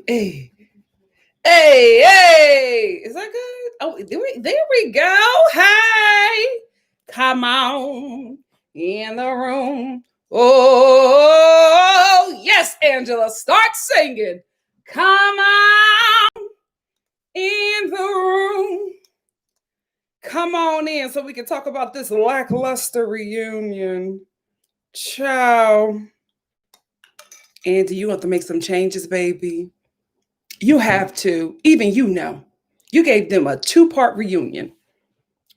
hey, hey. Is that good? Oh, there we go. Hey, come on in the room. Oh, yes, Angela, start singing. Come on in the room. Come on in so we can talk about this lackluster reunion. Ciao. Andy, you want to make some changes, baby? You have to. Even you know. You gave them a 2-part reunion.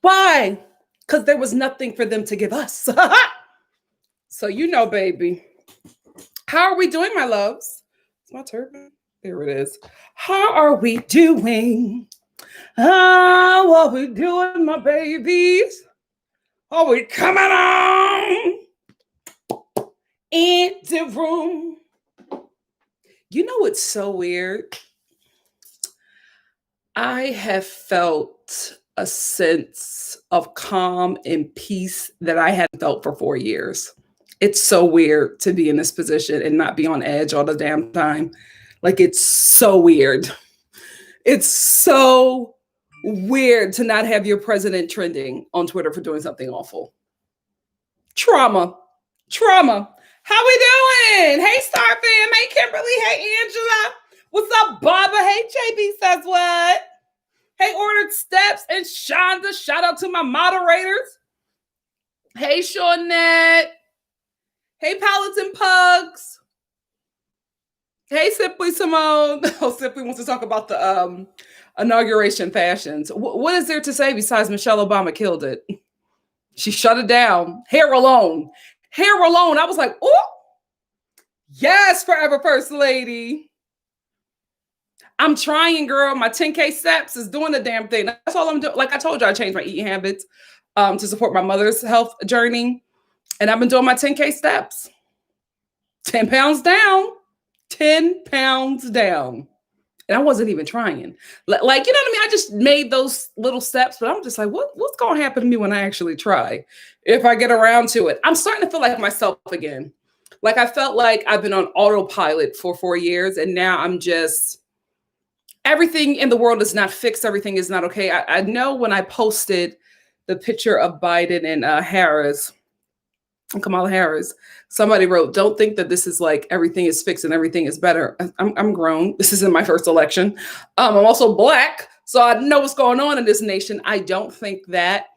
Why? Because there was nothing for them to give us. So you know, baby. How are we doing, my loves? Is my turban? There it is. How are we doing? How are we doing, my babies? Are we coming on in the room? You know what's so weird? I have felt a sense of calm and peace that I hadn't felt for 4 years. It's so weird to be in this position and not be on edge all the damn time. Like, it's so weird. It's so weird to not have your president trending on Twitter for doing something awful. Trauma. How we doing? Hey, Star fam. Hey, Kimberly. Hey, Angela. What's up, Barbara? Hey, JB says what? Hey, Ordered Steps and Shonda. Shout out to my moderators. Hey, Shawnette. Hey, Pallets and Pugs. Hey, Simply Simone. Oh, Simply wants to talk about the inauguration fashions. What is there to say besides Michelle Obama killed it? She shut it down. Hair alone. I was like, oh, yes, forever First Lady. I'm trying, girl. My 10K steps is doing the damn thing. That's all I'm doing. Like I told you, I changed my eating habits to support my mother's health journey. And I've been doing my 10K steps. 10 pounds down. 10 pounds down. And I wasn't even trying. Like, you know what I mean? I just made those little steps, but I'm just like, what's going to happen to me when I actually try? If I get around to it. I'm starting to feel like myself again. Like I felt like I've been on autopilot for 4 years, and now I'm just, everything in the world is not fixed. Everything is not okay. I know when I posted the picture of Biden and Kamala Harris, somebody wrote, don't think that this is like everything is fixed and everything is better. I'm grown. This isn't my first election. I'm also Black, so I know what's going on in this nation. I don't think that.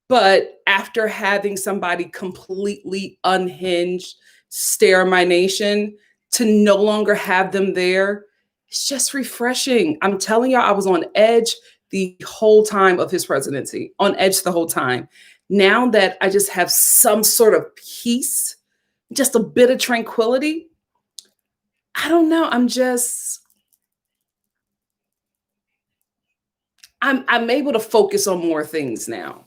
But after having somebody completely unhinged stare my nation, to no longer have them there, it's just refreshing. I'm telling y'all, I was on edge the whole time of his presidency, on edge the whole time. Now that I just have some sort of peace, just a bit of tranquility, I don't know. I'm able to focus on more things now.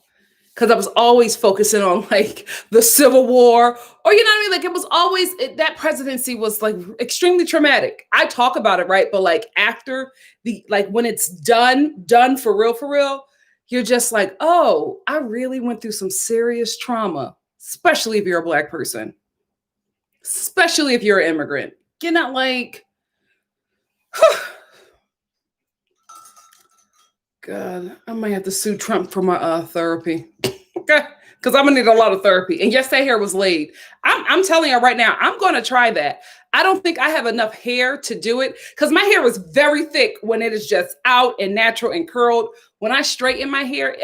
Because I was always focusing on like the Civil War, or you know what I mean? Like it was always, that presidency was like extremely traumatic. I talk about it, right? But like after when it's done for real, you're just like, oh, I really went through some serious trauma, especially if you're a Black person, especially if you're an immigrant. You're not like, God, I might have to sue Trump for my therapy. Okay, because I'm gonna need a lot of therapy. And yes, that hair was laid. I'm telling you right now, I'm gonna try that. I don't think I have enough hair to do it because my hair is very thick when it is just out and natural and curled. When I straighten my hair,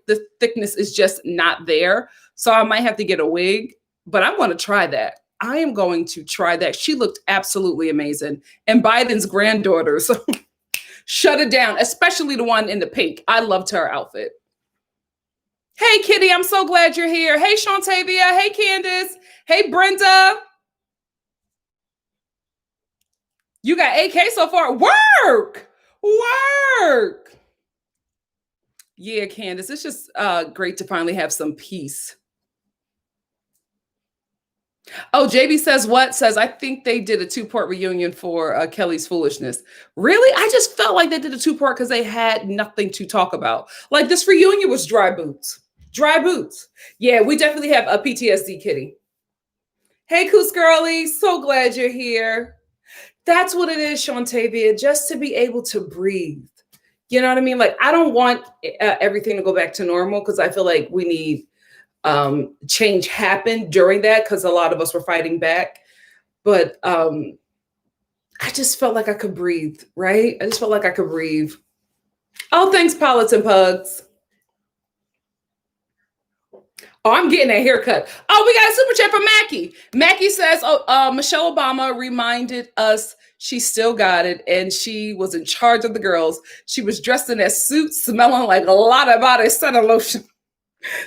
the thickness is just not there. So I might have to get a wig, but I'm gonna try that. I am going to try that. She looked absolutely amazing. And Biden's granddaughter, so shut it down, especially the one in the pink. I loved her outfit. Hey, Kitty, I'm so glad you're here. Hey, Shantavia. Hey, Candace. Hey, Brenda. You got AK so far. Work. Yeah, Candace, it's just great to finally have some peace. Oh, JB says what? Says, I think they did a 2-part reunion for Kelly's foolishness. Really? I just felt like they did a 2-part because they had nothing to talk about. Like this reunion was dry boots. Yeah, we definitely have a PTSD, Kitty. Hey, Coos Girlie. So glad you're here. That's what it is, Shantavia, just to be able to breathe. You know what I mean? Like, I don't want everything to go back to normal, because I feel like we need change happen during that, because a lot of us were fighting back. But I just felt like I could breathe, right? I just felt like I could breathe. Oh, thanks, Pilots and Pugs. Oh, I'm getting a haircut. Oh, we got a super chat from Mackie. Mackie says, Michelle Obama reminded us she still got it, and she was in charge of the girls. She was dressed in that suit, smelling like a lot of body sun and lotion.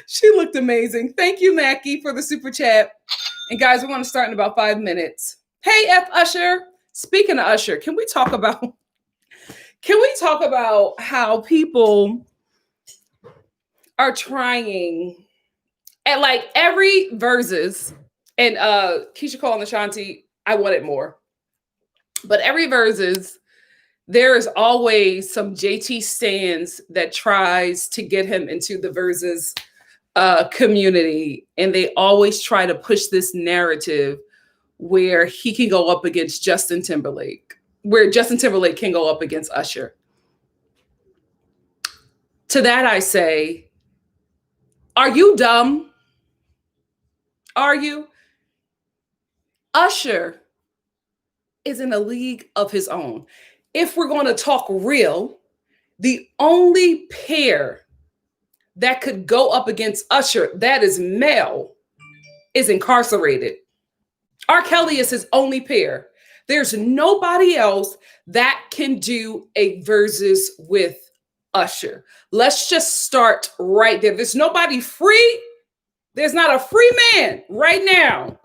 She looked amazing. Thank you, Mackie, for the super chat. And guys, we're going to start in about 5 minutes. Hey, F. Usher. Speaking of Usher, can we talk about how people are trying at like every verses, and Keisha Cole and Ashanti, I wanted more. But every verses, there is always some JT stands that tries to get him into the verses community, and they always try to push this narrative where he can go up against Justin Timberlake, where Justin Timberlake can go up against Usher. To that I say, are you dumb? Are you? Usher is in a league of his own. If we're going to talk real, the only pair that could go up against Usher that is male is incarcerated. R. Kelly is his only pair. There's nobody else that can do a versus with Usher. Let's just start right there. There's nobody free. There's not a free man right now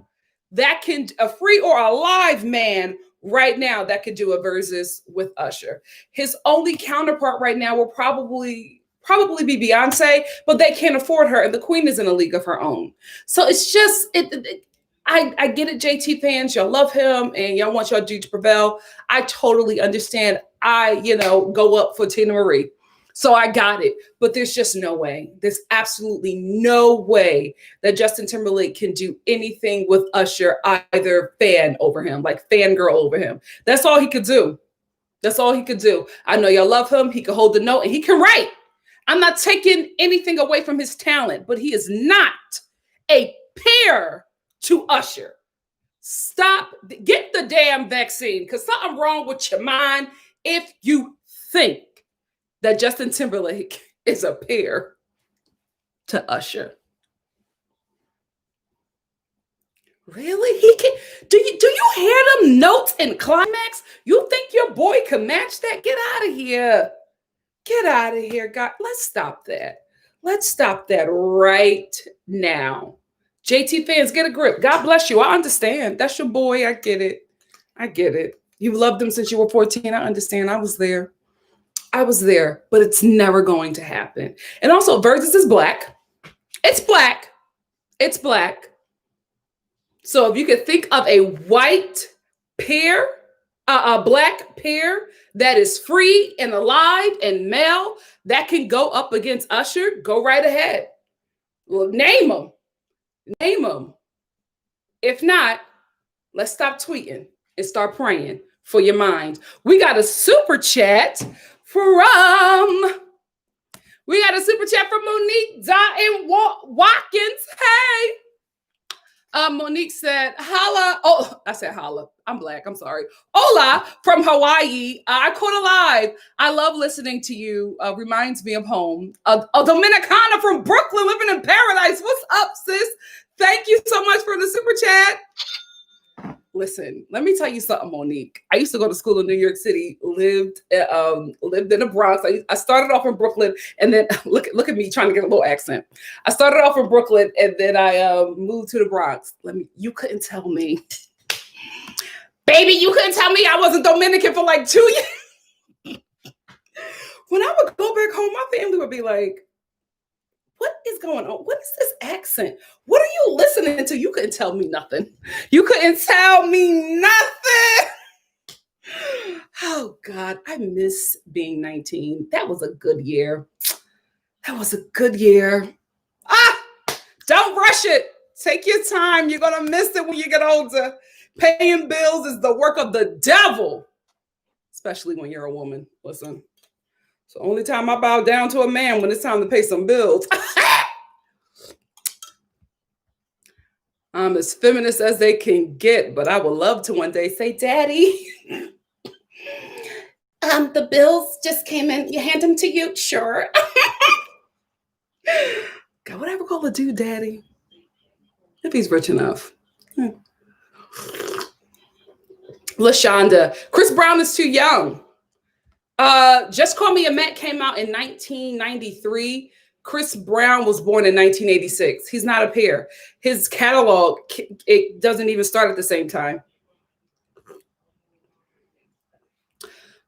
that can, a free or a live man right now that could do a versus with Usher. His only counterpart right now will probably be Beyonce, but they can't afford her, and the queen is in a league of her own. So it's just, I get it, JT fans, y'all love him and y'all want y'all dude to prevail. I totally understand. I, go up for Tina Marie. So I got it, but there's just no way. There's absolutely no way that Justin Timberlake can do anything with Usher, either fan over him, like fangirl over him. That's all he could do. That's all he could do. I know y'all love him. He can hold the note and he can write. I'm not taking anything away from his talent, but he is not a peer to Usher. Stop. Get the damn vaccine, because something wrong with your mind if you think that Justin Timberlake is a peer to Usher. Really? He can? Do you hear them notes in climax? You think your boy can match that? Get out of here. Get out of here, God. Let's stop that. Let's stop that right now. JT fans, get a grip. God bless you. I understand. That's your boy. I get it. I get it. You loved him since you were 14. I understand. I was there. But it's never going to happen. And also, versus is black. It's black. It's black. So if you could think of a white pair, a black pair that is free and alive and male that can go up against Usher, go right ahead. Well, name them. Name them. If not, let's stop tweeting and start praying for your mind. We got a super chat from Monique Dotton Watkins. Hey. Monique said, holla. Oh, I said holla. I'm black. I'm sorry. Hola from Hawaii. I caught alive. I love listening to you. Reminds me of home. A Dominicana from Brooklyn living in paradise. What's up, sis? Thank you so much for the super chat. Listen, let me tell you something, Monique. I used to go to school in New York City, lived in the Bronx. I started off in Brooklyn, and then look at me trying to get a little accent. I started off in Brooklyn, and then I moved to the Bronx. You couldn't tell me. Baby, you couldn't tell me I wasn't Dominican for like 2 years. When I would go back home, my family would be like, what is going on? What is this accent? What are you listening to? You couldn't tell me nothing. You couldn't tell me nothing. Oh, God, I miss being 19. That was a good year. Don't rush it. Take your time. You're going to miss it when you get older. Paying bills is the work of the devil, especially when you're a woman. Listen, it's the only time I bow down to a man when it's time to pay some bills. I'm as feminist as they can get, but I would love to one day say, Daddy, the bills just came in. You hand them to you? Sure. God, whatever call a dude Daddy, if he's rich enough. LaShonda, Chris Brown is too young. Just Call Me a Matt came out in 1993. Chris Brown was born in 1986. He's not a peer. His catalog, it doesn't even start at the same time.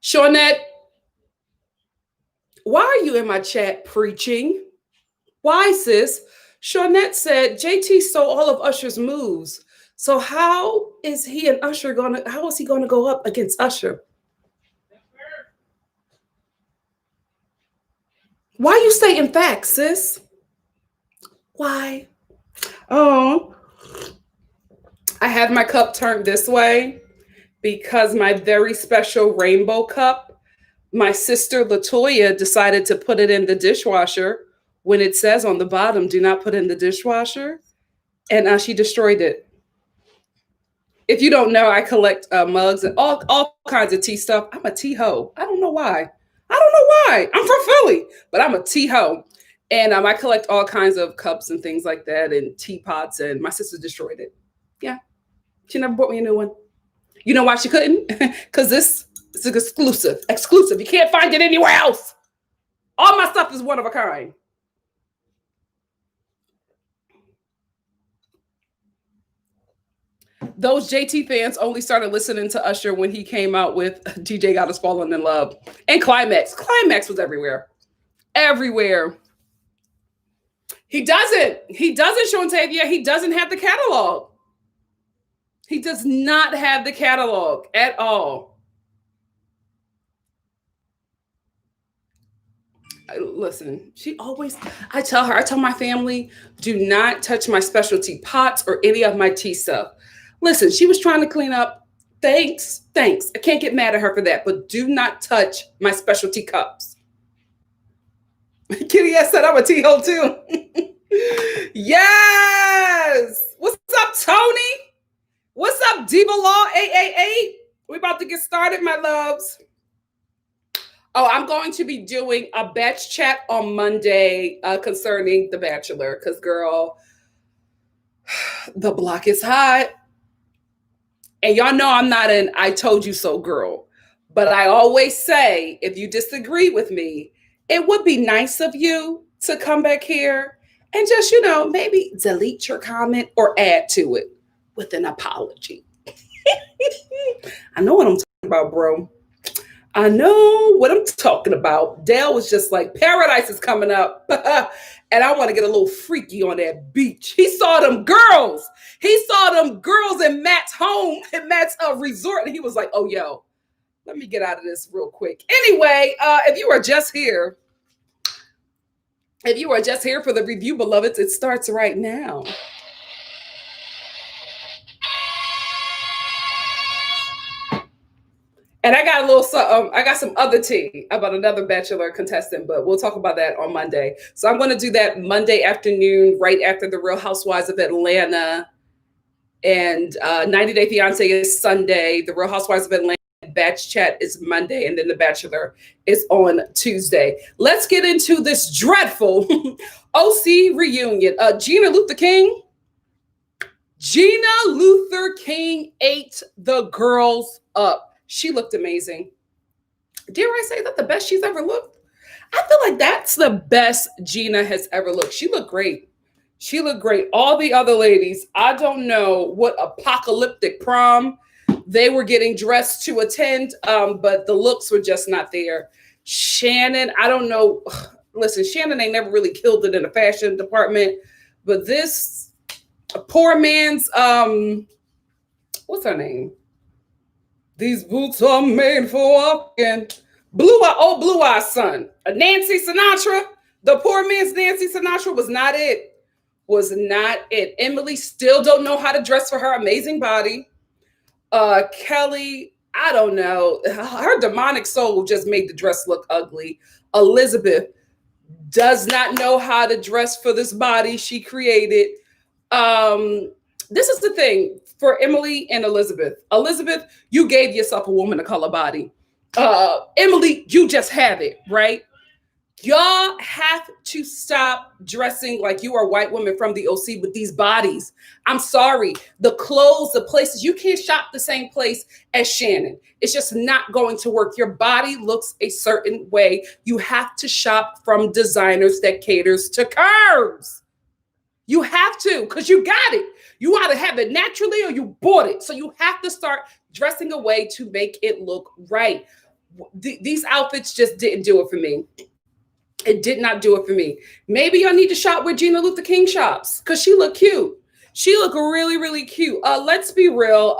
Shawnette, why are you in my chat preaching? Why, sis? Shawnette said, JT stole all of Usher's moves. So how is he and Usher how is he gonna go up against Usher? Why you stating facts, sis? Why? Oh, I have my cup turned this way because my very special rainbow cup, my sister Latoya decided to put it in the dishwasher when it says on the bottom, do not put in the dishwasher. And she destroyed it. If you don't know, I collect mugs and all kinds of tea stuff. I'm a tea hoe. I don't know why. I'm from Philly, but I'm a tea hoe. And I collect all kinds of cups and things like that and teapots, and my sister destroyed it. Yeah. She never bought me a new one. You know why she couldn't? Because this is exclusive. You can't find it anywhere else. All my stuff is one of a kind. Those JT fans only started listening to Usher when he came out with DJ Got Us Falling in Love and Climax. Climax was everywhere. Everywhere. He doesn't, Shantavia. He doesn't have the catalog. He does not have the catalog at all. Listen, I tell my family, do not touch my specialty pots or any of my tea stuff. Listen, she was trying to clean up. Thanks. I can't get mad at her for that, but do not touch my specialty cups. Kitty S said I'm a tea hole too. Yes. What's up, Tony? What's up, Diva Law 888? We're about to get started, my loves. Oh, I'm going to be doing a batch chat on Monday concerning The Bachelor, because, girl, the block is hot. And y'all know I'm not an I told you so girl. But I always say, if you disagree with me, it would be nice of you to come back here and just, maybe delete your comment or add to it with an apology. I know what I'm talking about, bro. I know what I'm talking about. Dale was just like, paradise is coming up. And I want to get a little freaky on that beach. He saw them girls. In Matt's home, at Matt's resort. And he was like, oh, yo, let me get out of this real quick. Anyway, if you are just here for the review, beloveds, it starts right now. And I got some other tea about another Bachelor contestant, but we'll talk about that on Monday. So I'm going to do that Monday afternoon, right after the Real Housewives of Atlanta. And 90 Day Fiance is Sunday. The Real Housewives of Atlanta batch chat is Monday. And then The Bachelor is on Tuesday. Let's get into this dreadful OC reunion. Gina Luther King ate the girls up. She looked amazing. Dare I say that the best she's ever looked? I feel like that's the best Gina has ever looked. She looked great. All the other ladies, I don't know what apocalyptic prom they were getting dressed to attend, but the looks were just not there. Shannon, I don't know. Listen, Shannon ain't never really killed it in the fashion department, but this poor man's, what's her name? These boots are made for walking. Blue Eye's son. Nancy Sinatra. The poor man's Nancy Sinatra was not it. Emily still don't know how to dress for her amazing body. Kelly, I don't know. Her demonic soul just made the dress look ugly. Elizabeth does not know how to dress for this body she created. This is the thing for Emily and Elizabeth. Elizabeth, you gave yourself a woman of color body. Emily, you just have it, right? Y'all have to stop dressing like you are white women from the OC with these bodies. I'm sorry. The clothes, the places, you can't shop the same place as Shannon. It's just not going to work. Your body looks a certain way. You have to shop from designers that caters to curves. You have to, because you got it. You either have it naturally or you bought it. So you have to start dressing a way to make it look right. These outfits just didn't do it for me. It did not do it for me. Maybe y'all need to shop where Gina Luther King shops because she looked cute. She looked really, really cute. Let's be real.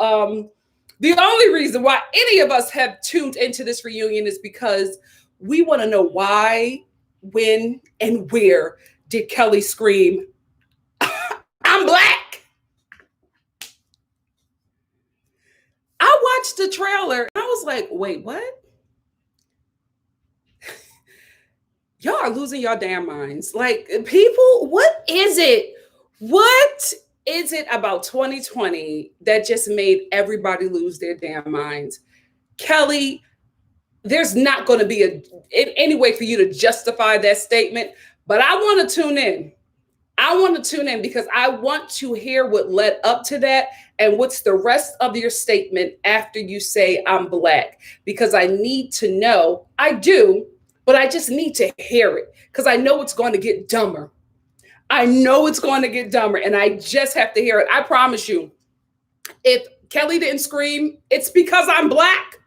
The only reason why any of us have tuned into this reunion is because we want to know why, when, and where did Kelly scream, "I'm Black"? I watched the trailer and I was like, wait, what? Y'all are losing your damn minds. Like, people, what is it? What is it about 2020 that just made everybody lose their damn minds? Kelly, there's not going to be any way for you to justify that statement, but I want to tune in. I want to tune in because I want to hear what led up to that and what's the rest of your statement after you say "I'm Black," because I need to know. I do, but I just need to hear it because I know it's going to get dumber. I know it's going to get dumber, and I just have to hear it. I promise you, if Kelly didn't scream, "It's because I'm Black,"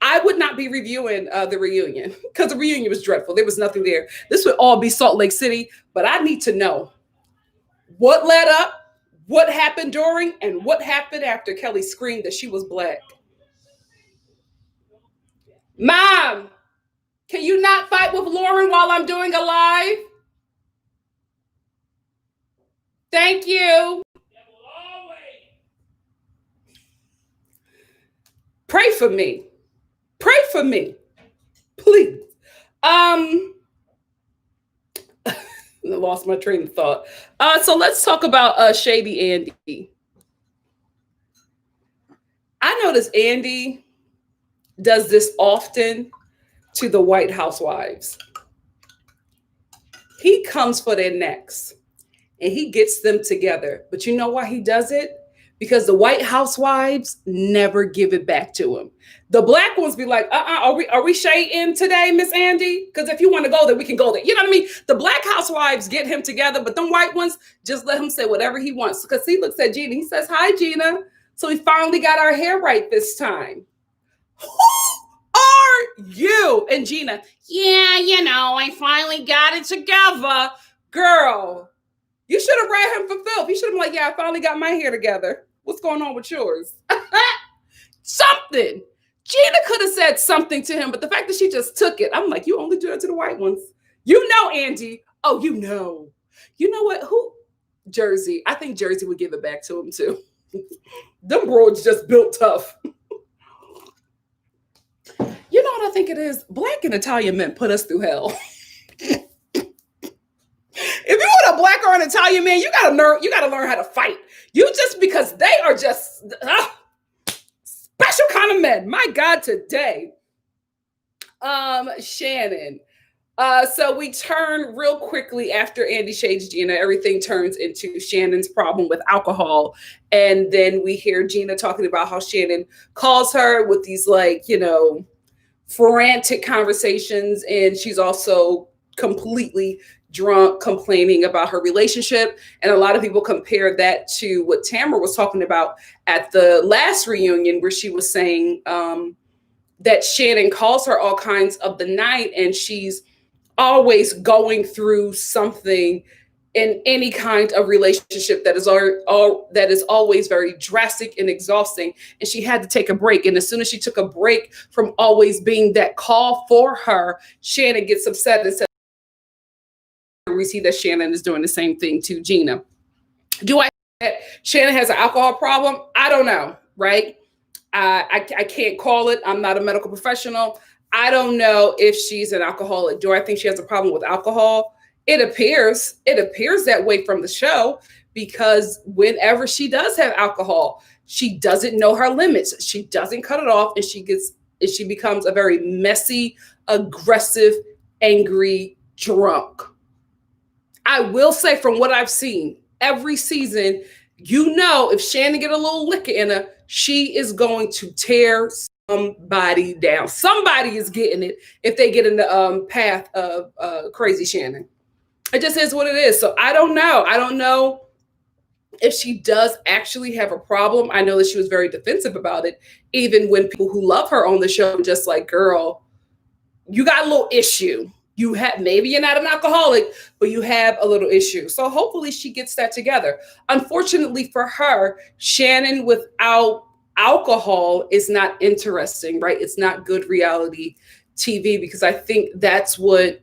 I would not be reviewing the reunion because the reunion was dreadful. There was nothing there. This would all be Salt Lake City, but I need to know what led up, what happened during, and what happened after Kelly screamed that she was Black. Mom, can you not fight with Lauren while I'm doing a live? Thank you. Pray for me. Pray for me. Please. I lost my train of thought. So let's talk about Shady Andy. I notice Andy does this often to the White Housewives. He comes for their necks and he gets them together. But you know why he does it? Because the White Housewives never give it back to him. The Black ones be like, are we shading today, Miss Andy? Because if you want to go there, we can go there. You know what I mean? The Black Housewives get him together, but them white ones just let him say whatever he wants. Because he looks at Gina, he says, "Hi, Gina." So we finally got our hair right this time. Who are you? And Gina, "Yeah, I finally got it together." Girl, you should have read him for filth. You should have been like, "Yeah, I finally got my hair together. What's going on with yours?" Something. Gina could have said something to him, but the fact that she just took it, I'm like, you only do that to the white ones. You know, Andy. Oh, you know. You know what? Who? Jersey. I think Jersey would give it back to him too. Them broads just built tough. You know what I think it is? Black and Italian men put us through hell. If you want a Black or an Italian man, you gotta learn how to fight. You just because they are just special kind of men. My God, today. Shannon. So we turn real quickly after Andy shades Gina. Everything turns into Shannon's problem with alcohol. And then we hear Gina talking about how Shannon calls her with these frantic conversations. And she's also completely drunk, complaining about her relationship. And a lot of people compare that to what Tamara was talking about at the last reunion, where she was saying that Shannon calls her all kinds of the night, and she's always going through something in any kind of relationship that is always very drastic and exhausting. And she had to take a break. And as soon as she took a break from always being that call for her, Shannon gets upset and says, we see that Shannon is doing the same thing to Gina. Do I think that Shannon has an alcohol problem? I don't know, right? I can't call it. I'm not a medical professional. I don't know if she's an alcoholic. Do I think she has a problem with alcohol? It appears that way from the show, because whenever she does have alcohol, she doesn't know her limits. She doesn't cut it off, and she becomes a very messy, aggressive, angry drunk. I will say, from what I've seen, every season, if Shannon get a little liquor in her, she is going to tear somebody down. Somebody is getting it if they get in the path of crazy Shannon. It just is what it is. So I don't know. I don't know if she does actually have a problem. I know that she was very defensive about it, even when people who love her on the show just like, girl, you got a little issue. Maybe you're not an alcoholic, but you have a little issue. So hopefully she gets that together. Unfortunately for her, Shannon without alcohol is not interesting, right? It's not good reality TV, because I think that's what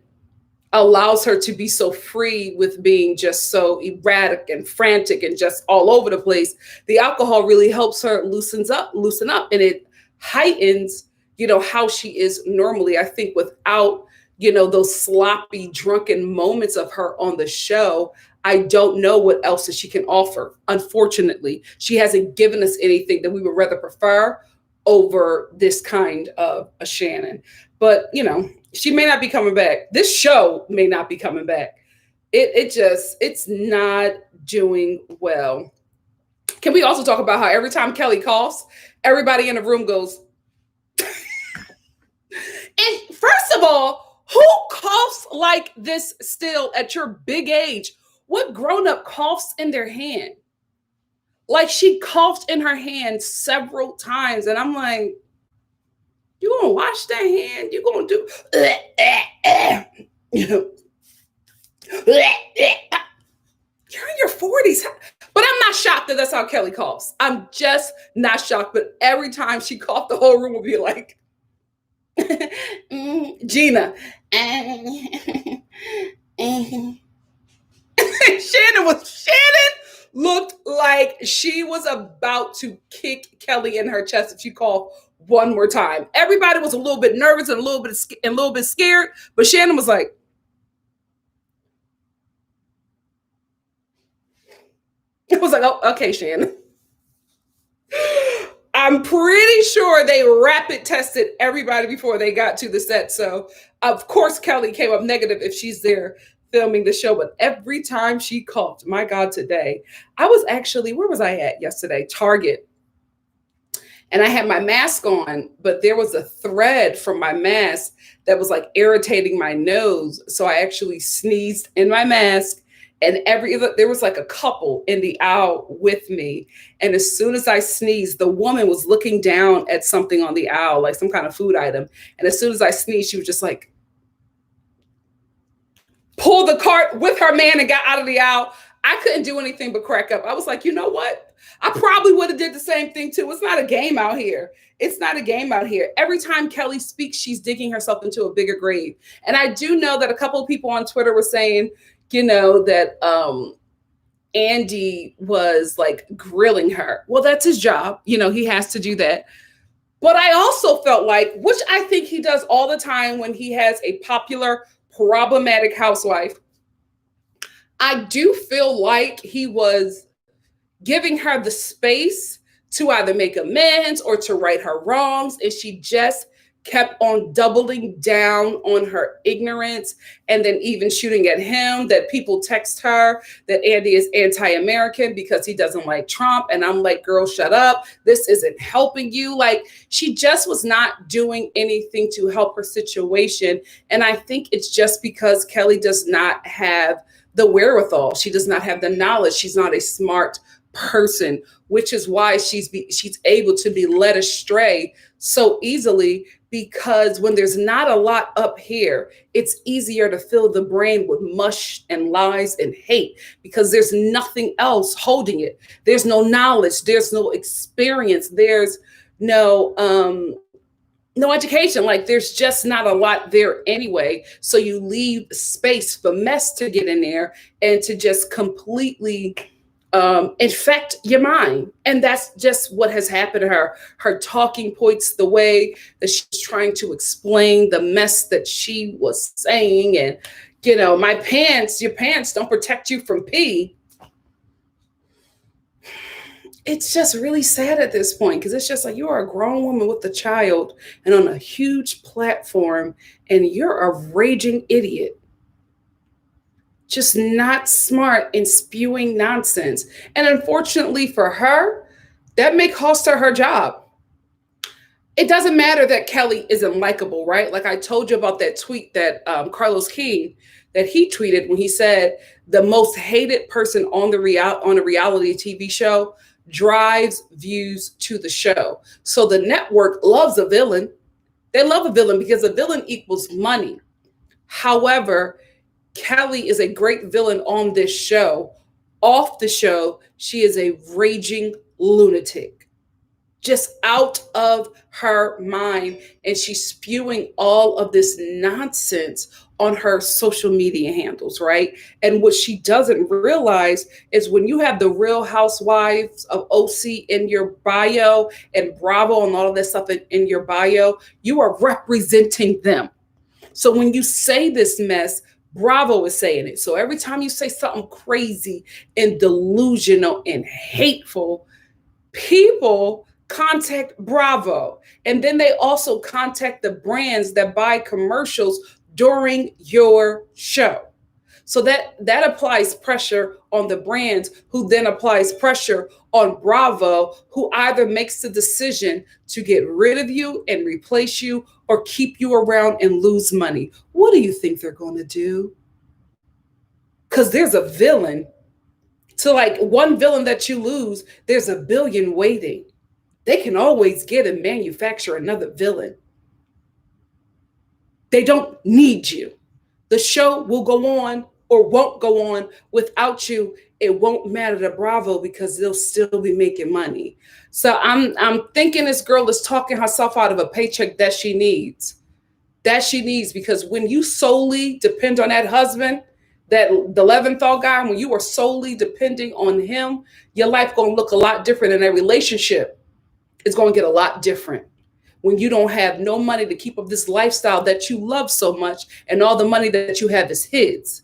allows her to be so free with being just so erratic and frantic and just all over the place. The alcohol really helps her loosen up, and it heightens, how she is normally. I think without, those sloppy, drunken moments of her on the show, I don't know what else that she can offer. Unfortunately, she hasn't given us anything that we would rather prefer over this kind of a Shannon. But, she may not be coming back. This show may not be coming back. It's not doing well. Can we also talk about how every time Kelly coughs, everybody in the room goes, and first of all, who coughs like this still at your big age? What grown-up coughs in their hand? Like, she coughed in her hand several times, and I'm like, you gonna wash that hand? You gonna do you're in your 40s. But I'm not shocked that that's how Kelly coughs. I'm just not shocked. But every time she coughed, the whole room would be like, Gina. Shannon looked like she was about to kick Kelly in her chest if she coughed one more time. Everybody was a little bit nervous and a little bit scared, but Shannon was like, I was like, oh, okay, Shannon. I'm pretty sure they rapid tested everybody before they got to the set. So of course Kelly came up negative if she's there filming the show, but every time she coughed, my God, today, I was actually, where was I at yesterday? Target. And I had my mask on, but there was a thread from my mask that was like irritating my nose. So I actually sneezed in my mask, and there was like a couple in the aisle with me. And as soon as I sneezed, the woman was looking down at something on the aisle, like some kind of food item. And as soon as I sneezed, she was just like, pulled the cart with her man and got out of the aisle. I couldn't do anything but crack up. I was like, you know what? I probably would have did the same thing too. It's not a game out here. It's not a game out here. Every time Kelly speaks, she's digging herself into a bigger grave. And I do know that a couple of people on Twitter were saying, that Andy was like grilling her. Well, that's his job. He has to do that. But I also felt like, which I think he does all the time when he has a popular, problematic housewife, I do feel like he was giving her the space to either make amends or to right her wrongs. And she just kept on doubling down on her ignorance, and then even shooting at him, that people text her that Andy is anti-American because he doesn't like Trump. And I'm like, girl, shut up. This isn't helping you. Like, she just was not doing anything to help her situation. And I think it's just because Kelly does not have the wherewithal. She does not have the knowledge. She's not a smart person, which is why she's able to be led astray so easily, because when there's not a lot up here, it's easier to fill the brain with mush and lies and hate, because there's nothing else holding it. There's no knowledge, there's no experience, there's no education. Like, there's just not a lot there anyway. So you leave space for mess to get in there and to just completely infect your mind. And that's just what has happened to her. Her talking points, the way that she's trying to explain the mess that she was saying, and, my pants, your pants don't protect you from pee. It's just really sad at this point, because it's just like, you are a grown woman with a child and on a huge platform, and you're a raging idiot. Just not smart and spewing nonsense. And unfortunately for her, that may cost her her job. It doesn't matter that Kelly isn't likable, right? Like I told you about that tweet that Carlos King, that he tweeted when he said the most hated person on a reality TV show drives views to the show. So the network loves a villain. They love a villain because a villain equals money. However, Kelly is a great villain on this show. Off the show, she is a raging lunatic, just out of her mind. And she's spewing all of this nonsense on her social media handles, right? And what she doesn't realize is when you have the Real Housewives of OC in your bio and Bravo and all of that stuff in your bio, you are representing them. So when you say this mess, Bravo is saying it. So every time you say something crazy and delusional and hateful, people contact Bravo. And then they also contact the brands that buy commercials during your show. So that applies pressure on the brands, who then applies pressure on Bravo, who either makes the decision to get rid of you and replace you, or keep you around and lose money. What do you think they're going to do? Because there's a villain. So like one villain that you lose, there's a billion waiting. They can always get and manufacture another villain. They don't need you. The show will go on or won't go on without you. It won't matter to Bravo because they'll still be making money. So I'm thinking this girl is talking herself out of a paycheck that she needs. Because when you solely depend on that husband, that the Leventhal guy, when you are solely depending on him, your life going to look a lot different, and that relationship is going to get a lot different. When you don't have no money to keep up this lifestyle that you love so much, and all the money that you have is his.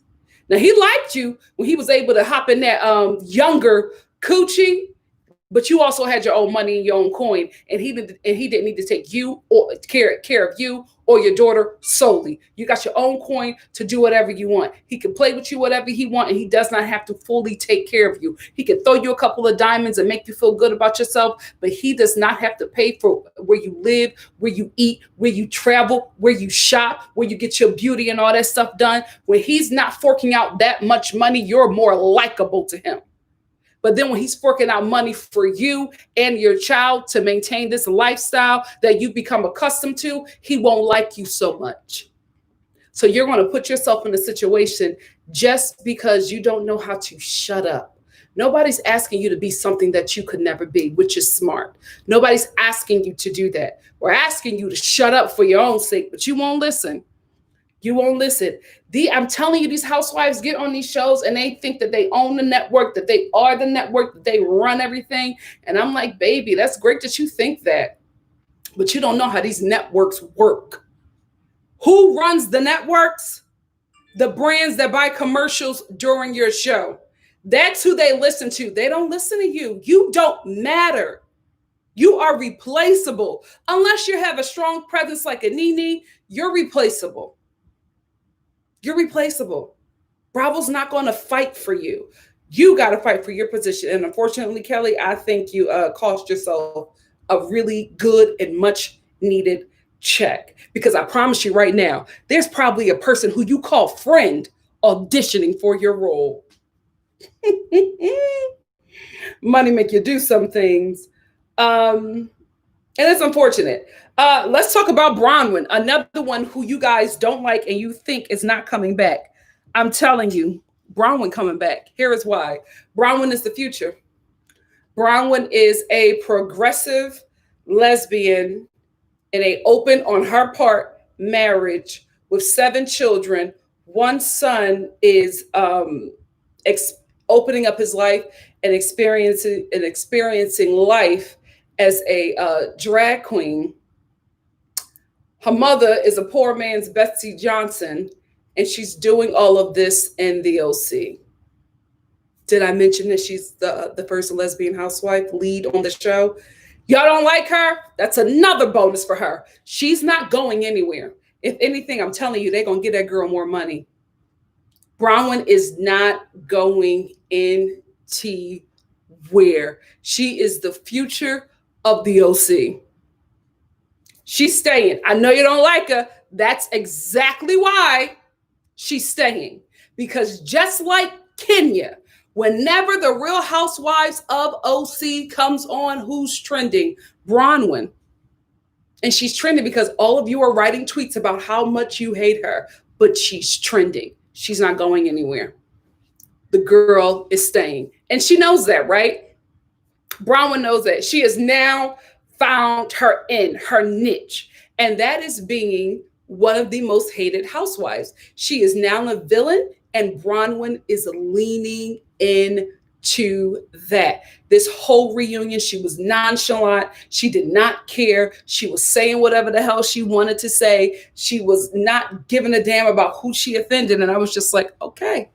Now, he liked you when he was able to hop in that younger coochie, but you also had your own money and your own coin, and he didn't need to take you or care of you or your daughter solely. You got your own coin to do whatever you want. He can play with you whatever he wants, and he does not have to fully take care of you. He can throw you a couple of diamonds and make you feel good about yourself, but he does not have to pay for where you live, where you eat, where you travel, where you shop, where you get your beauty and all that stuff done. When he's not forking out that much money, you're more likable to him. But then when he's forking out money for you and your child to maintain this lifestyle that you've become accustomed to, he won't like you so much. So you're going to put yourself in a situation just because you don't know how to shut up. Nobody's asking you to be something that you could never be, which is smart. Nobody's asking you to do that. We're asking you to shut up for your own sake, but you won't listen. You won't listen. I'm telling you, these housewives get on these shows and they think that they own the network, that they are the network, that they run everything. And I'm like, baby, that's great that you think that, but you don't know how these networks work. Who runs the networks? The brands that buy commercials during your show. That's who they listen to. They don't listen to you. You don't matter. You are replaceable. Unless you have a strong presence like a Nene, you're replaceable. You're replaceable. Bravo's not going to fight for you. You got to fight for your position. And unfortunately, Kelly, I think you cost yourself a really good and much needed check. Because I promise you right now, there's probably a person who you call friend auditioning for your role. Money make you do some things. And it's unfortunate. Let's talk about Bronwyn, another one who you guys don't like and you think is not coming back. I'm telling you, Bronwyn coming back. Here is why. Bronwyn is the future. Bronwyn is a progressive lesbian in an open, on her part, marriage with 7 children. One son is opening up his life and experiencing life as a drag queen. Her mother is a poor man's Betsy Johnson, and she's doing all of this in the OC. Did I mention that she's the first lesbian housewife lead on the show? Y'all don't like her? That's another bonus for her. She's not going anywhere. If anything, I'm telling you, they're going to give that girl more money. Bronwyn is not going anywhere. She is the future of the OC. She's staying. I know you don't like her. That's exactly why she's staying. Because just like Kenya, whenever the Real Housewives of OC comes on, who's trending? Bronwyn. And she's trending because all of you are writing tweets about how much you hate her, but she's trending. She's not going anywhere. The girl is staying. And she knows that, right? Bronwyn knows that. She has now found her niche. And that is being one of the most hated housewives. She is now a villain, and Bronwyn is leaning into that. This whole reunion, she was nonchalant. She did not care. She was saying whatever the hell she wanted to say. She was not giving a damn about who she offended. And I was just like, okay.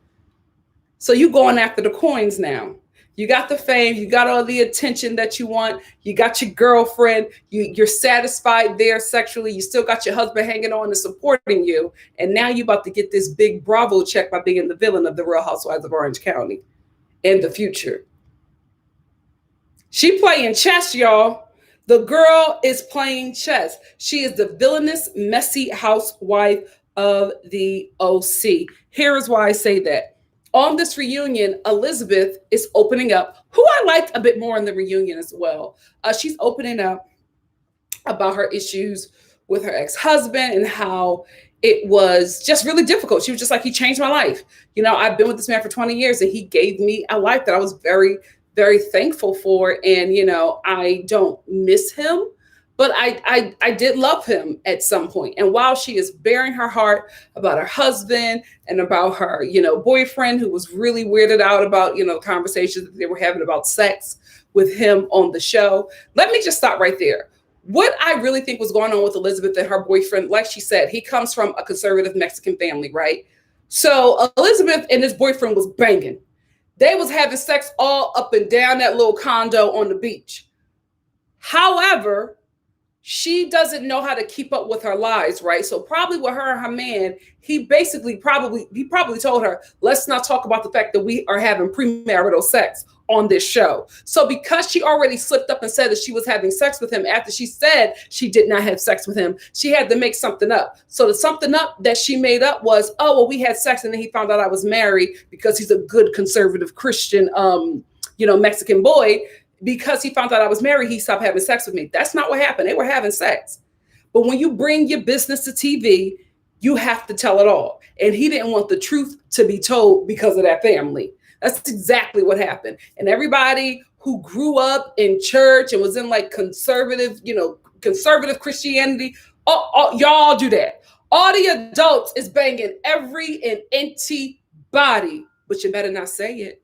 So you going after the coins now. You got the fame, you got all the attention that you want, you got your girlfriend, you're satisfied there sexually, you still got your husband hanging on and supporting you, and now you're about to get this big Bravo check by being the villain of the Real Housewives of Orange County in the future. She playing chess, y'all. The girl is playing chess. She is the villainous, messy housewife of the OC. Here is why I say that. On this reunion, Elizabeth is opening up, who I liked a bit more in the reunion as well. She's opening up about her issues with her ex-husband and how it was just really difficult. She was just like, he changed my life. You know, I've been with this man for 20 years and he gave me a life that I was very, very thankful for. And, you know, I don't miss him, but I did love him at some point. And while she is bearing her heart about her husband and about her, you know, boyfriend who was really weirded out about, you know, conversations that they were having about sex with him on the show, let me just stop right there. What I really think was going on with Elizabeth and her boyfriend, like she said, he comes from a conservative Mexican family, right? So Elizabeth and his boyfriend was banging. They was having sex all up and down that little condo on the beach. However, she doesn't know how to keep up with her lies, right? So probably with her and her man, he probably told her, let's not talk about the fact that we are having premarital sex on this show. So because she already slipped up and said that she was having sex with him after she said she did not have sex with him, she had to make something up. So the something up that she made up was, oh, well, we had sex and then he found out I was married because he's a good conservative Christian, Mexican boy. Because he found out I was married, he stopped having sex with me. That's not what happened. They were having sex. But when you bring your business to TV, you have to tell it all. And he didn't want the truth to be told because of that family. That's exactly what happened. And everybody who grew up in church and was in like conservative Christianity, y'all do that. All the adults is banging every and anybody, but you better not say it.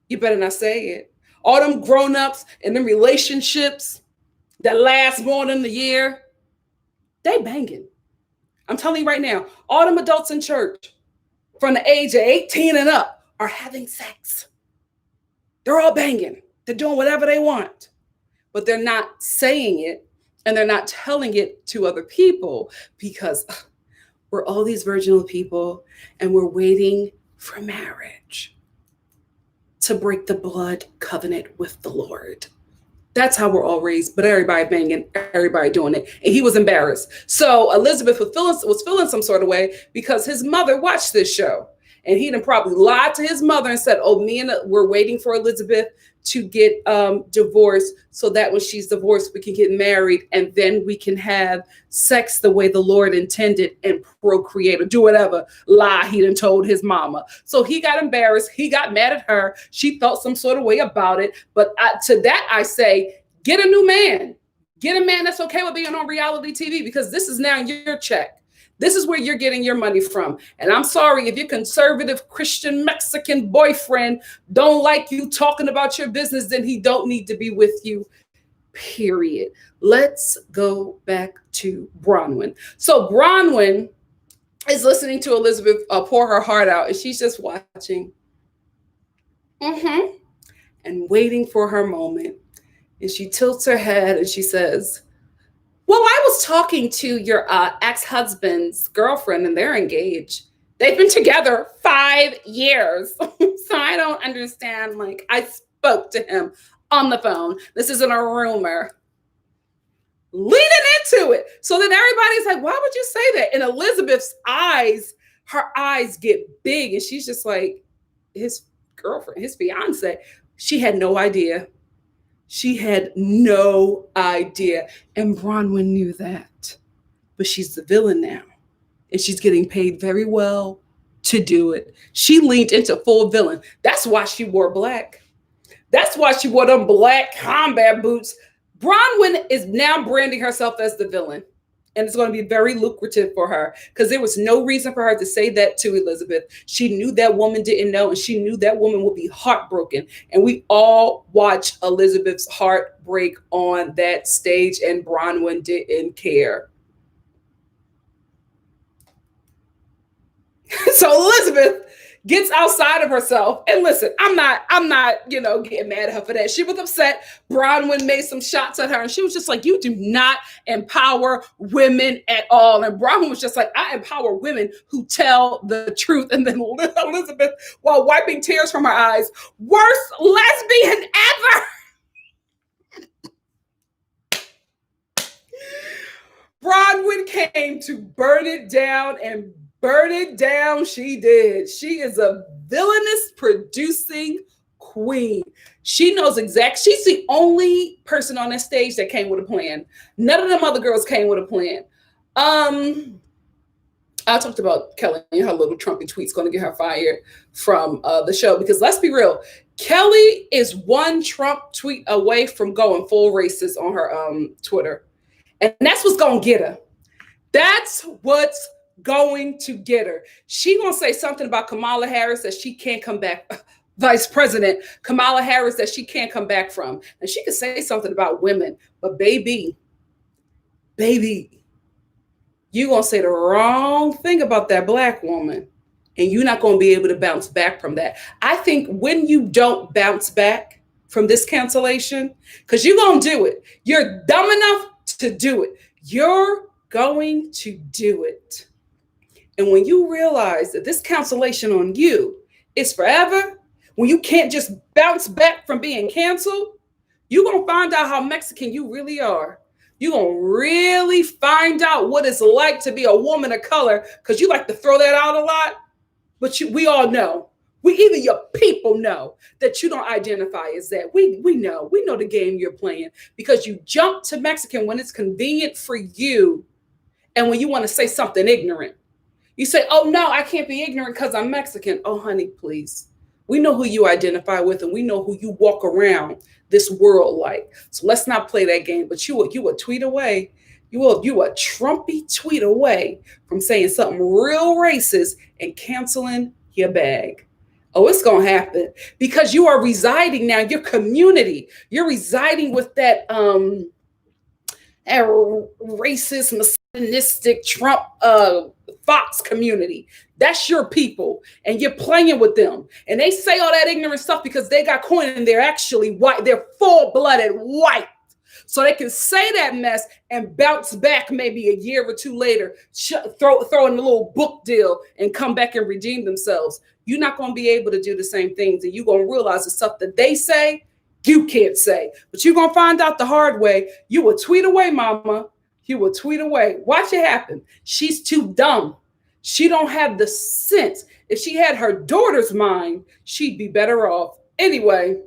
You better not say it. All them grown-ups and them relationships that last more than a year, they banging. I'm telling you right now, all them adults in church from the age of 18 and up are having sex. They're all banging. They're doing whatever they want, but they're not saying it and they're not telling it to other people because we're all these virginal people and we're waiting for marriage to break the blood covenant with the Lord. That's how we're all raised, but everybody banging, everybody doing it. And he was embarrassed. So Elizabeth was feeling some sort of way because his mother watched this show. And he done probably lied to his mother and said, oh, we're waiting for Elizabeth to get divorced so that when she's divorced, we can get married and then we can have sex the way the Lord intended and procreate or do whatever lie he done told his mama. So he got embarrassed. He got mad at her. She felt some sort of way about it. But to that, I say, get a new man. Get a man that's okay with being on reality TV because this is now your check. This is where you're getting your money from. And I'm sorry if your conservative Christian Mexican boyfriend don't like you talking about your business, then he don't need to be with you, period. Let's go back to Bronwyn. So Bronwyn is listening to Elizabeth pour her heart out, and she's just watching and waiting for her moment. And she tilts her head and she says, well, I was talking to your ex-husband's girlfriend and they're engaged. They've been together 5 years. So I don't understand. Like, I spoke to him on the phone. This isn't a rumor. Leaning into it. So then everybody's like, why would you say that? And Elizabeth's eyes, her eyes get big. And she's just like, his girlfriend, his fiance, she had no idea. She had no idea. And Bronwyn knew that. But she's the villain now. And she's getting paid very well to do it. She leaned into full villain. That's why she wore black. That's why she wore them black combat boots. Bronwyn is now branding herself as the villain. And it's going to be very lucrative for her because there was no reason for her to say that to Elizabeth. She knew that woman didn't know, and she knew that woman would be heartbroken. And we all watched Elizabeth's heart break on that stage, and Bronwyn didn't care. So Elizabeth gets outside of herself. And listen, I'm not, getting mad at her for that. She was upset. Bronwyn made some shots at her and she was just like, you do not empower women at all. And Bronwyn was just like, I empower women who tell the truth. And then Elizabeth, while wiping tears from her eyes, worst lesbian ever. Bronwyn came to burn it down, and burn it down she did. She is a villainous producing queen. She knows exactly. She's the only person on that stage that came with a plan. None of them other girls came with a plan. I talked about Kelly and her little Trumpy tweets going to get her fired from the show, because let's be real, Kelly is one Trump tweet away from going full racist on her Twitter. And that's what's going to get her. That's what's going to get her. She gonna say something about Kamala Harris that she can't come back, Vice President Kamala Harris that she can't come back from. And she could say something about women, but baby, you gonna say the wrong thing about that black woman, and you're not gonna be able to bounce back from that. I think when you don't bounce back from this cancellation, because you're gonna do it, you're dumb enough to do it. You're going to do it. And when you realize that this cancellation on you is forever, when you can't just bounce back from being canceled, you're going to find out how Mexican you really are. You're going to really find out what it's like to be a woman of color, because you like to throw that out a lot. But we all know, even your people know that you don't identify as that. We know the game you're playing, because you jump to Mexican when it's convenient for you. And when you want to say something ignorant, you say, oh, no, I can't be ignorant because I'm Mexican. Oh, honey, please. We know who you identify with, and we know who you walk around this world like. So let's not play that game. But you a tweet away. You a Trumpy tweet away from saying something real racist and canceling your bag. Oh, it's going to happen, because you are residing now, your community. You're residing with that racist, misogynistic Trump Fox community. That's your people, and you're playing with them. And they say all that ignorant stuff because they got coin and they're actually white. They're full-blooded white. So they can say that mess and bounce back maybe a year or two later, throw in a little book deal and come back and redeem themselves. You're not going to be able to do the same things, and you're going to realize the stuff that they say, you can't say. But you're going to find out the hard way. You will tweet away, mama. You will tweet away. Watch it happen. She's too dumb. She don't have the sense. If she had her daughter's mind, she'd be better off. Anyway,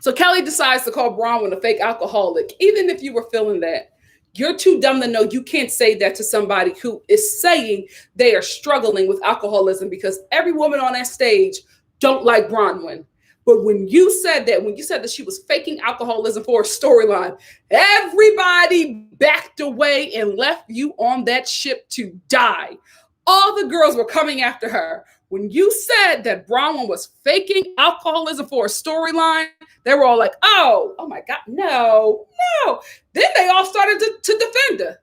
so Kelly decides to call Bronwyn a fake alcoholic. Even if you were feeling that, you're too dumb to know you can't say that to somebody who is saying they are struggling with alcoholism, because every woman on that stage don't like Bronwyn. But when you said that she was faking alcoholism for a storyline, everybody backed away and left you on that ship to die. All the girls were coming after her. When you said that Bronwyn was faking alcoholism for a storyline, they were all like, oh my God, no. Then they all started to defend her.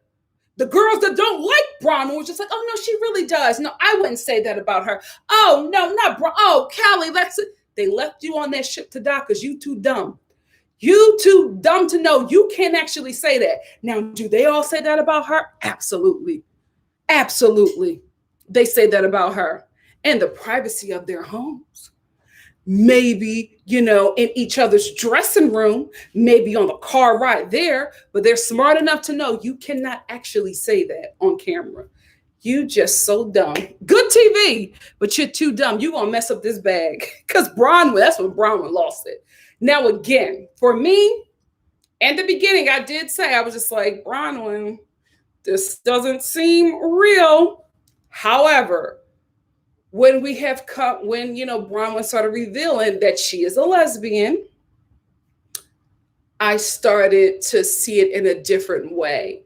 The girls that don't like Bronwyn was just like, oh no, she really does. No, I wouldn't say that about her. Oh no, not Bronwyn. Oh, Callie, that's it. They left you on that ship to die because you too dumb. You too dumb to know you can't actually say that. Now, do they all say that about her? Absolutely. Absolutely. They say that about her. And the privacy of their homes. Maybe, in each other's dressing room, maybe on the car ride there, but they're smart enough to know you cannot actually say that on camera. You just so dumb. Good TV, but you're too dumb. You're going to mess up this bag. Because that's when Bronwyn lost it. Now, again, for me, in the beginning, I did say, I was just like, Bronwyn, this doesn't seem real. However, when Bronwyn started revealing that she is a lesbian, I started to see it in a different way.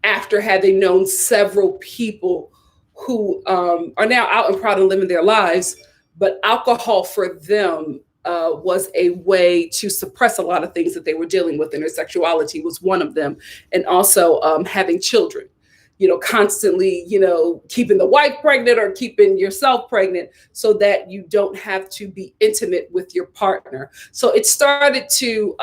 After having known several people who are now out and proud and living their lives, but alcohol for them was a way to suppress a lot of things that they were dealing with, and their sexuality was one of them. And also having children. Constantly, keeping the wife pregnant or keeping yourself pregnant so that you don't have to be intimate with your partner. So it started to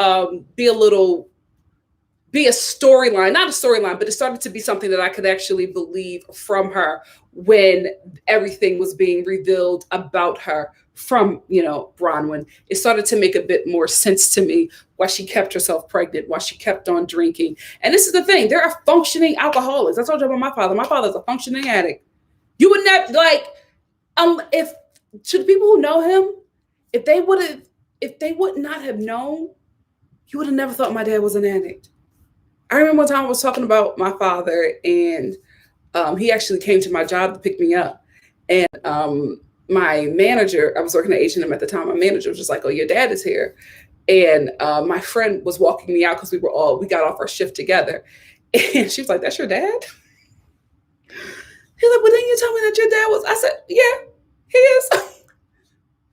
be a storyline, not a storyline, but it started to be something that I could actually believe from her when everything was being revealed about her from, Bronwyn. It started to make a bit more sense to me why she kept herself pregnant, why she kept on drinking. And this is the thing, there are functioning alcoholics. I told you about my father. My father's a functioning addict. You would not if to the people who know him, if they would not have known, you would have never thought my dad was an addict. I remember one time I was talking about my father, and he actually came to my job to pick me up. And my manager, I was working at H&M at the time, my manager was just like, oh, your dad is here. And my friend was walking me out because we got off our shift together. And she was like, that's your dad? He's like, well, didn't you tell me that your dad was? I said, yeah, he is.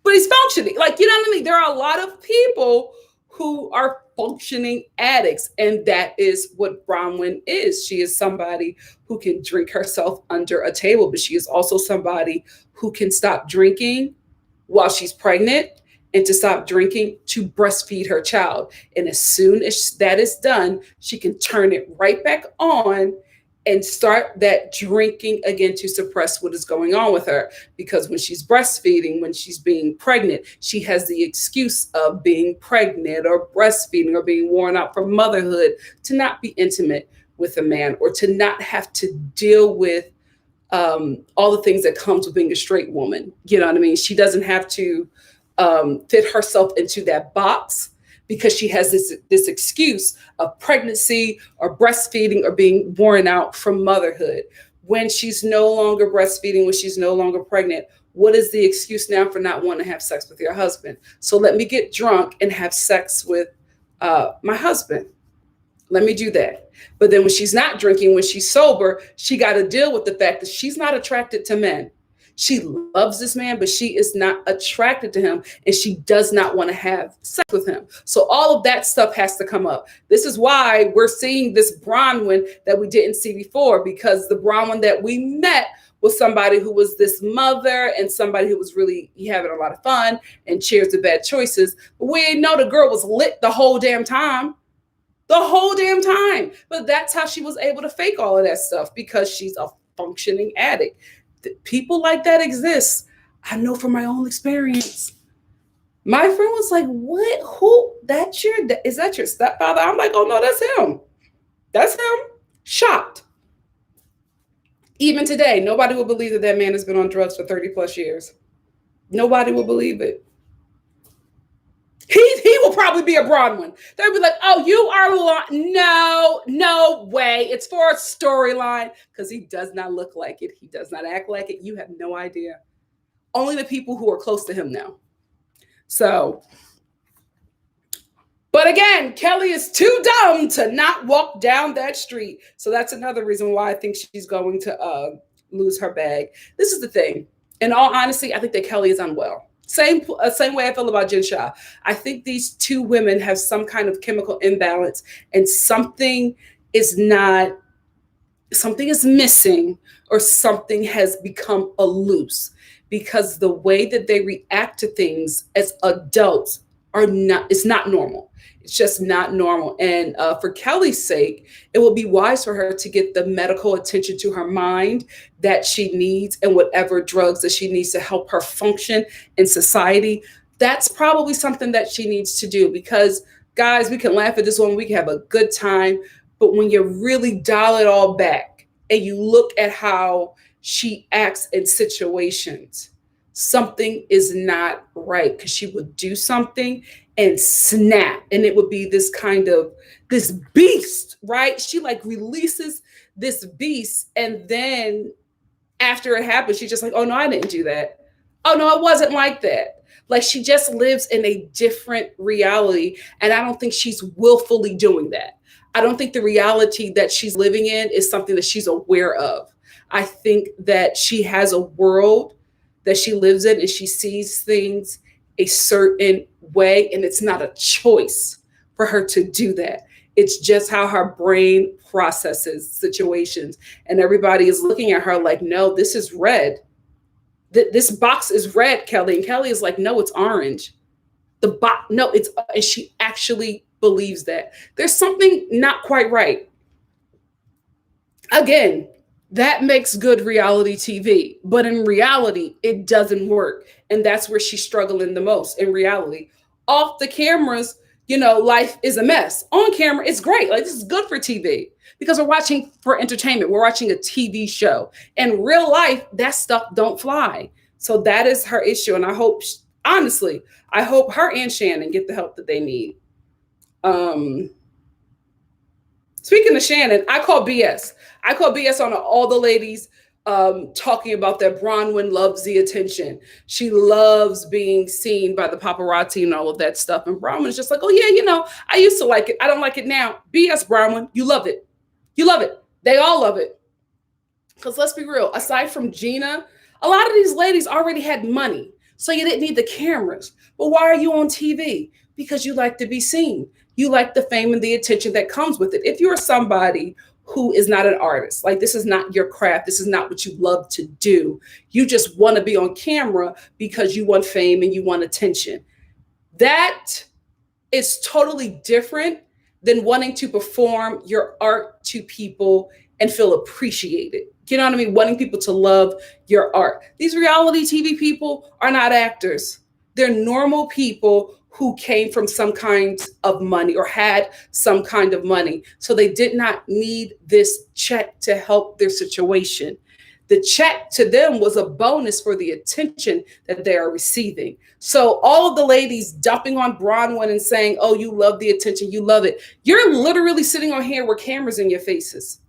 But he's functioning. You know what I mean? There are a lot of people who are functioning addicts. And that is what Bronwyn is. She is somebody who can drink herself under a table, but she is also somebody who can stop drinking while she's pregnant and to stop drinking to breastfeed her child. And as soon as that is done, she can turn it right back on and start that drinking again to suppress what is going on with her. Because when she's breastfeeding, when she's being pregnant, she has the excuse of being pregnant or breastfeeding or being worn out from motherhood to not be intimate with a man or to not have to deal with all the things that comes with being a straight woman. You know what I mean? She doesn't have to fit herself into that box because she has this excuse of pregnancy or breastfeeding or being worn out from motherhood. When she's no longer breastfeeding, when she's no longer pregnant, what is the excuse now for not wanting to have sex with your husband? So let me get drunk and have sex with my husband. Let me do that. But then when she's not drinking, when she's sober, she got to deal with the fact that she's not attracted to men. She loves this man, but she is not attracted to him, and she does not want to have sex with him. So all of that stuff has to come up. This is why we're seeing this Bronwyn that we didn't see before, because the Bronwyn that we met was somebody who was this mother and somebody who was really having a lot of fun and cheers to bad choices. But we didn't know the girl was lit the whole damn time. The whole damn time. But that's how she was able to fake all of that stuff, because she's a functioning addict. People like that exist. I know from my own experience. My friend was like, what? Who? Is that your stepfather? I'm like, oh no, that's him. That's him. Shocked. Even today, nobody will believe that man has been on drugs for 30 plus years. Nobody will believe it. He will probably be a Bronwyn. They'll be like, oh, you are lying. No way. It's for a storyline, because he does not look like it. He does not act like it. You have no idea. Only the people who are close to him know. So, but again, Kelly is too dumb to not walk down that street. So that's another reason why I think she's going to lose her bag. This is the thing. In all honesty, I think that Kelly is unwell. Same way I feel about Jen Shah. I think these two women have some kind of chemical imbalance, and something is missing, or something has become a loose, because the way that they react to things as adults it's not normal. It's just not normal. And for Kelly's sake, it will be wise for her to get the medical attention to her mind that she needs, and whatever drugs that she needs to help her function in society. That's probably something that she needs to do, because guys, we can laugh at this one, we can have a good time, but when you really dial it all back and you look at how she acts in situations, something is not right, because she would do something and snap, and it would be this beast, right? She like releases this beast, and then after it happens, she's just like, oh no, I didn't do that. Oh no, it wasn't like that. Like, she just lives in a different reality, and I don't think she's willfully doing that. I don't think the reality that she's living in is something that she's aware of. I think that she has a world that she lives in, and she sees things a certain way, and it's not a choice for her to do that. It's just how her brain processes situations, and everybody is looking at her like, no, this is red. This box is red, Kelly. And Kelly is like, no, it's orange. The box, no, it's, and she actually believes that. There's something not quite right. Again, that makes good reality TV, but in reality, it doesn't work. And that's where she's struggling the most in reality. Off the cameras, life is a mess. On camera, it's great. Like, this is good for TV, because we're watching for entertainment. We're watching a TV show. In real life, that stuff don't fly. So that is her issue. And I hope, honestly, I hope her and Shannon get the help that they need. Speaking of Shannon, I call BS. I call BS on all the ladies talking about that Bronwyn loves the attention. She loves being seen by the paparazzi and all of that stuff. And Bronwyn's just like, oh yeah, I used to like it. I don't like it now. BS, Bronwyn. You love it. You love it. They all love it. Because let's be real, aside from Gina, a lot of these ladies already had money. So you didn't need the cameras. But why are you on TV? Because you like to be seen. You like the fame and the attention that comes with it. If you're somebody who is not an artist, like, this is not your craft, this is not what you love to do, you just want to be on camera because you want fame and you want attention, that is totally different than wanting to perform your art to people and feel appreciated. You know what I mean? Wanting people to love your art. These reality TV people are not actors. They're normal people who came from some kind of money or had some kind of money. So they did not need this check to help their situation. The check to them was a bonus for the attention that they are receiving. So all of the ladies dumping on Bronwyn and saying, oh, you love the attention, you love it. You're literally sitting on here with cameras in your faces,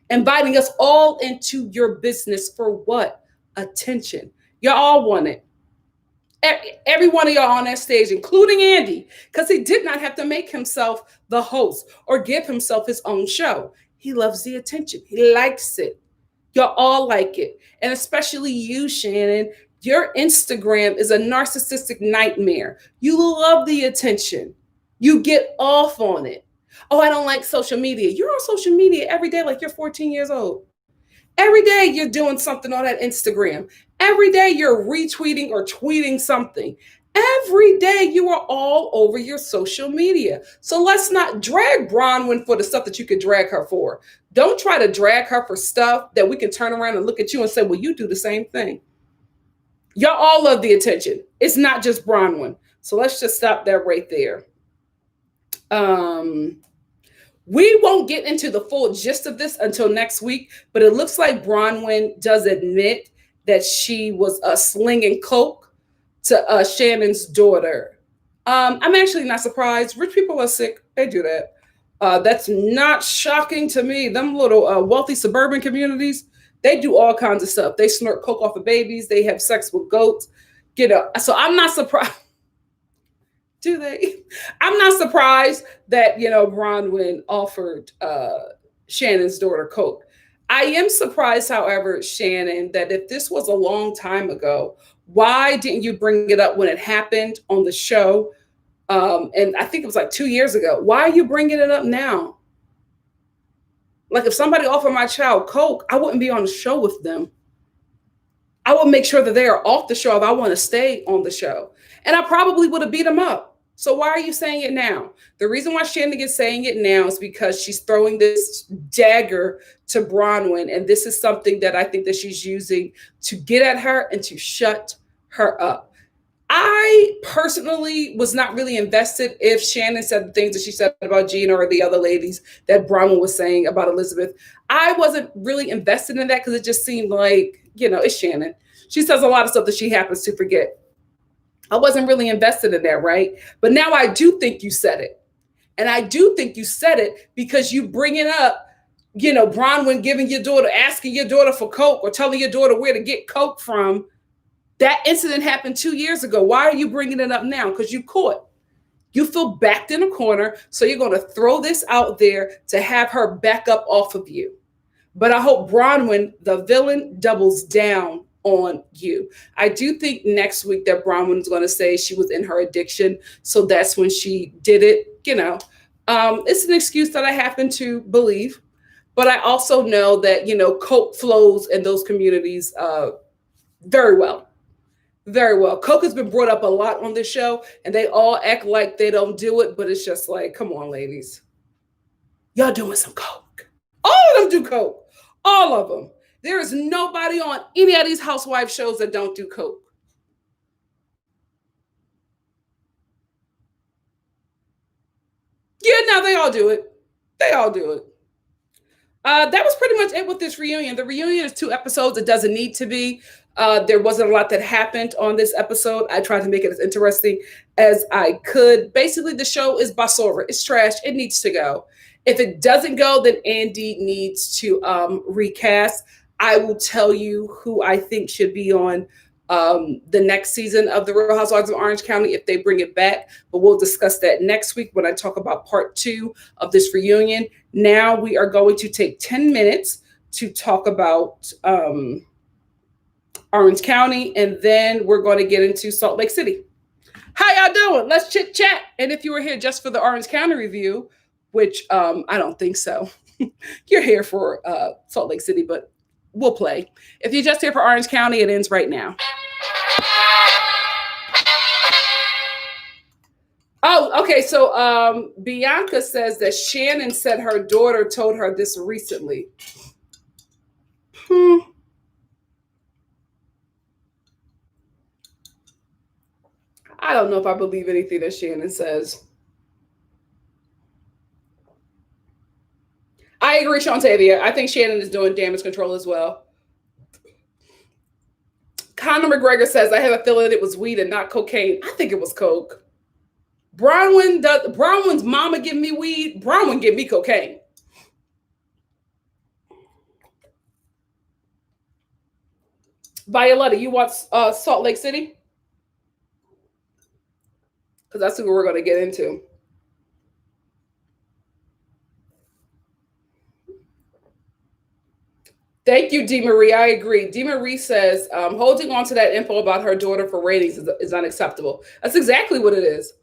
inviting us all into your business for what? Attention. Y'all want it. Every one of y'all on that stage, including Andy, because he did not have to make himself the host or give himself his own show. He loves the attention. He likes it. Y'all all like it. And especially you, Shannon, your Instagram is a narcissistic nightmare. You love the attention. You get off on it. Oh, I don't like social media. You're on social media every day like you're 14 years old. Every day you're doing something on that Instagram. Every day you're retweeting or tweeting something. Every day you are all over your social media. So let's not drag Bronwyn for the stuff that you could drag her for. Don't try to drag her for stuff that we can turn around and look at you and say, well, you do the same thing. Y'all all love the attention. It's not just Bronwyn. So let's just stop that right there. We won't get into the full gist of this until next week, but it looks like Bronwyn does admit that she was slinging coke to Shannon's daughter. I'm actually not surprised. Rich people are sick. They do that. That's not shocking to me. Them little wealthy suburban communities, they do all kinds of stuff. They snort coke off of babies. They have sex with goats. So I'm not surprised. Do they? I'm not surprised that, Bronwyn offered Shannon's daughter coke. I am surprised, however, Shannon, that if this was a long time ago, why didn't you bring it up when it happened on the show? And I think it was like 2 years ago. Why are you bringing it up now? Like, if somebody offered my child coke, I wouldn't be on the show with them. I would make sure that they are off the show if I want to stay on the show. And I probably would have beat them up. So why are you saying it now? The reason why Shannon is saying it now is because she's throwing this dagger to Bronwyn. And this is something that I think that she's using to get at her and to shut her up. I personally was not really invested if Shannon said the things that she said about Gina or the other ladies that Bronwyn was saying about Elizabeth. I wasn't really invested in that because it just seemed like, it's Shannon. She says a lot of stuff that she happens to forget. I wasn't really invested in that, right? But now I do think you said it. And I do think you said it because you bring it up, Bronwyn giving your daughter, asking your daughter for coke or telling your daughter where to get coke from. That incident happened 2 years ago. Why are you bringing it up now? Because you caught. You feel backed in a corner, so you're going to throw this out there to have her back up off of you. But I hope Bronwyn, the villain, doubles down on you. I do think next week that Bronwyn is going to say she was in her addiction, so that's when she did it. It's an excuse that I happen to believe, but I also know that coke flows in those communities very well. Very well. Coke has been brought up a lot on this show, and they all act like they don't do it, but it's just like, come on, ladies. Y'all doing some coke. All of them do coke. All of them. There is nobody on any of these housewife shows that don't do coke. Yeah, no, they all do it. They all do it. That was pretty much it with this reunion. The reunion is 2 episodes. It doesn't need to be. There wasn't a lot that happened on this episode. I tried to make it as interesting as I could. Basically, the show is basura. It's trash. It needs to go. If it doesn't go, then Andy needs to recast. I will tell you who I think should be on the next season of The Real Housewives of Orange County if they bring it back. But we'll discuss that next week when I talk about part 2 of this reunion. Now we are going to take 10 minutes to talk about Orange County, and then we're going to get into Salt Lake City. How y'all doing? Let's chit chat. And if you were here just for the Orange County review, which I don't think so, you're here for Salt Lake City, but we'll play. If you're just here for Orange County, it ends right now. Oh, okay. So Bianca says that Shannon said her daughter told her this recently. I don't know if I believe anything that Shannon says. I agree, Shantavia. I think Shannon is doing damage control as well. Conor McGregor says, I have a feeling it was weed and not cocaine. I think it was coke. Bronwyn's mama give me weed. Bronwyn give me cocaine. Violetta, you want Salt Lake City? Because that's who we're going to get into. Thank you, Dee Marie. I agree. Dee Marie says, holding on to that info about her daughter for ratings is unacceptable. That's exactly what it is.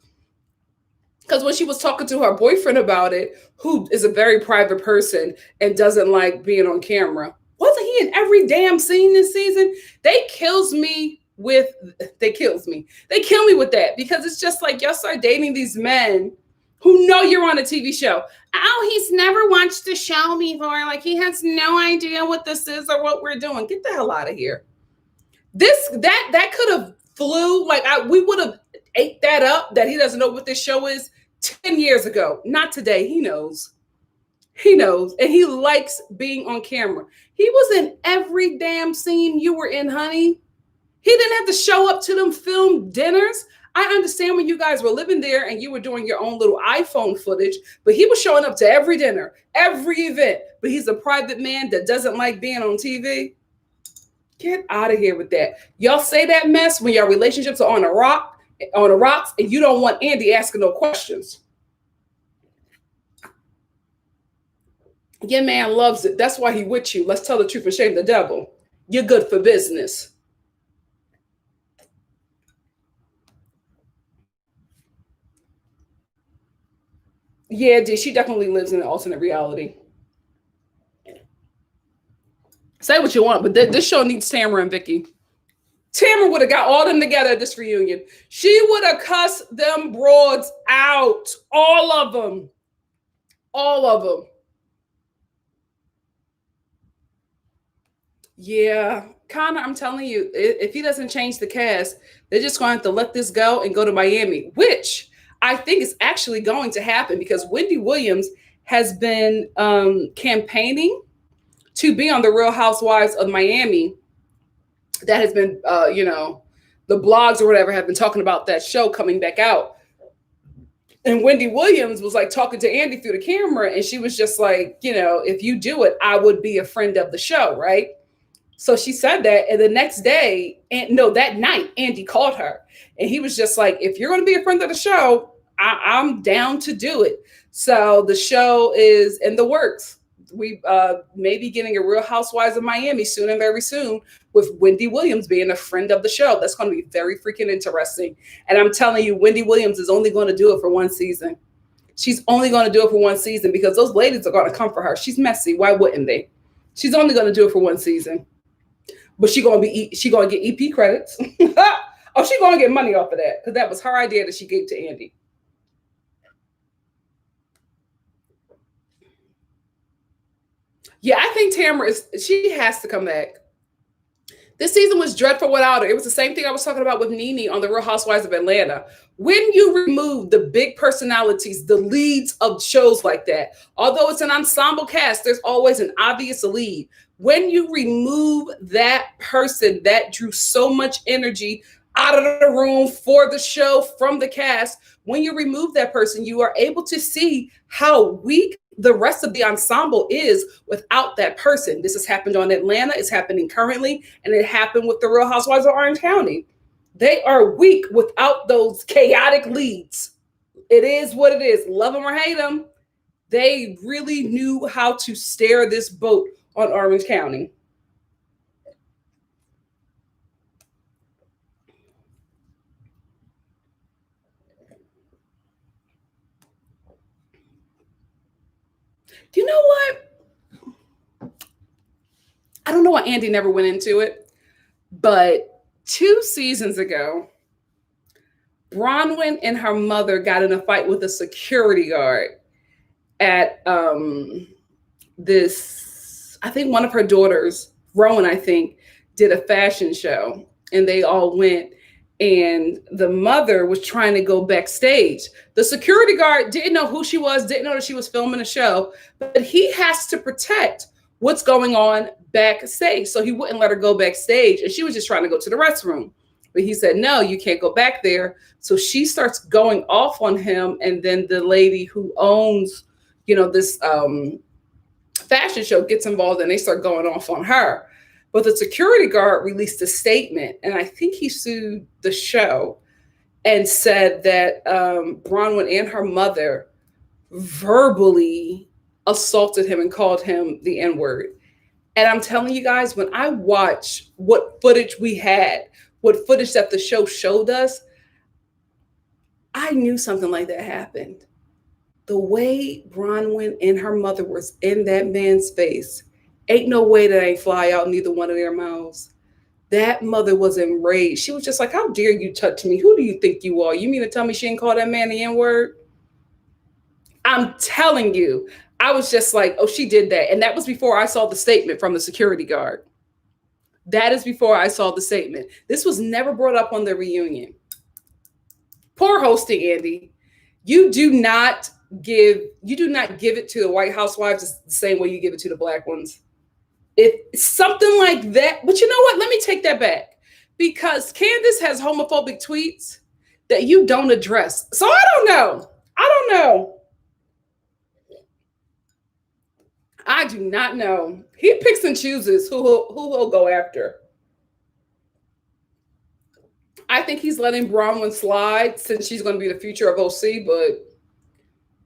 Because when she was talking to her boyfriend about it, who is a very private person and doesn't like being on camera, wasn't he in every damn scene this season? They kill me with that, because it's just like y'all start dating these men who know you're on a TV show. Oh, he's never watched the show before. Like, he has no idea what this is or what we're doing. Get the hell out of here. That could have flew. Like, we would have ate that up, that he doesn't know what this show is 10 years ago. Not today. He knows. He knows. And he likes being on camera. He was in every damn scene you were in, honey. He didn't have to show up to them film dinners. I understand when you guys were living there and you were doing your own little iPhone footage, but he was showing up to every dinner, every event. But he's a private man that doesn't like being on TV. Get out of here with that. Y'all say that mess when your relationships are on a rock on the rocks, and you don't want Andy asking no questions. Your man loves it. That's why he with you. Let's tell the truth and shame the devil. You're good for business. Yeah, D, she definitely lives in an alternate reality. Say what you want, but this show needs Tamara and Vicky. Tamara would have got all them together at this reunion. She would have cussed them broads out. All of them. All of them. Yeah. Connor, I'm telling you, if he doesn't change the cast, they're just going to have to let this go and go to Miami, which I think is actually going to happen because Wendy Williams has been campaigning to be on the Real Housewives of Miami. That has been, the blogs or whatever have been talking about that show coming back out. And Wendy Williams was like talking to Andy through the camera, and she was just like, if you do it, I would be a friend of the show, right? So she said that, and the next day, that night, Andy called her, and he was just like, if you're going to be a friend of the show, I'm down to do it. So the show is in the works. We may be getting a Real Housewives of Miami soon and very soon with Wendy Williams being a friend of the show. That's going to be very freaking interesting. And I'm telling you, Wendy Williams is only going to do it for one season. She's only going to do it for one season because those ladies are going to come for her. She's messy. Why wouldn't they? She's only going to do it for one season. But she's going to get EP credits. Oh, she's going to get money off of that because that was her idea that she gave to Andy. Yeah, I think Tamara she has to come back. This season was dreadful without her. It was the same thing I was talking about with NeNe on the Real Housewives of Atlanta. When you remove the big personalities, the leads of shows like that, although it's an ensemble cast, there's always an obvious lead. When you remove that person that drew so much energy out of the room for the show from the cast, when you remove that person, you are able to see how weak the rest of the ensemble is without that person. This has happened on Atlanta. It's happening currently. And it happened with the Real Housewives of Orange County. They are weak without those chaotic leads. It is what it is. Love them or hate them. They really knew how to steer this boat on Orange County. Do you know what? I don't know why Andy never went into it, but 2 seasons ago, Bronwyn and her mother got in a fight with a security guard at I think one of her daughters, Rowan, I think, did a fashion show, and they all went. And the mother was trying to go backstage. The security guard didn't know who she was, didn't know that she was filming a show, but he has to protect what's going on backstage. So he wouldn't let her go backstage. And she was just trying to go to the restroom. But he said, no, you can't go back there. So she starts going off on him. And then the lady who owns, this fashion show gets involved and they start going off on her. But the security guard released a statement, and I think he sued the show and said that Bronwyn and her mother verbally assaulted him and called him the N-word. And I'm telling you guys, when I watch what footage we had, what footage that the show showed us, I knew something like that happened. The way Bronwyn and her mother was in that man's face, ain't no way that ain't fly out neither one of their mouths. That mother was enraged. She was just like, how dare you touch me? Who do you think you are? You mean to tell me she didn't call that man the N-word? I'm telling you. I was just like, oh, she did that. And that was before I saw the statement from the security guard. That is before I saw the statement. This was never brought up on the reunion. Poor hosting, Andy. You do not give it to the white housewives the same way you give it to the black ones. It's something like that. But you know what? Let me take that back. Because Candace has homophobic tweets that you don't address. So I don't know. I do not know. He picks and chooses who he'll go after. I think he's letting Bronwyn slide since she's going to be the future of OC, but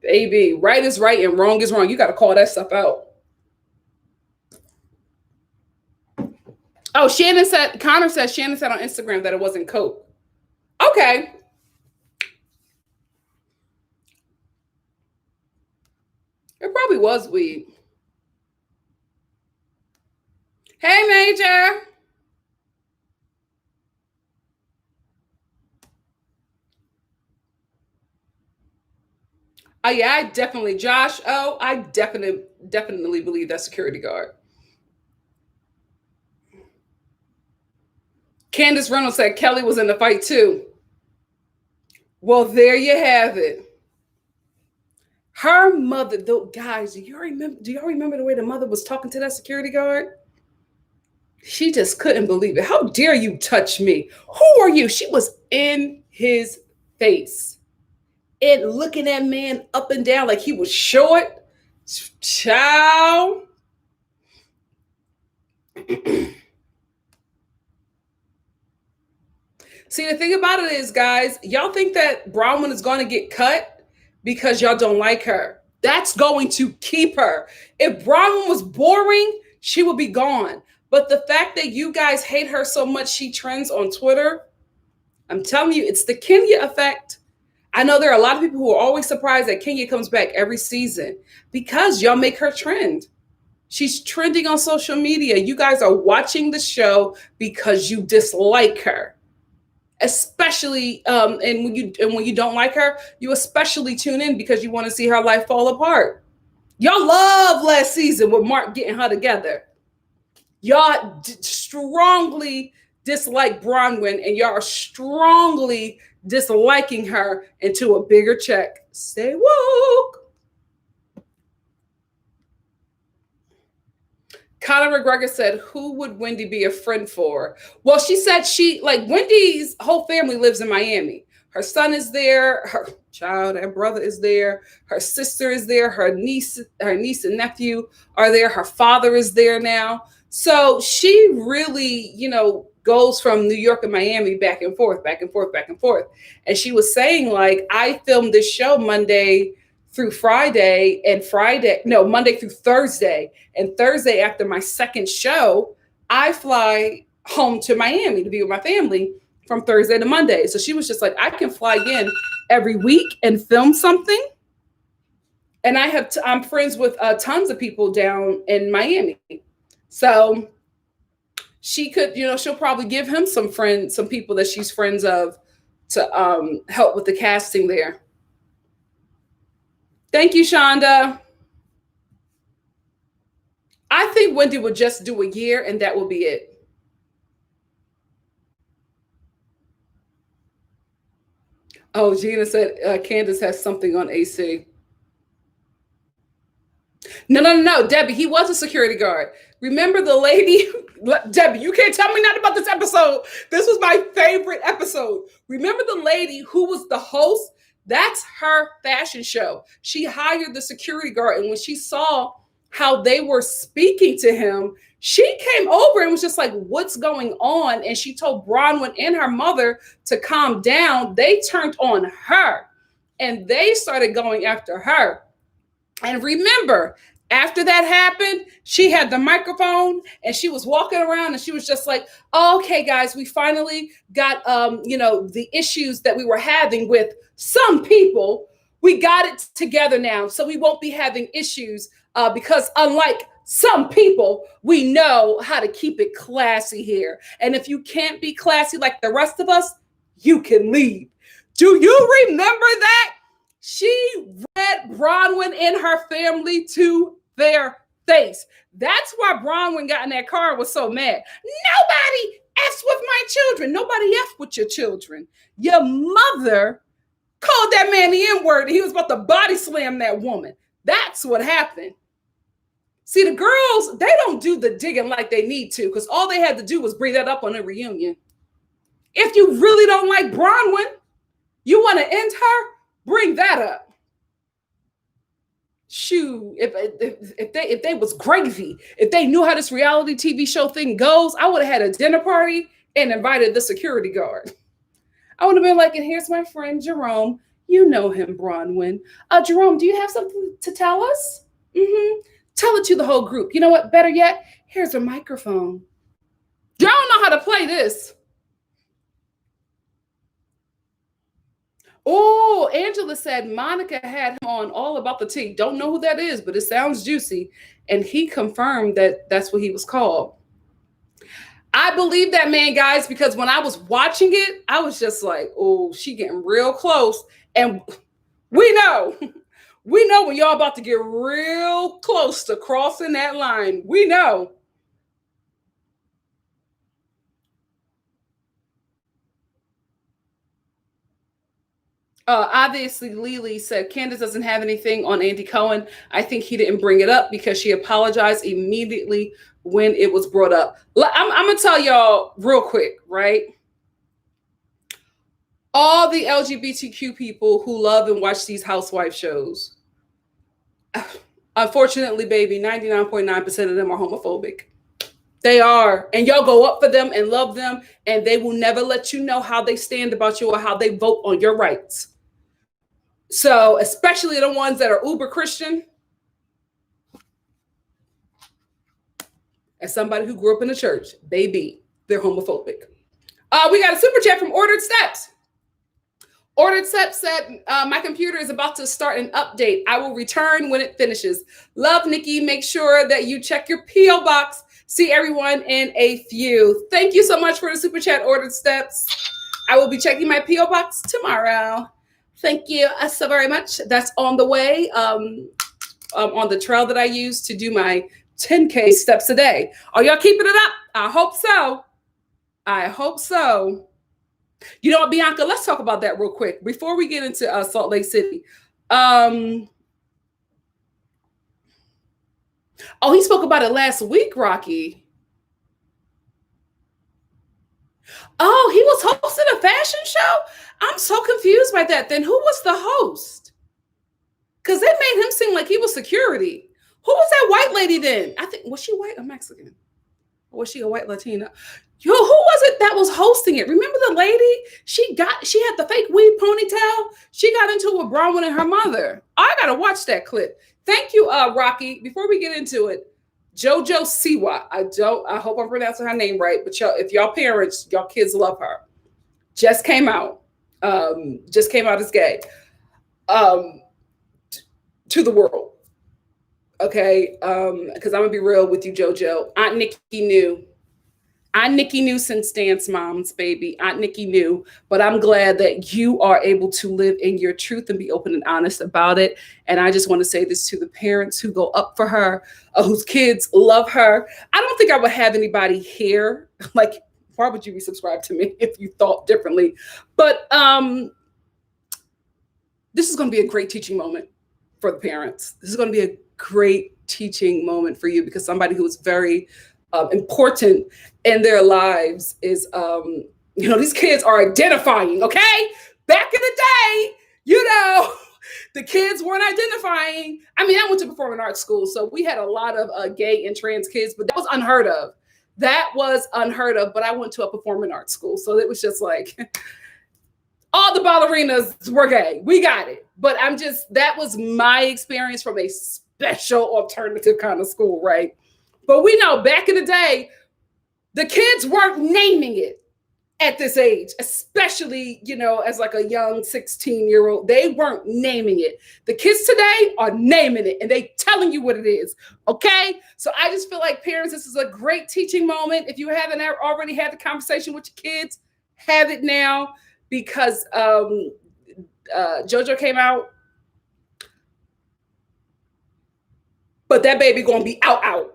baby, right is right and wrong is wrong. You got to call that stuff out. Oh, Connor said Shannon said on Instagram that it wasn't coke. Okay. It probably was weed. Hey, Major. Oh yeah, I definitely, Josh. Oh, I definitely believe that security guard. Candace Reynolds said Kelly was in the fight too. Well, there you have it. Her mother, though, guys, do y'all remember the way the mother was talking to that security guard? She just couldn't believe it. How dare you touch me? Who are you? She was in his face and looking that man up and down like he was short. Ciao. See, the thing about it is, guys, y'all think that Bronwyn is going to get cut because y'all don't like her. That's going to keep her. If Bronwyn was boring, she would be gone. But the fact that you guys hate her so much, she trends on Twitter. I'm telling you, it's the Kenya effect. I know there are a lot of people who are always surprised that Kenya comes back every season because y'all make her trend. She's trending on social media. You guys are watching the show because you dislike her. Especially, and when you don't like her, you especially tune in because you want to see her life fall apart. Y'all love last season with Mark getting her together. Y'all strongly dislike Bronwyn, and y'all are strongly disliking her into a bigger check. Stay woke. Conor McGregor said, who would Wendy be a friend for? Well, she said Wendy's whole family lives in Miami. Her son is there. Her child and brother is there. Her sister is there. Her niece and nephew are there. Her father is there now. So she really, goes from New York and Miami back and forth, back and forth, back and forth. And she was saying, I filmed this show Monday through Friday and Monday through Thursday. And Thursday after my second show, I fly home to Miami to be with my family from Thursday to Monday. So she was just like, I can fly in every week and film something. And I'm friends with tons of people down in Miami. So she could, she'll probably give him some people that she's friends of to help with the casting there. Thank you, Shonda. I think Wendy would just do a year and that will be it. Oh, Gina said Candace has something on AC. No, Debbie, he was a security guard. Remember the lady, Debbie, you can't tell me nothing about this episode. This was my favorite episode. Remember the lady who was the host? That's her fashion show. She hired the security guard, and when she saw how they were speaking to him, she came over and was just like, what's going on? And she told Bronwyn and her mother to calm down. They turned on her, and they started going after her. And remember, after that happened, she had the microphone and she was walking around and she was just like, oh, okay, guys, we finally got, the issues that we were having with some people. We got it together now. So we won't be having issues because unlike some people, we know how to keep it classy here. And if you can't be classy like the rest of us, you can leave. Do you remember that? She read Bronwyn and her family to their face. That's why Bronwyn got in that car and was so mad. Nobody F's with my children. Nobody F with your children. Your mother called that man the N-word. He was about to body slam that woman. That's what happened. See, the girls, they don't do the digging like they need to because all they had to do was bring that up on a reunion. If you really don't like Bronwyn, you want to end her, bring that up. Shoot, if they was gravy, if they knew how this reality TV show thing goes, I would have had a dinner party and invited the security guard. I would have been like, and here's my friend Jerome. You know him, Bronwyn. Jerome, do you have something to tell us? Mm-hmm. Tell it to the whole group. You know what? Better yet, here's a microphone. Y'all don't know how to play this. Oh, Angela said Monica had him on All About the Tea. Don't know who that is, but it sounds juicy. And he confirmed that that's what he was called. I believe that man, guys, because when I was watching it, I was just like, oh, she getting real close. And we know when y'all about to get real close to crossing that line. We know. Obviously, Lily said Candace doesn't have anything on Andy Cohen. I think he didn't bring it up because she apologized immediately when it was brought up. I'm going to tell y'all real quick, right? All the LGBTQ people who love and watch these housewife shows, unfortunately, baby, 99.9% of them are homophobic. They are. And y'all go up for them and love them, and they will never let you know how they stand about you or how they vote on your rights. So, especially the ones that are uber Christian. As somebody who grew up in the church, baby, they're homophobic. We got a super chat from Ordered Steps. Ordered Steps said, my computer is about to start an update. I will return when it finishes. Love, Nikki. Make sure that you check your P.O. box. See everyone in a few. Thank you so much for the super chat, Ordered Steps. I will be checking my P.O. box tomorrow. Thank you so very much. That's on the way on the trail that I use to do my 10K steps a day. Are y'all keeping it up? I hope so. I hope so. You know what, Bianca, let's talk about that real quick before we get into Salt Lake City. Oh, he spoke about it last week, Rocky. Oh, he was hosting a fashion show? I'm so confused by that. Then who was the host? Because they made him seem like he was security. Who was that white lady then? I think, was she white or Mexican? Or was she a white Latina? Yo, who was it that was hosting it? Remember the lady? She had the fake weave ponytail. She got into it with Bronwyn and her mother. I gotta watch that clip. Thank you, Rocky. Before we get into it, JoJo Siwa. I hope I'm pronouncing her name right, but if y'all parents, y'all kids love her. Just came out as gay. To the world. Okay. Because I'm gonna be real with you, JoJo. Aunt Nikki knew. Aunt Nikki knew since Dance Moms, baby. Aunt Nikki knew, but I'm glad that you are able to live in your truth and be open and honest about it. And I just want to say this to the parents who go up for her, whose kids love her. I don't think I would have anybody here. Like, why would you be subscribed to me if you thought differently? But this is going to be a great teaching moment for the parents. This is going to be a great teaching moment for you because somebody who is very important in their lives is, these kids are identifying, okay? Back in the day, the kids weren't identifying. I mean, I went to performing arts school, so we had a lot of gay and trans kids, but that was unheard of. But I went to a performing arts school, so it was just like, all the ballerinas were gay. We got it. But that was my experience from a special alternative kind of school, right? But we know back in the day, the kids weren't naming it at this age, especially, as like a young 16-year-old. They weren't naming it. The kids today are naming it and they telling you what it is. Okay. So I just feel like parents, this is a great teaching moment. If you haven't already had the conversation with your kids, have it now because JoJo came out. But that baby gonna be out.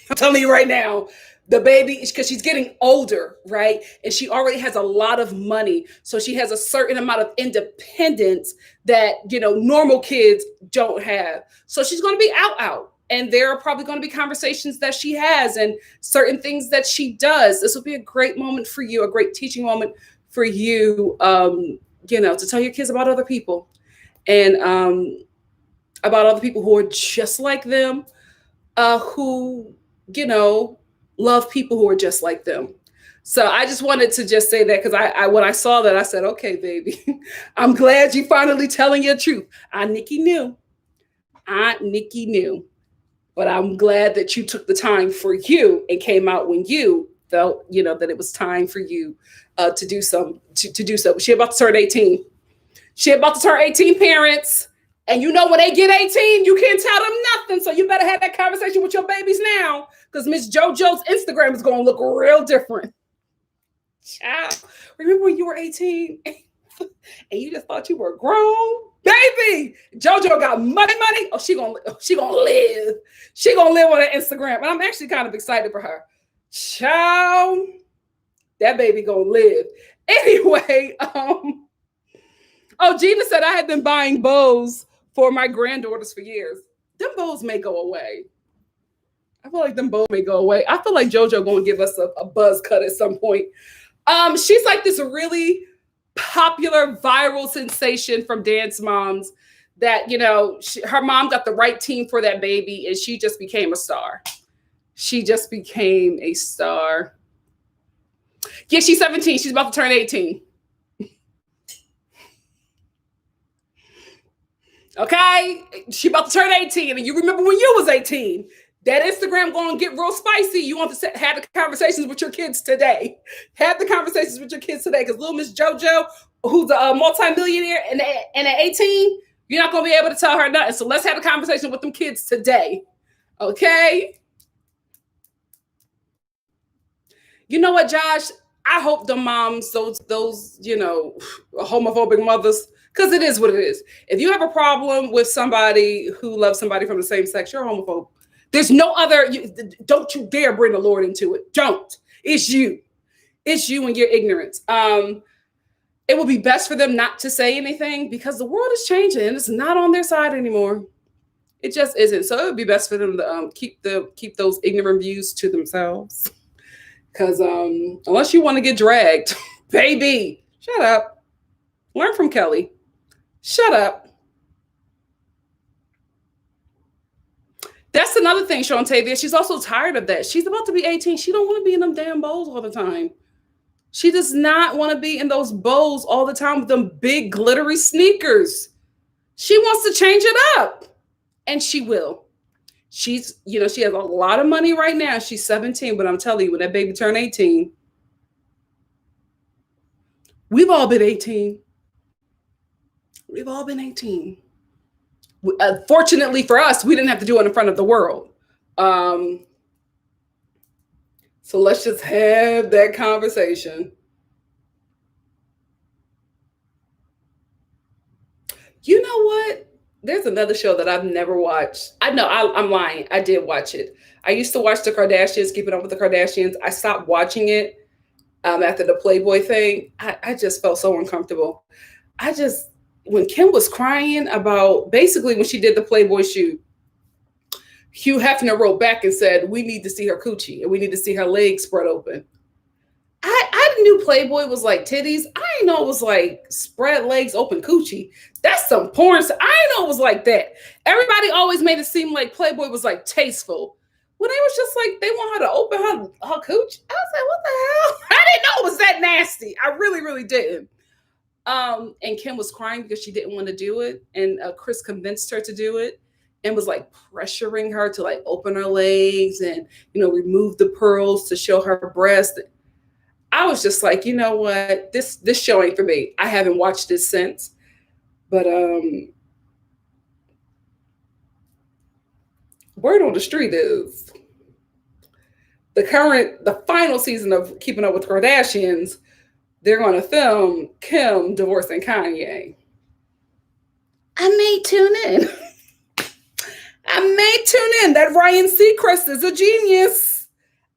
I'm telling you right now, the baby, because she's getting older, right? And she already has a lot of money. So she has a certain amount of independence that, normal kids don't have. So she's going to be out. And there are probably going to be conversations that she has and certain things that she does. This will be a great moment for you, a great teaching moment for you, to tell your kids about other people and about other people who are just like them, who, love people who are just like them. So I just wanted to just say that because I when I saw that, I said, okay, baby, I'm glad you finally telling your truth. Aunt Nikki knew. Aunt Nikki knew. But I'm glad that you took the time for you and came out when you felt, that it was time for you to do to do so. She about to turn 18. She about to turn 18, parents. And when they get 18, you can't tell them nothing. So you better have that conversation with your babies now, because Miss JoJo's Instagram is going to look real different. Child, remember when you were 18 and you just thought you were grown? Baby, JoJo got money. Oh, she gonna live. She gonna live on her Instagram. And I'm actually kind of excited for her. Child, that baby gonna live. Anyway, Gina said I had been buying bows for my granddaughters for years. Them bows may go away. I feel like them bows may go away. I feel like JoJo gonna give us a buzz cut at some point. She's like this really popular viral sensation from dance moms that, her mom got the right team for that baby and she just became a star. She just became a star. Yeah, she's 17. She's about to turn 18. Okay? She about to turn 18. And you remember when you was 18. That Instagram going to get real spicy. You want to have the conversations with your kids today. Have the conversations with your kids today. Because little Miss JoJo, who's a multimillionaire and at 18, you're not going to be able to tell her nothing. So let's have a conversation with them kids today. Okay? You know what, Josh? I hope the moms, those homophobic mothers, because it is what it is. If you have a problem with somebody who loves somebody from the same sex, you're a homophobe. There's no other, don't you dare bring the Lord into it. Don't. It's you. It's you and your ignorance. It would be best for them not to say anything because the world is changing and it's not on their side anymore. It just isn't. So it would be best for them to keep those ignorant views to themselves. Because unless you want to get dragged, baby, shut up. Learn from Kelly. Shut up. That's another thing, Shantavia. She's also tired of that. She's about to be 18. She don't want to be in them damn bowls all the time. She does not want to be in those bowls all the time with them big glittery sneakers. She wants to change it up. And she will. She has a lot of money right now. She's 17, but I'm telling you, when that baby turned 18, we've all been 18. We've all been 18. Fortunately for us, we didn't have to do it in front of the world. So let's just have that conversation. You know what? There's another show that I've never watched. I'm lying. I did watch it. I used to watch the Kardashians, Keeping Up with the Kardashians. I stopped watching it after the Playboy thing. I just felt so uncomfortable. When Kim was crying about, basically when she did the Playboy shoot, Hugh Hefner wrote back and said, we need to see her coochie and we need to see her legs spread open. I knew Playboy was like titties. I didn't know it was like spread legs open coochie. That's some porn. I didn't know it was like that. Everybody always made it seem like Playboy was like tasteful. When they was just like, they want her to open her cooch. I was like, what the hell? I didn't know it was that nasty. I really, really didn't. And Kim was crying because she didn't want to do it. And Chris convinced her to do it and was like pressuring her to like open her legs and, remove the pearls to show her breast. I was just like, you know what? This show ain't for me. I haven't watched it since. But word on the street is the final season of Keeping Up with the Kardashians, they're going to film Kim divorcing Kanye. I may tune in. That Ryan Seacrest is a genius.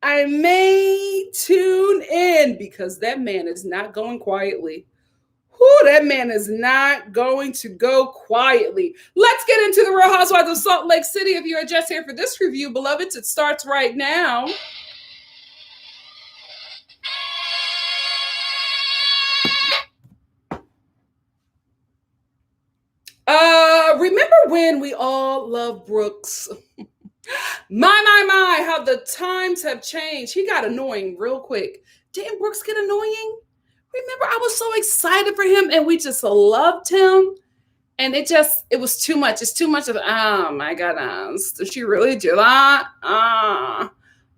I may tune in because that man is not going quietly. That man is not going to go quietly. Let's get into the Real Housewives of Salt Lake City. If you're just here for this review, beloveds, it starts right now. Remember when we all loved Brooks? My, how the times have changed. He got annoying real quick. Didn't Brooks get annoying? Remember, I was so excited for him and we just loved him. And it was too much. It's too much of, oh my goodness. Did she really do that?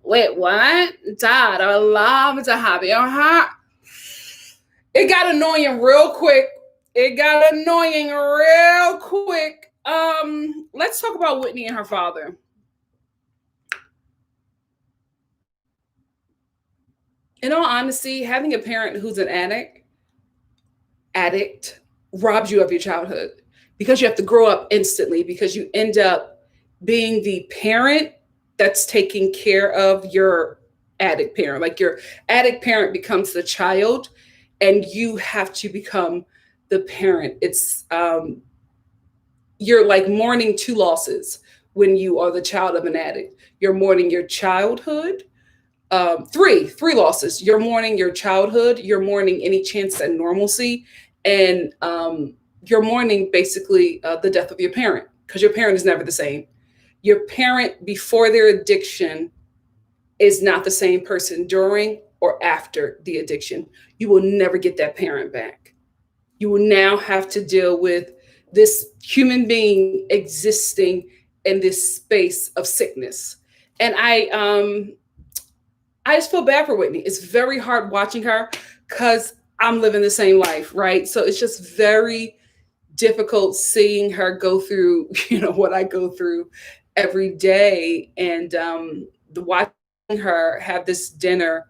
Wait, what? Dad, I love to have your heart. It got annoying real quick. Let's talk about Whitney and her father. In all honesty, having a parent who's an addict robs you of your childhood because you have to grow up instantly because you end up being the parent that's taking care of your addict parent. Like your addict parent becomes the child and you have to become the parent. It's you're like mourning two losses when you are the child of an addict. You're mourning your childhood. Three losses. You're mourning your childhood. You're mourning any chance at normalcy, and you're mourning basically the death of your parent because your parent is never the same. Your parent before their addiction is not the same person during or after the addiction. You will never get that parent back. You will now have to deal with this human being existing in this space of sickness. And I just feel bad for Whitney. It's very hard watching her because I'm living the same life, right? So it's just very difficult seeing her go through, what I go through every day. And watching her have this dinner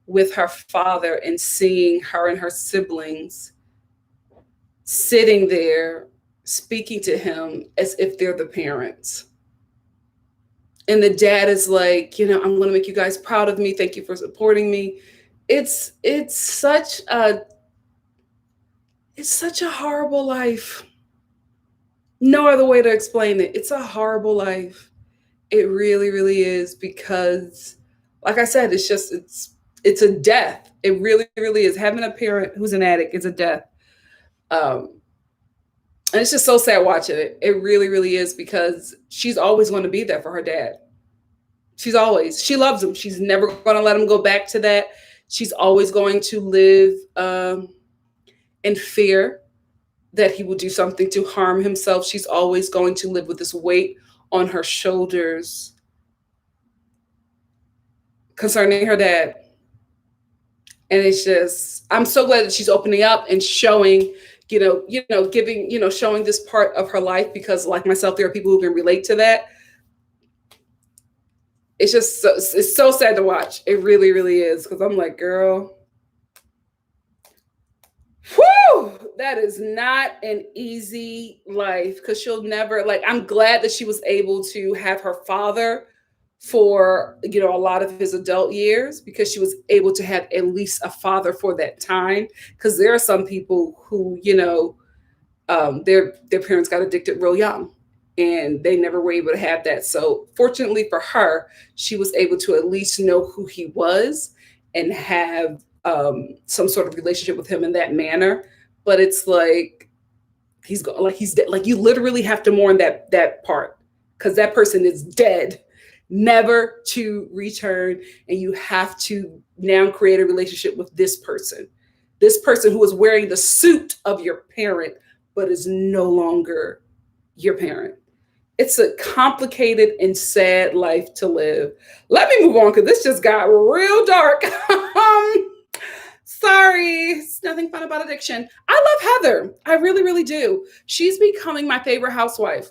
with her father and seeing her and her siblings sitting there speaking to him as if they're the parents. And the dad is like, I'm going to make you guys proud of me. Thank you for supporting me. It's such a horrible life. No other way to explain it. It's a horrible life. It really, really is because, like I said, it's a death. It really, really is. Having a parent who's an addict is a death. And it's just so sad watching it. It really, really is because she's always going to be there for her dad. She loves him. She's never going to let him go back to that. She's always going to live in fear that he will do something to harm himself. She's always going to live with this weight on her shoulders concerning her dad. And it's just, I'm so glad that she's opening up and showing, giving, showing this part of her life because like myself, there are people who can relate to that. It's just, it's so sad to watch. It really, really is. Cause I'm like, girl, whew, that is not an easy life. Cause she'll never I'm glad that she was able to have her father for, a lot of his adult years because she was able to have at least a father for that time. Cause there are some people who, their parents got addicted real young and they never were able to have that. So fortunately for her, she was able to at least know who he was and have some sort of relationship with him in that manner. But it's like, he's dead. Like you literally have to mourn that part because that person is dead, never to return. And you have to now create a relationship with this person who is wearing the suit of your parent, but is no longer your parent. It's a complicated and sad life to live. Let me move on because this just got real dark. Sorry, it's nothing fun about addiction. I love Heather. I really, really do. She's becoming my favorite housewife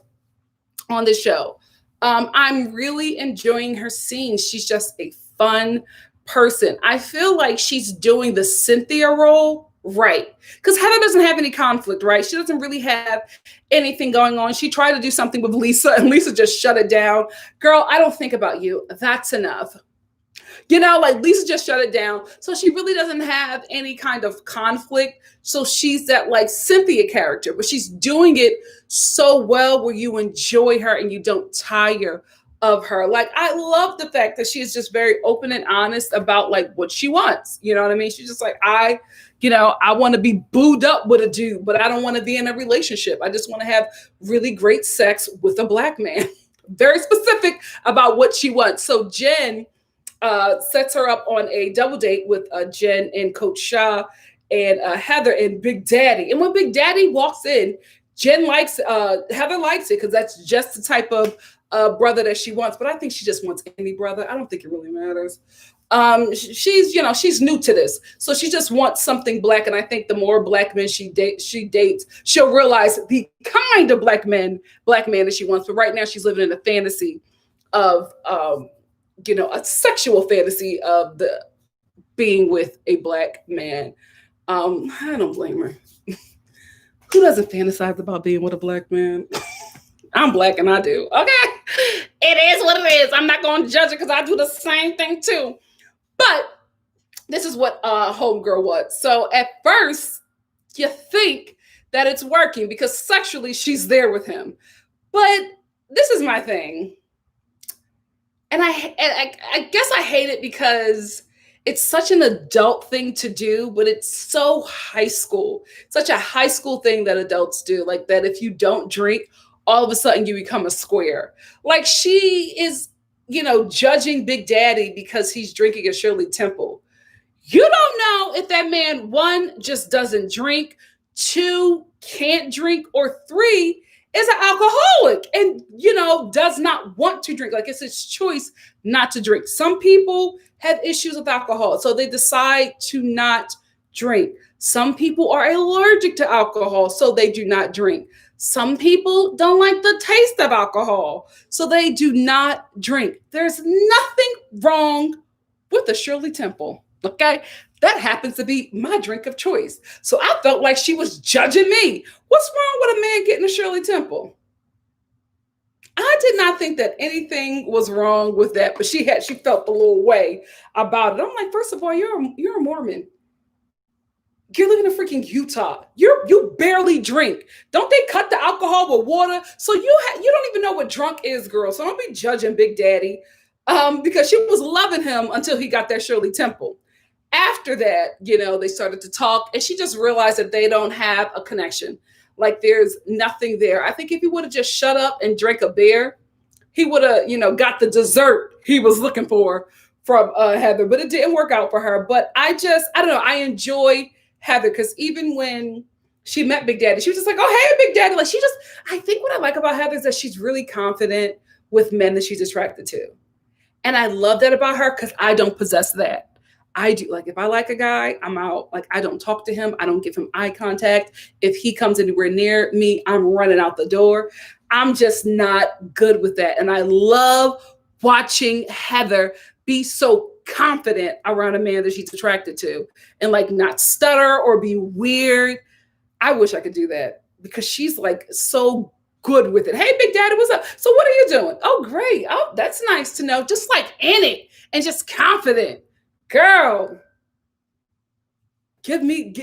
on this show. I'm really enjoying her scenes. She's just a fun person. I feel like she's doing the Cynthia role right. Because Heather doesn't have any conflict, right? She doesn't really have anything going on. She tried to do something with Lisa and Lisa just shut it down. Girl, I don't think about you. That's enough. Lisa just shut it down. So she really doesn't have any kind of conflict. So she's that Cynthia character, but she's doing it so well where you enjoy her and you don't tire of her. I love the fact that she is just very open and honest about what she wants. You know what I mean? She's just I want to be booed up with a dude, but I don't want to be in a relationship. I just want to have really great sex with a Black man. very specific about what she wants. So Jen sets her up on a double date with Jen and Coach Shah and Heather and Big Daddy. And when Big Daddy walks in, Jen likes Heather likes it because that's just the type of brother that she wants. But I think she just wants any brother. I don't think it really matters. She's new to this, so she just wants something black. And I think the more black men she dates, she'll realize the kind of black man that she wants. But right now, she's living in a fantasy of a sexual fantasy of the being with a black man. I don't blame her. Who doesn't fantasize about being with a black man? I'm black and I do. Okay. It is what it is. I'm not going to judge it because I do the same thing too. But this is what homegirl wants. So at first, you think that it's working because sexually she's there with him. But this is my thing. And I guess I hate it because it's such an adult thing to do, but it's so high school. Such a high school thing that adults do. Like that if you don't drink, all of a sudden you become a square. Like she is, judging Big Daddy because he's drinking a Shirley Temple. You don't know if that man, one, just doesn't drink, two, can't drink, or three, is an alcoholic and, does not want to drink. Like it's his choice not to drink. Some people have issues with alcohol, so they decide to not drink. Some people are allergic to alcohol, so they do not drink. Some people don't like the taste of alcohol, so they do not drink. There's nothing wrong with the Shirley Temple, okay? That happens to be my drink of choice. So I felt like she was judging me. What's wrong with a man getting a Shirley Temple? I did not think that anything was wrong with that, but she felt a little way about it. I'm like, first of all, you're a Mormon. You're living in freaking Utah. You barely drink. Don't they cut the alcohol with water? So you don't even know what drunk is, girl. So don't be judging Big Daddy because she was loving him until he got that Shirley Temple. After that, they started to talk and she just realized that they don't have a connection. Like there's nothing there. I think if he would have just shut up and drank a beer, he would have, got the dessert he was looking for from Heather, but it didn't work out for her. But I don't know. I enjoy Heather because even when she met Big Daddy, she was just like, oh, hey, Big Daddy. Like I think what I like about Heather is that she's really confident with men that she's attracted to. And I love that about her because I don't possess that. I do. Like if I like a guy, I'm out. Like I don't talk to him. I don't give him eye contact. If he comes anywhere near me, I'm running out the door. I'm just not good with that. And I love watching Heather be so confident around a man that she's attracted to and like not stutter or be weird. I wish I could do that because she's like so good with it. Hey, Big Daddy, what's up? So what are you doing? Oh, great. Oh, that's nice to know. Just like in it and just confident. Girl, give me,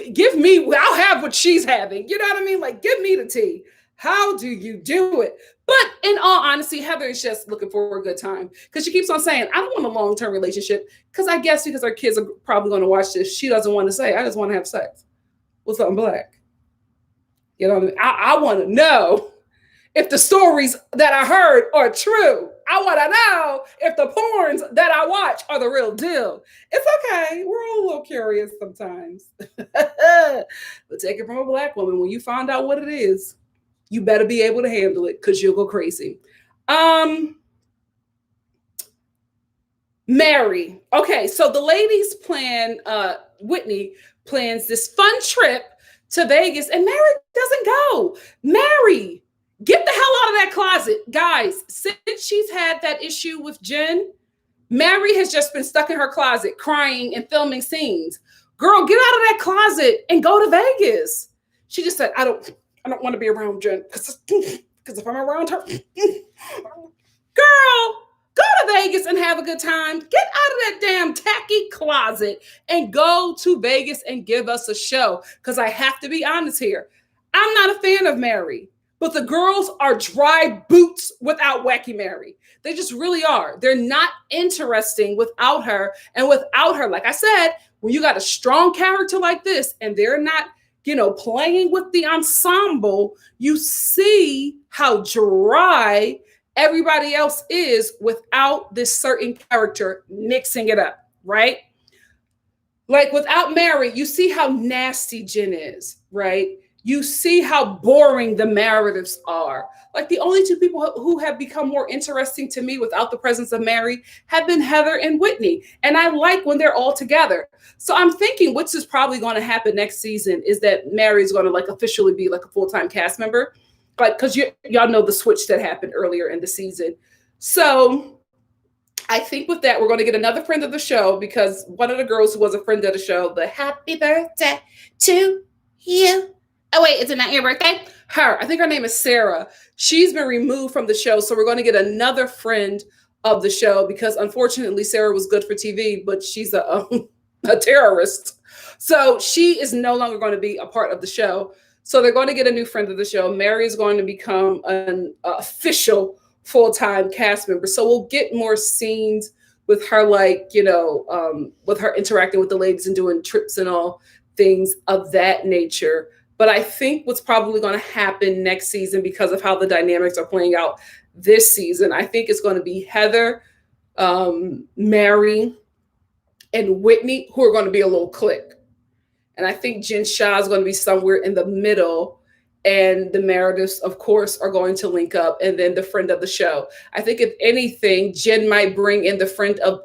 I'll have what she's having. You know what I mean? Like, give me the tea. How do you do it? But in all honesty, Heather is just looking for a good time because she keeps on saying, I don't want a long-term relationship because I guess because our kids are probably going to watch this, she doesn't want to say, I just want to have sex with something black. You know what I mean? I want to know if the stories that I heard are true. I want to know if the porns that I watch are the real deal. It's okay. We're all a little curious sometimes. But take it from a black woman. When you find out what it is, you better be able to handle it because you'll go crazy. Mary. Okay, so the ladies plan, Whitney plans this fun trip to Vegas and Mary doesn't go. Mary, get the hell out of that closet. Guys, since she's had that issue with Jen, Mary has just been stuck in her closet crying and filming scenes. Girl, get out of that closet and go to Vegas. She just said, I don't want to be around Jen because if I'm around her, girl, go to Vegas and have a good time. Get out of that damn tacky closet and go to Vegas and give us a show. Because I have to be honest here. I'm not a fan of Mary, but the girls are dry boots without Wacky Mary. They just really are. They're not interesting without her. And without her, like I said, when you got a strong character like this and they're not, playing with the ensemble, you see how dry everybody else is without this certain character mixing it up, right? Like without Mary, you see how nasty Jen is, right? You see how boring the Merediths are. Like the only two people who have become more interesting to me without the presence of Mary have been Heather and Whitney. And I like when they're all together. So I'm thinking what's is probably going to happen next season is that Mary's going to like officially be like a full-time cast member. Like, because y'all know the switch that happened earlier in the season. So I think with that, we're going to get another friend of the show because one of the girls who was a friend of the show, the happy birthday to you. Oh, wait, is it not your birthday? Her. I think her name is Sarah. She's been removed from the show. So we're going to get another friend of the show because unfortunately, Sarah was good for TV, but she's a terrorist. So she is no longer going to be a part of the show. So they're going to get a new friend of the show. Mary is going to become an official full-time cast member. So we'll get more scenes with her, like, you know, with her interacting with the ladies and doing trips and all things of that nature. But I think what's probably going to happen next season because of how the dynamics are playing out this season, I think it's going to be Heather, Mary, and Whitney, who are going to be a little clique. And I think Jen Shah is going to be somewhere in the middle. And the Merediths, of course, are going to link up. And then the friend of the show. I think if anything, Jen might bring in the friend of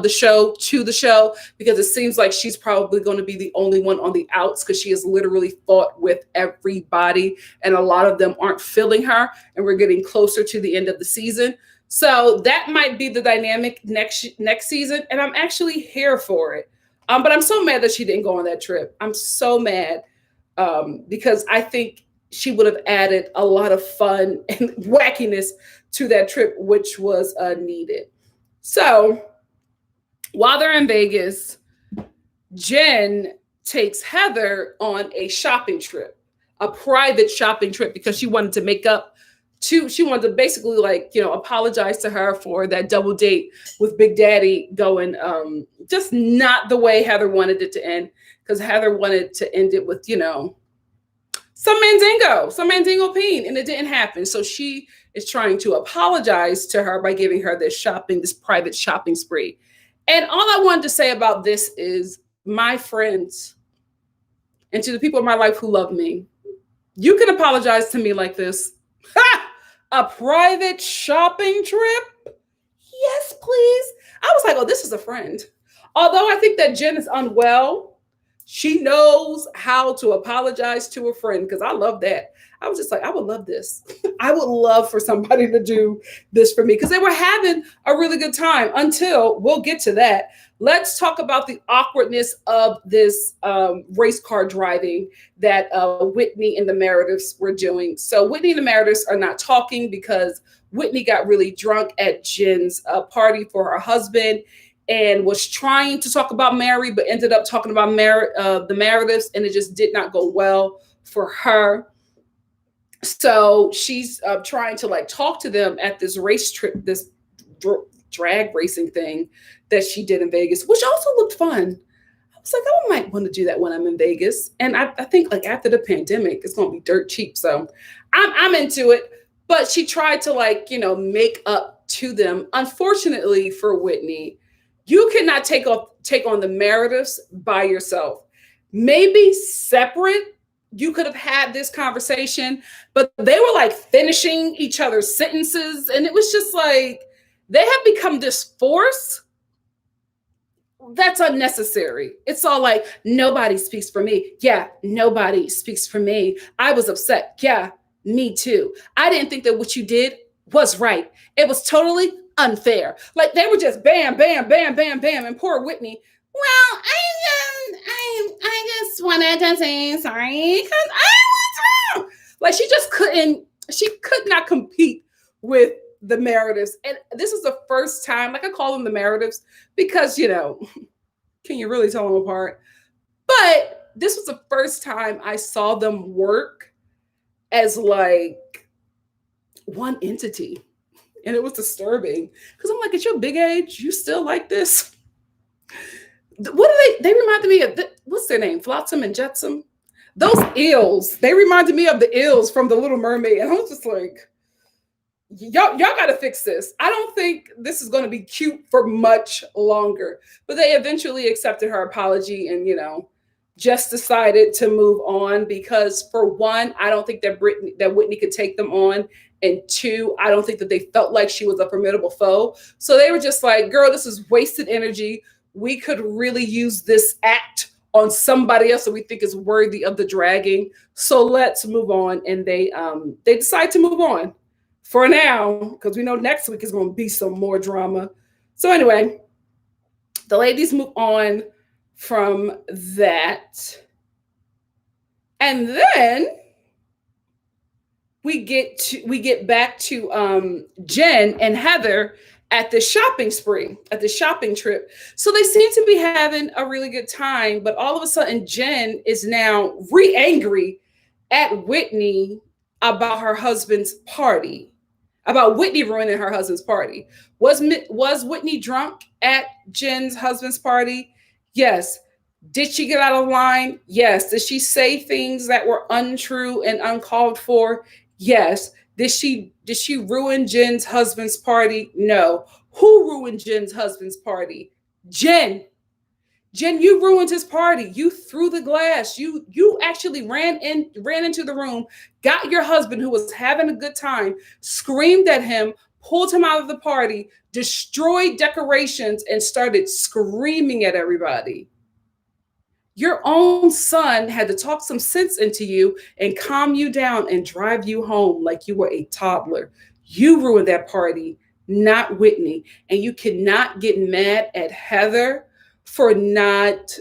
the show to the show because it seems like she's probably going to be the only one on the outs because she has literally fought with everybody and a lot of them aren't feeling her. And we're getting closer to the end of the season. So that might be the dynamic next season. And I'm actually here for it. But I'm so mad that she didn't go on that trip. I'm so mad because I think she would have added a lot of fun and wackiness to that trip, which was needed. So while they're in Vegas, Jen takes Heather on a shopping trip, a private shopping trip, because she wanted to make up she wanted to basically, like, you know, apologize to her for that double date with Big Daddy going just not the way Heather wanted it to end, because Heather wanted to end it with, you know, some mandingo peen, and it didn't happen. So she is trying to apologize to her by giving her this private shopping spree. And all I wanted to say about this is, my friends, and to the people in my life who love me, you can apologize to me like this. A private shopping trip? Yes, please. I was like, oh, this is a friend. Although I think that Jen is unwell, she knows how to apologize to a friend, because I love that. I was just like, I would love this. I would love for somebody to do this for me, because they were having a really good time until we'll get to that. Let's talk about the awkwardness of this race car driving that Whitney and the Merediths were doing. So Whitney and the Merediths are not talking because Whitney got really drunk at Jen's party for her husband and was trying to talk about Mary, but ended up talking about the Merediths, and it just did not go well for her. So she's trying to like talk to them at this race trip, this drag racing thing that she did in Vegas, which also looked fun. I was like, I might want to do that when I'm in Vegas. And I think like after the pandemic, it's going to be dirt cheap. So I'm into it. But she tried to, like, you know, make up to them. Unfortunately for Whitney, you cannot take on the Merediths by yourself. Maybe separate, you could have had this conversation, but they were like finishing each other's sentences. And it was just like, they have become this force that's unnecessary. It's all like, nobody speaks for me. Yeah, nobody speaks for me. I was upset. Yeah, me too. I didn't think that what you did was right. It was totally unfair. Like, they were just bam, bam, bam, bam, bam. And poor Whitney, well, I just wanted to say sorry because I was wrong. Like, she could not compete with the Merediths. And this is the first time, like, I call them the Merediths because, you know, can you really tell them apart? But this was the first time I saw them work as like one entity. And it was disturbing because I'm like, at your big age, you still like this? What are they reminded me of, what's their name? Flotsam and Jetsam? Those eels, they reminded me of the eels from The Little Mermaid. And I was just like, y'all got to fix this. I don't think this is going to be cute for much longer. But they eventually accepted her apology and, just decided to move on because, for one, I don't think that Whitney could take them on. And two, I don't think that they felt like she was a formidable foe. So they were just like, girl, this is wasted energy. We could really use this act on somebody else that we think is worthy of the dragging. So let's move on. And they decide to move on for now, because we know next week is going to be some more drama. So anyway, the ladies move on from that. And then we get back to Jen and Heather at the shopping spree, at the shopping trip. So they seem to be having a really good time, but all of a sudden Jen is now re-angry at Whitney about her husband's party, about Whitney ruining her husband's party. Was Whitney drunk at Jen's husband's party? Yes. Did she get out of line? Yes. Did she say things that were untrue and uncalled for? Yes. Did she ruin Jen's husband's party? No. Who ruined Jen's husband's party? Jen. Jen, you ruined his party. You threw the glass. You actually ran into the room, got your husband, who was having a good time, screamed at him, pulled him out of the party, destroyed decorations, and started screaming at everybody. Your own son had to talk some sense into you and calm you down and drive you home like you were a toddler. You ruined that party, not Whitney. And you cannot get mad at Heather for not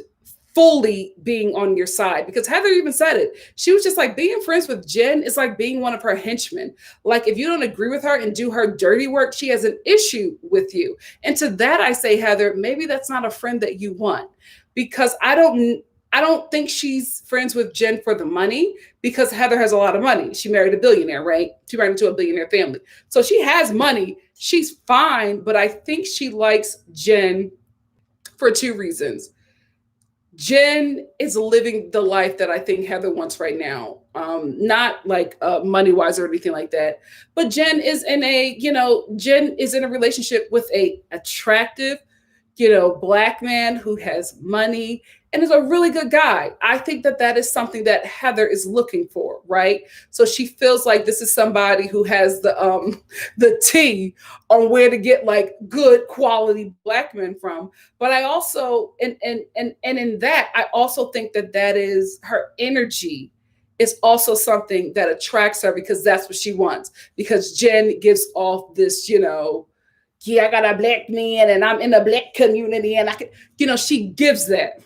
fully being on your side, because Heather even said it. She was just like, being friends with Jen is like being one of her henchmen. Like, if you don't agree with her and do her dirty work, she has an issue with you. And to that I say, Heather, maybe that's not a friend that you want, because I don't think she's friends with Jen for the money, because Heather has a lot of money. She married a billionaire, right? She married into a billionaire family. So she has money. She's fine, but I think she likes Jen for two reasons. Jen is living the life that I think Heather wants right now. Not like money-wise or anything like that, but Jen is in a relationship with a attractive, Black man who has money and is a really good guy. I think that is something that Heather is looking for, right? So she feels like this is somebody who has the tea on where to get like good quality Black men from. But I also, and in that, I also think that is her energy is also something that attracts her, because that's what she wants. Because Jen gives off this, I got a Black man and I'm in a Black community and I can, she gives that.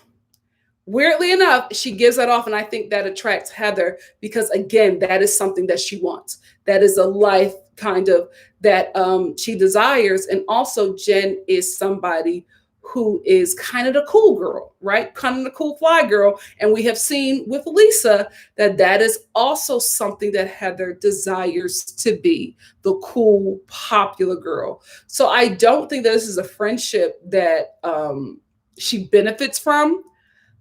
Weirdly enough, she gives that off, and I think that attracts Heather because, again, that is something that she wants. That is a life kind of that she desires. And also, Jen is somebody who is kind of the cool girl, right? Kind of the cool fly girl. And we have seen with Lisa that is also something that Heather desires to be, the cool, popular girl. So I don't think that this is a friendship that she benefits from.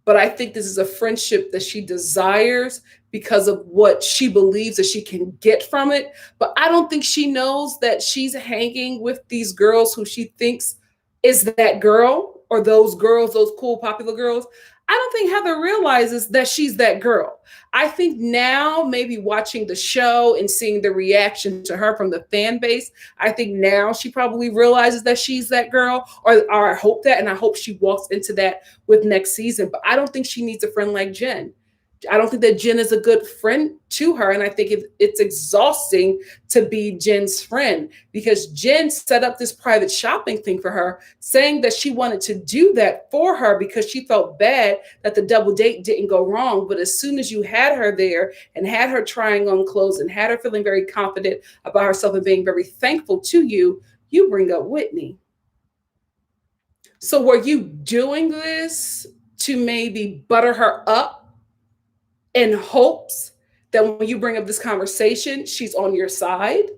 But I think this is a friendship that she desires because of what she believes that she can get from it. But I don't think she knows that she's hanging with these girls who she thinks is that girl, or those girls, those cool, popular girls. I don't think Heather realizes that she's that girl. I think now, maybe watching the show and seeing the reaction to her from the fan base, I think now she probably realizes that she's that girl, or I hope that, and I hope she walks into that with next season. But I don't think she needs a friend like Jen. I don't think that Jen is a good friend to her. And I think it's exhausting to be Jen's friend, because Jen set up this private shopping thing for her, saying that she wanted to do that for her because she felt bad that the double date didn't go wrong. But as soon as you had her there and had her trying on clothes and had her feeling very confident about herself and being very thankful to you, you bring up Whitney. So were you doing this to maybe butter her up in hopes that when you bring up this conversation, she's on your side?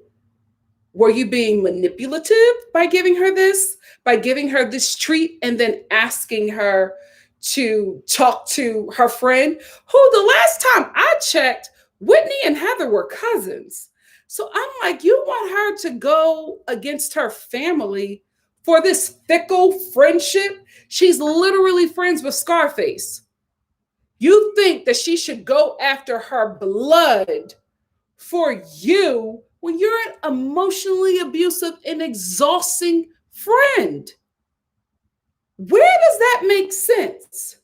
Were you being manipulative by giving her this treat and then asking her to talk to her friend, who the last time I checked, Whitney and Heather were cousins. So I'm like, you want her to go against her family for this fickle friendship? She's literally friends with Scarface. You think that she should go after her blood for you when you're an emotionally abusive and exhausting friend? Where does that make sense?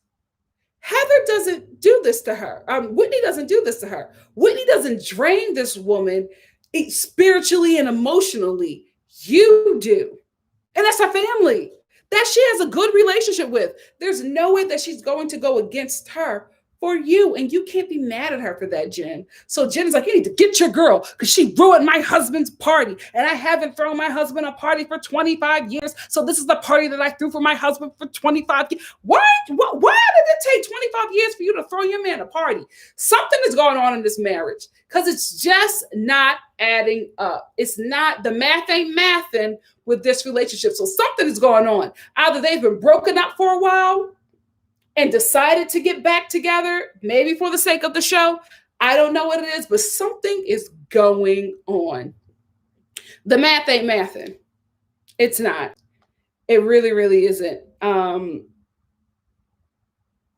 Heather doesn't do this to her. Whitney doesn't do this to her. Whitney doesn't drain this woman spiritually and emotionally. You do. And that's her family that she has a good relationship with. There's no way that she's going to go against her for you. And you can't be mad at her for that, Jen. So Jen is like, you need to get your girl because she ruined my husband's party. And I haven't thrown my husband a party for 25 years. So this is the party that I threw for my husband for 25 years. Why did it take 25 years for you to throw your man a party? Something is going on in this marriage because it's just not adding up. It's not, the math ain't mathing with this relationship. So something is going on. Either they've been broken up for a while and decided to get back together, maybe for the sake of the show. I don't know what it is, but something is going on. The math ain't mathing. It's not. It really, really isn't.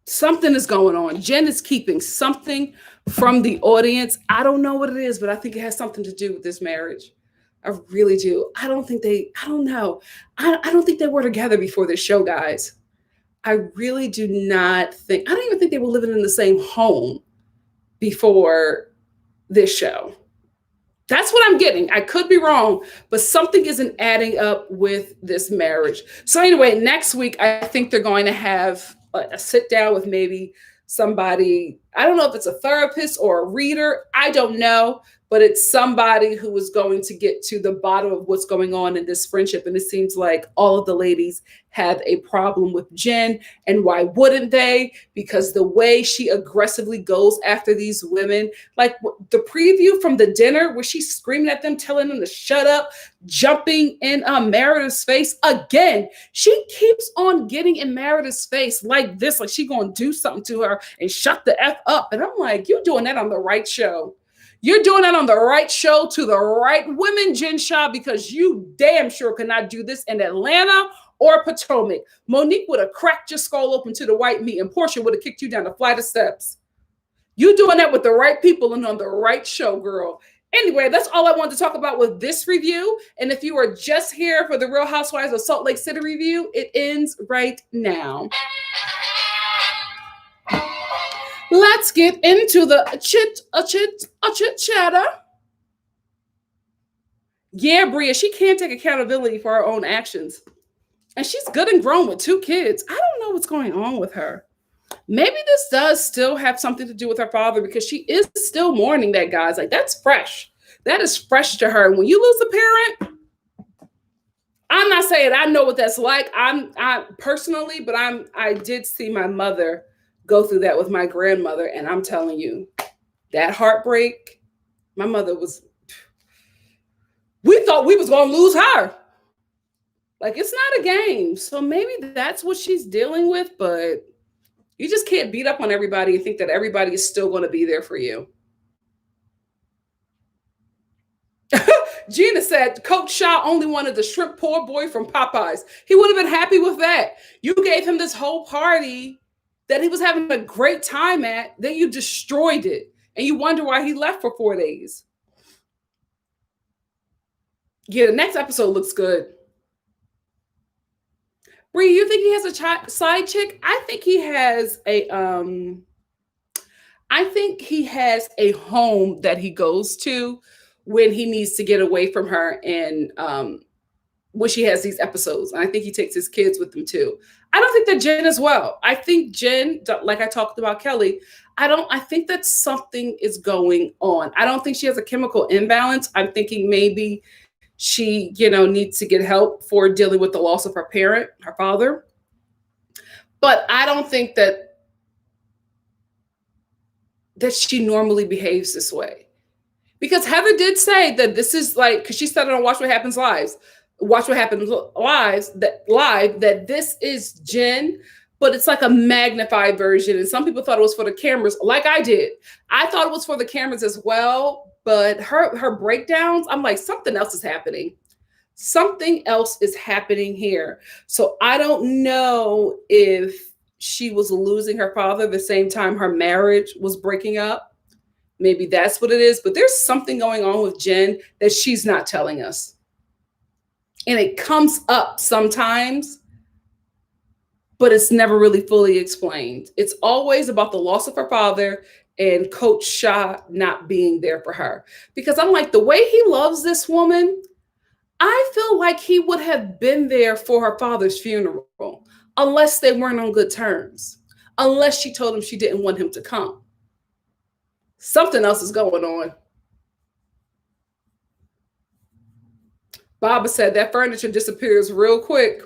Something is going on. Jen is keeping something from the audience. I don't know what it is, but I think it has something to do with this marriage. I really do. I don't know. I don't think they were together before this show, guys. I really do not think, I don't even think they were living in the same home before this show. That's what I'm getting. I could be wrong, but something isn't adding up with this marriage. So anyway, next week, I think they're going to have a sit down with maybe somebody. I don't know if it's a therapist or a reader. I don't know, but it's somebody who is going to get to the bottom of what's going on in this friendship. And it seems like all of the ladies have a problem with Jen. And why wouldn't they? Because the way she aggressively goes after these women, like the preview from the dinner where she's screaming at them, telling them to shut up, jumping in Meredith's face. Again, she keeps on getting in Meredith's face like this, like she gonna do something to her and shut the F up. And I'm like, you're doing that on the right show. You're doing that on the right show to the right women, Jen Shah, because you damn sure could not do this in Atlanta or Potomac. Monique would have cracked your skull open to the white meat and Portia would have kicked you down the flight of steps. You doing that with the right people and on the right show, girl. Anyway, that's all I wanted to talk about with this review. And if you are just here for the Real Housewives of Salt Lake City review, it ends right now. Let's get into the chit chatter. Yeah, Bria, she can't take accountability for her own actions. And she's good and grown with 2 kids. I don't know what's going on with her. Maybe this does still have something to do with her father because she is still mourning that, guys. Like, that's fresh. That is fresh to her. And when you lose a parent, I'm not saying I know what that's like. I personally, but I did see my mother go through that with my grandmother. And I'm telling you, that heartbreak, my mother we thought we was going to lose her. Like, it's not a game. So maybe that's what she's dealing with, but you just can't beat up on everybody and think that everybody is still going to be there for you. Gina said, Coach Shaw only wanted the shrimp poor boy from Popeyes. He would have been happy with that. You gave him this whole party that he was having a great time at, then you destroyed it. And you wonder why he left for 4 days. Yeah, the next episode looks good. Bree, you think he has a side chick? I think he has a home that he goes to when he needs to get away from her and when she has these episodes. And I think he takes his kids with him too. I don't think that Jen as well. I think Jen, like I talked about Kelly, I think that something is going on. I don't think she has a chemical imbalance. I'm thinking maybe she, needs to get help for dealing with the loss of her parent, her father. But I don't think that she normally behaves this way. Because Heather did say that this is like, because she said it on Watch What Happens Live, that this is Jen but it's like a magnified version. And some people thought it was for the cameras, like I did. I thought it was for the cameras as well, but her breakdowns, I'm like, something else is happening. Something else is happening here. So I don't know if she was losing her father the same time her marriage was breaking up. Maybe that's what it is. But there's something going on with Jen that she's not telling us. And it comes up sometimes, but it's never really fully explained. It's always about the loss of her father and Coach Shah not being there for her. Because I'm like, the way he loves this woman, I feel like he would have been there for her father's funeral, unless they weren't on good terms, unless she told him she didn't want him to come. Something else is going on. Baba said that furniture disappears real quick.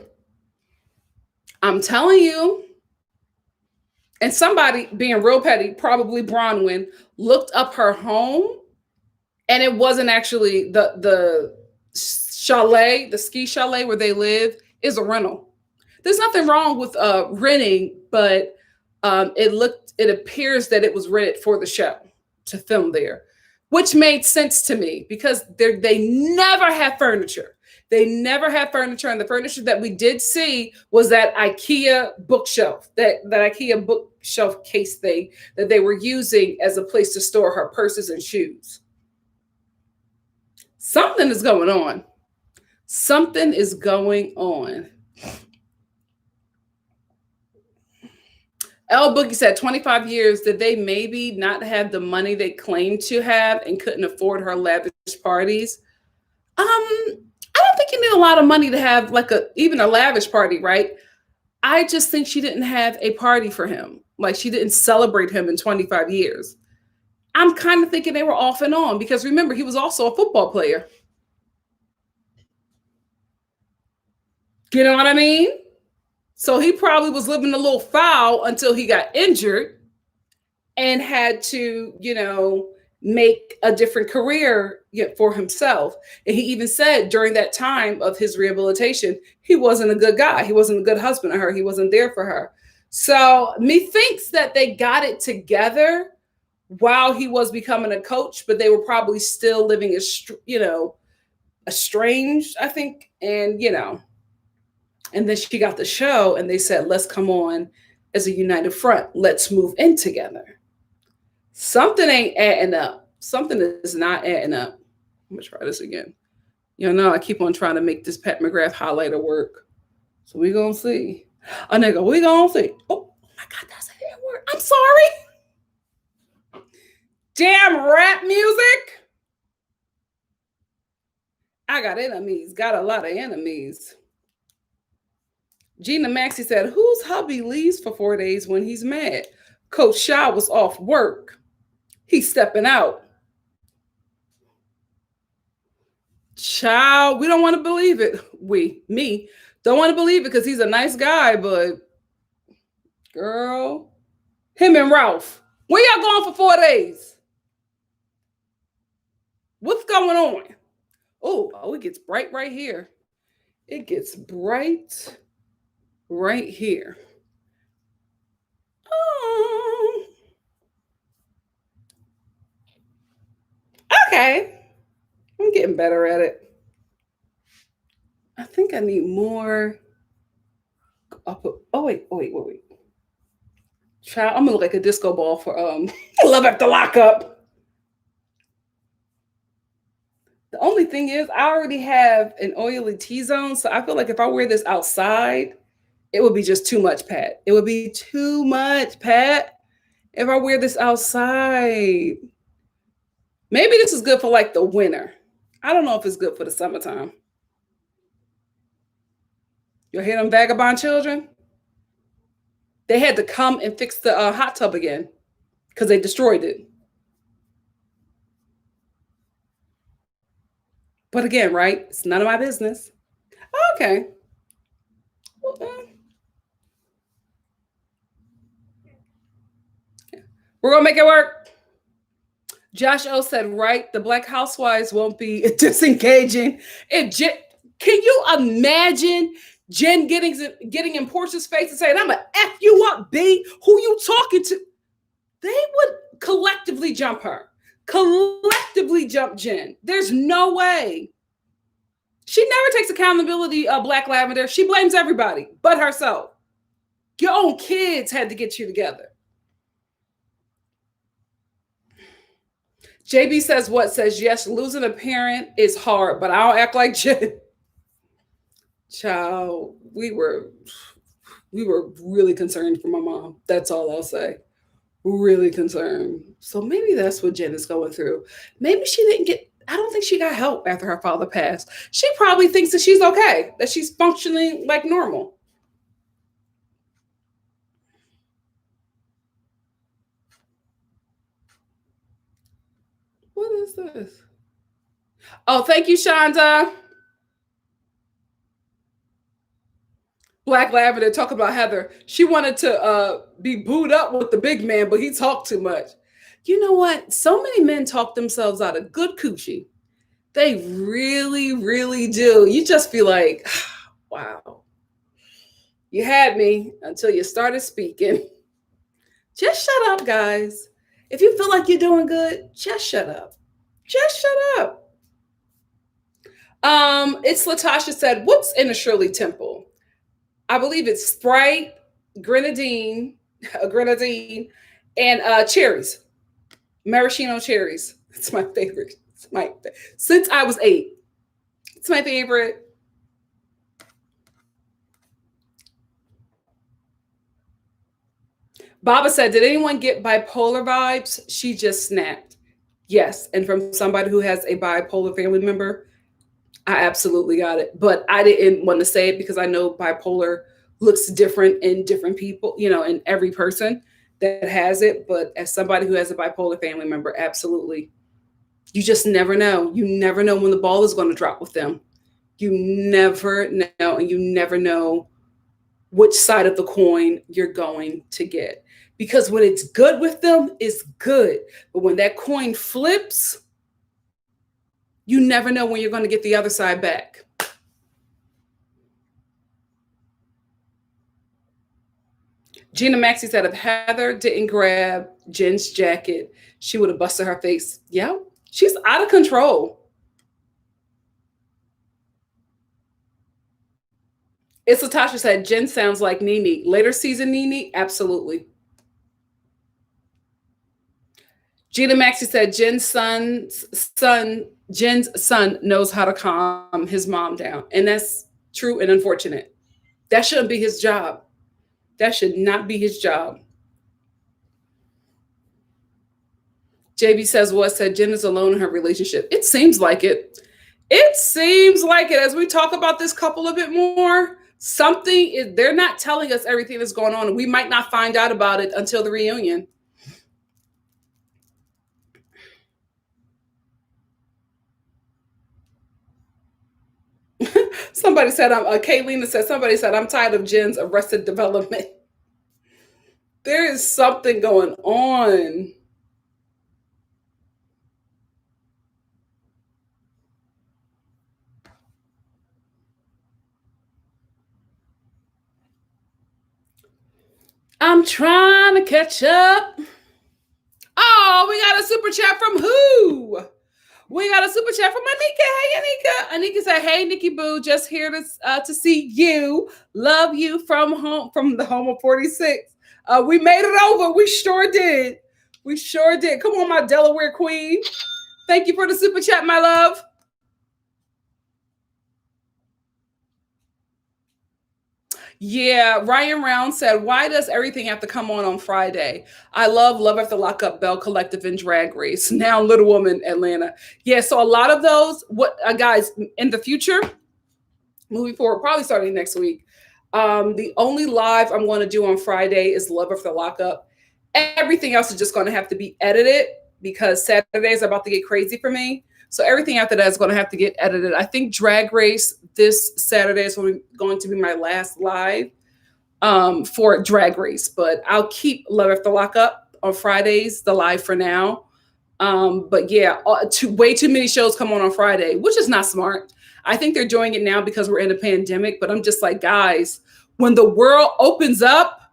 I'm telling you. And somebody, being real petty, probably Bronwyn, looked up her home, and it wasn't actually the chalet, the ski chalet where they live, is a rental. There's nothing wrong with renting, but it appears that it was rented for the show to film there, which made sense to me because they never have furniture. They never have furniture, and the furniture that we did see was that IKEA bookshelf, that IKEA bookshelf case thing that they were using as a place to store her purses and shoes. Something is going on. Something is going on. L Boogie said 25 years, did they maybe not have the money they claimed to have and couldn't afford her lavish parties? I don't think you need a lot of money to have like even a lavish party, right? I just think she didn't have a party for him. Like she didn't celebrate him in 25 years. I'm kind of thinking they were off and on because remember, he was also a football player. You know what I mean? So he probably was living a little foul until he got injured and had to, make a different career for himself. And he even said during that time of his rehabilitation, he wasn't a good guy. He wasn't a good husband to her. He wasn't there for her. So methinks that they got it together while he was becoming a coach, but they were probably still living estranged, I think. And, and then she got the show and they said, let's come on as a united front. Let's move in together. Something ain't adding up. Something is not adding up. I'm going to try this again. I keep on trying to make this Pat McGrath highlighter work. So we're going to see. Oh, nigga, we're going to see. Oh, my God, that's a damn word. I'm sorry. Damn rap music. I got enemies. Got a lot of enemies. Gina Maxey said, whose hubby leaves for 4 days when he's mad? Coach Shaw was off work. He's stepping out. Child, we don't want to believe it. Me, don't want to believe it because he's a nice guy, but girl, him and Ralph, where y'all going for 4 days? What's going on? Oh, it gets bright right here. It gets bright right here. Oh. Okay. I'm getting better at it. I think I need more. Wait. Child, I'm gonna look like a disco ball for Love After Lockup. The only thing is I already have an oily T-zone, so I feel like if I wear this outside, it would be just too much, Pat. It would be too much, Pat, if I wear this outside. Maybe this is good for like the winter. I don't know if it's good for the summertime. You hear them vagabond children? They had to come and fix the hot tub again because they destroyed it. But again, right? It's none of my business. Okay. We're going to make it work. Josh O said, right, the Black Housewives won't be disengaging. Can you imagine Jen getting in Portia's face and saying, I'm going to F you up, B. Who you talking to? They would collectively jump her. Collectively jump Jen. There's no way. She never takes accountability of Black Lavender. She blames everybody but herself. Your own kids had to get you together. JB says what? Says, yes, losing a parent is hard, but I don't act like Jen. Child, we were really concerned for my mom. That's all I'll say. Really concerned. So maybe that's what Jen is going through. Maybe she didn't get, I don't think she got help after her father passed. She probably thinks that she's okay, that she's functioning like normal. What is this? Oh, thank you, Shonda. Black Lavender talking about Heather. She wanted to be booed up with the big man, but he talked too much. You know what? So many men talk themselves out of good coochie. They really, really do. You just feel like, wow. You had me until you started speaking. Just shut up, guys. If you feel like you're doing good, just shut up. Just shut up. It's Latasha said, what's in a Shirley Temple? I believe it's Sprite, grenadine, and cherries. Maraschino cherries. It's my favorite. Since I was 8. It's my favorite. Baba said, did anyone get bipolar vibes? She just snapped. Yes. And from somebody who has a bipolar family member, I absolutely got it. But I didn't want to say it because I know bipolar looks different in different people, in every person that has it. But as somebody who has a bipolar family member, absolutely. You just never know. You never know when the ball is going to drop with them. You never know. And you never know which side of the coin you're going to get. Because when it's good with them, it's good. But when that coin flips, you never know when you're going to get the other side back. Gina Maxey said, if Heather didn't grab Jen's jacket, she would have busted her face. Yeah, she's out of control. It's Latasha said, Jen sounds like Nene. Later season Nene? Absolutely. Gina Maxey said, Jen's son knows how to calm his mom down. And that's true and unfortunate. That shouldn't be his job. That should not be his job. JB says, said Jen is alone in her relationship. It seems like it. It seems like it. As we talk about this couple a bit more, they're not telling us everything that's going on. And we might not find out about it until the reunion. Somebody said, Kaylina said, somebody said, I'm tired of Jen's Arrested Development. There is something going on. I'm trying to catch up. Oh, we got a super chat from who? We got a super chat from Anika. Hey, Anika. Anika said, hey, Nikki Boo, just here to see you. Love you from the home of 46. We made it over. We sure did. We sure did. Come on, my Delaware queen. Thank you for the super chat, my love. Yeah, Ryan Round said, why does everything have to come on Friday? I love After Lockup, Bell Collective, and Drag Race. Now Little Woman, Atlanta. Yeah, so a lot of those, guys, in the future, moving forward, probably starting next week, the only live I'm going to do on Friday is Love After Lockup. Everything else is just going to have to be edited because Saturdays are about to get crazy for me. So everything after that is going to have to get edited. I think Drag Race this Saturday is going to be my last live for Drag Race. But I'll keep Love After Lockup on Fridays, the live for now. But yeah, way too many shows come on Friday, which is not smart. I think they're doing it now because we're in a pandemic, but I'm just like, guys, when the world opens up,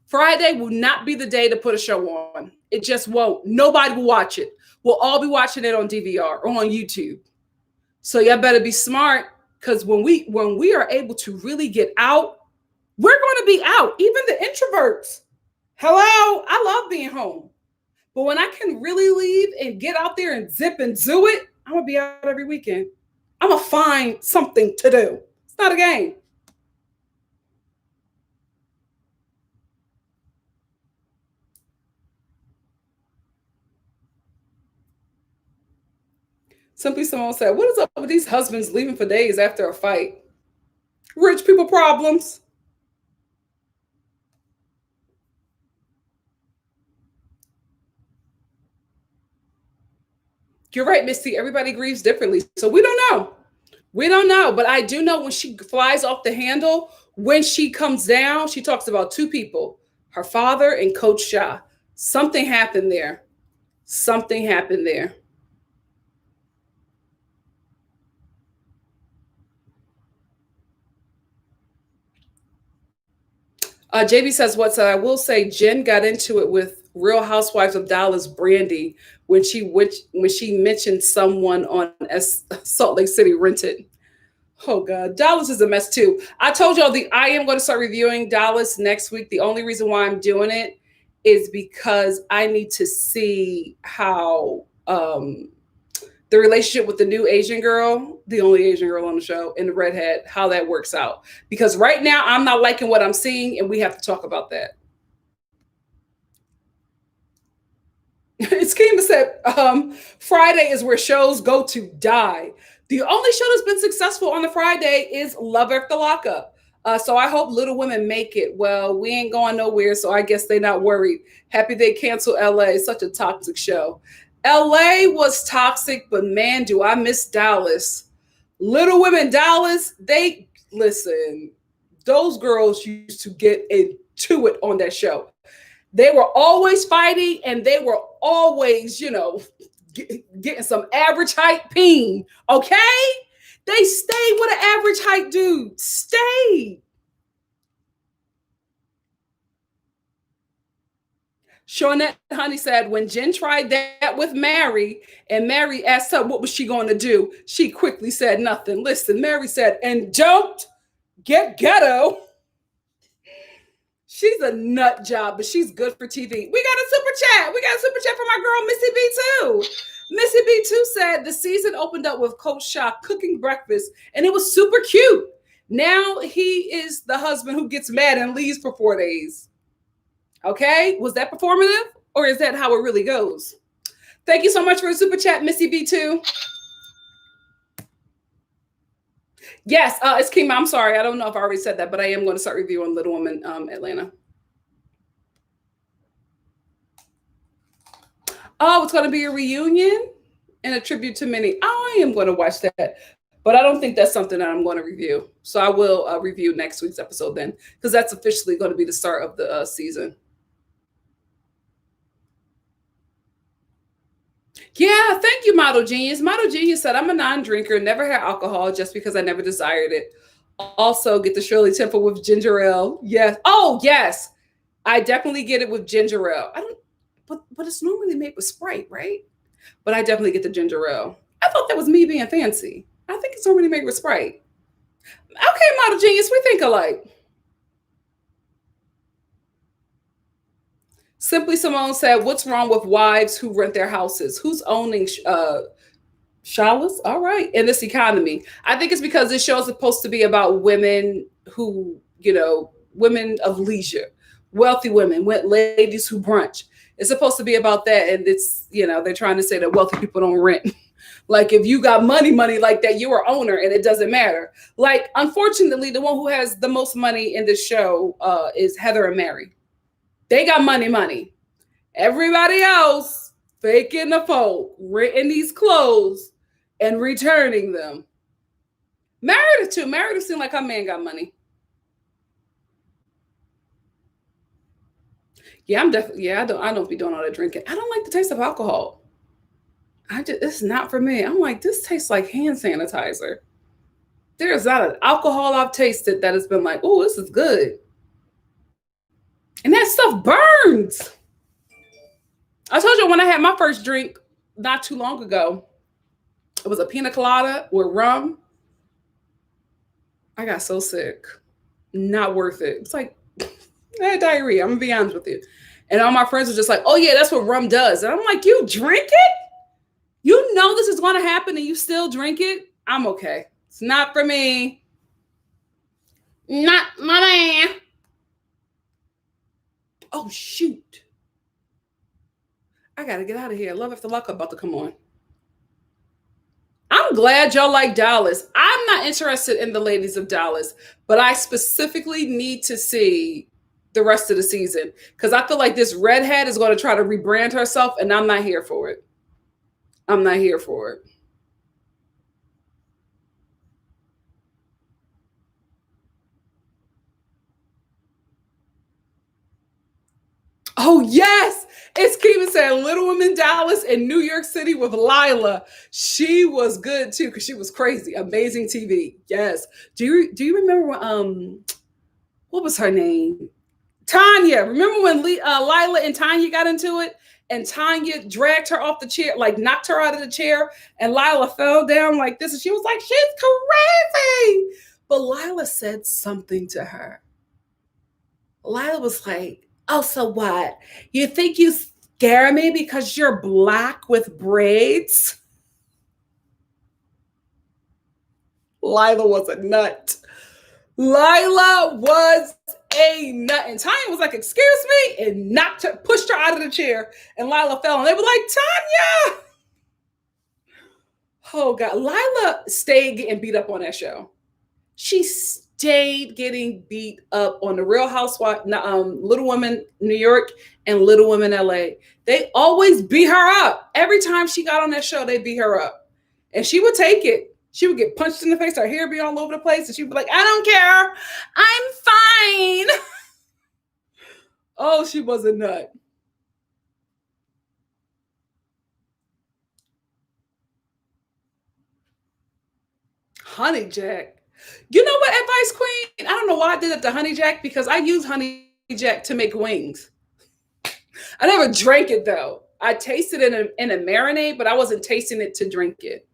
Friday will not be the day to put a show on. It just won't. Nobody will watch it. We'll all be watching it on DVR or on YouTube. So y'all better be smart, because when we are able to really get out, we're going to be out. Even the introverts. Hello, I love being home. But when I can really leave and get out there and zip and do it, I'm going to be out every weekend. I'm going to find something to do. It's not a game. Simply Simone said, what is up with these husbands leaving for days after a fight? Rich people problems. You're right, Misty. Everybody grieves differently. So we don't know. We don't know. But I do know when she flies off the handle, when she comes down, she talks about two people, her father and Coach Shah. Something happened there. Something happened there. JB says, "What's I will say, Jen got into it with Real Housewives of Dallas, Brandy, when she mentioned someone on Salt Lake City rented. Oh God, Dallas is a mess too. I told y'all I am going to start reviewing Dallas next week. The only reason why I'm doing it is because I need to see how the relationship with the new Asian girl, the only Asian girl on the show, and the redhead, how that works out. Because right now I'm not liking what I'm seeing, and we have to talk about that." Schema said, Friday is where shows go to die. The only show that's been successful on the Friday is Love After Lockup. So I hope Little Women make it. Well, we ain't going nowhere, so I guess they're not worried. Happy they cancel LA. It's such a toxic show. LA was toxic, but man, do I miss Dallas. Little Women Dallas, they listen, those girls used to get into it on that show. They were always fighting, and they were always, getting some average height peen. Okay? They stayed with an average height dude. Stayed. Shawnette Honey said, when Jen tried that with Mary, and Mary asked her what was she going to do, she quickly said nothing. Listen, Mary said, and don't get ghetto. She's a nut job, but she's good for TV. We got a super chat. We got a super chat from our girl, Missy B2. Missy B2 said the season opened up with Coach Shah cooking breakfast, and it was super cute. Now he is the husband who gets mad and leaves for 4 days. Okay? Was that performative, or is that how it really goes? Thank you so much for the super chat, Missy B2. Yes, it's Kima. I'm sorry. I don't know if I already said that, but I am going to start reviewing Little Women Atlanta. Oh, it's going to be a reunion and a tribute to Minnie. I am going to watch that, but I don't think that's something that I'm going to review. So I will review next week's episode then, because that's officially going to be the start of the season. Yeah, thank you, Model Genius. Model Genius said, I'm a non-drinker, never had alcohol just because I never desired it. Also, get the Shirley Temple with ginger ale. Yes. Oh, yes. I definitely get it with ginger ale. But it's normally made with Sprite, right? But I definitely get the ginger ale. I thought that was me being fancy. I think it's normally made with Sprite. Okay, Model Genius, we think alike. Simply Simone said, what's wrong with wives who rent their houses? Who's owning Shawless? All right. In this economy. I think it's because this show is supposed to be about women who, women of leisure, wealthy women, ladies who brunch. It's supposed to be about that. And it's, they're trying to say that wealthy people don't rent. Like if you got money like that, you're an owner and it doesn't matter. Like, unfortunately, the one who has the most money in this show is Heather and Mary. They got money. Everybody else faking the folk, renting these clothes and returning them. Meredith too. Meredith seemed like her man got money. Yeah, I'm definitely. Yeah, I don't be doing all that drinking. I don't like the taste of alcohol. It's not for me. I'm like, this tastes like hand sanitizer. There's not an alcohol I've tasted that has been like, oh, this is good. And that stuff burns. I told you when I had my first drink not too long ago, it was a pina colada with rum. I got so sick. Not worth it. It's like, I had diarrhea. I'm going to be honest with you. And all my friends were just like, oh, yeah, that's what rum does. And I'm like, you drink it? You know this is going to happen and you still drink it? I'm okay. It's not for me. Not my man. Oh, shoot. I got to get out of here. Love After Lockup about to come on. I'm glad y'all like Dallas. I'm not interested in the ladies of Dallas, but I specifically need to see the rest of the season because I feel like this redhead is going to try to rebrand herself, and I'm not here for it. I'm not here for it. Oh, yes. It's Kiva saying Little Women Dallas and New York City with Lila. She was good too because she was crazy. Amazing TV. Yes. Do you remember what was her name? Tanya. Remember when Lila and Tanya got into it? And Tanya dragged her off the chair, like knocked her out of the chair, and Lila fell down like this. And she was like, she's crazy. But Lila said something to her. Lila was like, oh, so what? You think you scare me because you're black with braids? Lila was a nut. Lila was a nut. And Tanya was like, excuse me, and pushed her out of the chair. And Lila fell. And they were like, Tanya! Oh, God. Lila stayed getting beat up on that show. She stayed getting beat up on the Real Housewives, Little Women New York and Little Women LA. They always beat her up. Every time she got on that show, they beat her up. And she would take it. She would get punched in the face. Her hair be all over the place. And she'd be like, I don't care. I'm fine. Oh, she was a nut. Honey Jack. You know what, Advice Queen? I don't know why I did it to Honey Jack because I use Honey Jack to make wings. I never drank it though. I tasted it in a marinade, but I wasn't tasting it to drink it.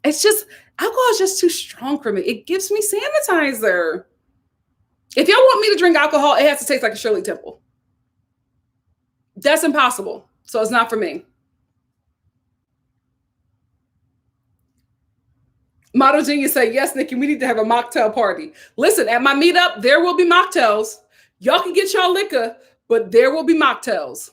It's just, alcohol is just too strong for me. It gives me sanitizer. If y'all want me to drink alcohol, it has to taste like a Shirley Temple. That's impossible. So it's not for me. Model Genius say, yes, Nikki, we need to have a mocktail party. Listen, at my meetup, there will be mocktails. Y'all can get y'all liquor, but there will be mocktails.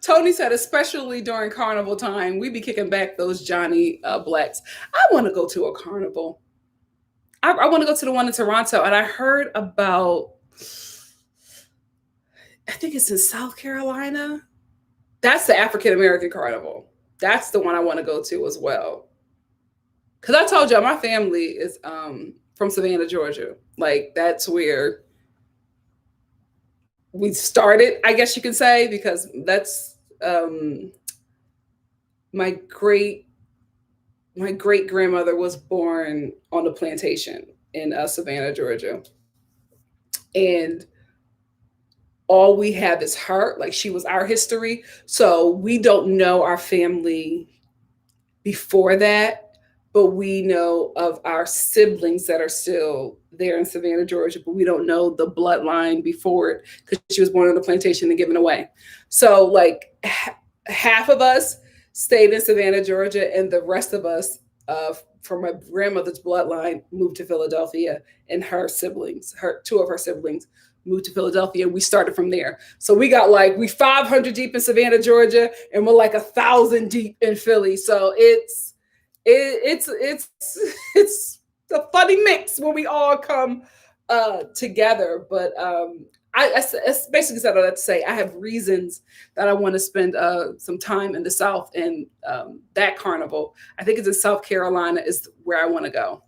Tony said, especially during carnival time, we be kicking back those Johnny Blacks. I want to go to a carnival. I want to go to the one in Toronto. And I heard about, I think it's in South Carolina. That's the African American carnival. That's the one I want to go to as well. Because I told y'all my family is from Savannah, Georgia. Like that's where we started, I guess you could say, because that's my great grandmother was born on the plantation in Savannah, Georgia, and all we have is her. Like she was our history, so we don't know our family before that. But we know of our siblings that are still there in Savannah, Georgia, but we don't know the bloodline before it because she was born on the plantation and given away. So like half of us stayed in Savannah, Georgia, and the rest of us from my grandmother's bloodline moved to Philadelphia, and her siblings, two of her siblings moved to Philadelphia. We started from there. So we 500 deep in Savannah, Georgia, and we're like 1,000 deep in Philly. So it's a funny mix when we all come together. But I basically said all that to say I have reasons that I want to spend some time in the South, and that carnival, I think it's in South Carolina, is where I want to go.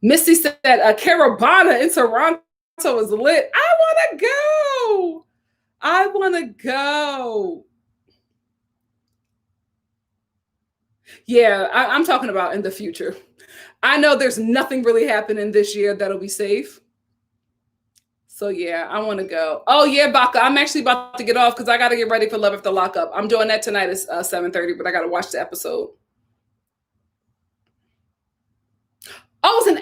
Misty said Caravana in Toronto is lit. I want to go. Yeah, I'm talking about in the future. I know there's nothing really happening this year that'll be safe. So yeah, I want to go. Oh yeah, Baka, I'm actually about to get off because I got to get ready for Love After Lockup. I'm doing that tonight at 7:30, but I got to watch the episode. I was in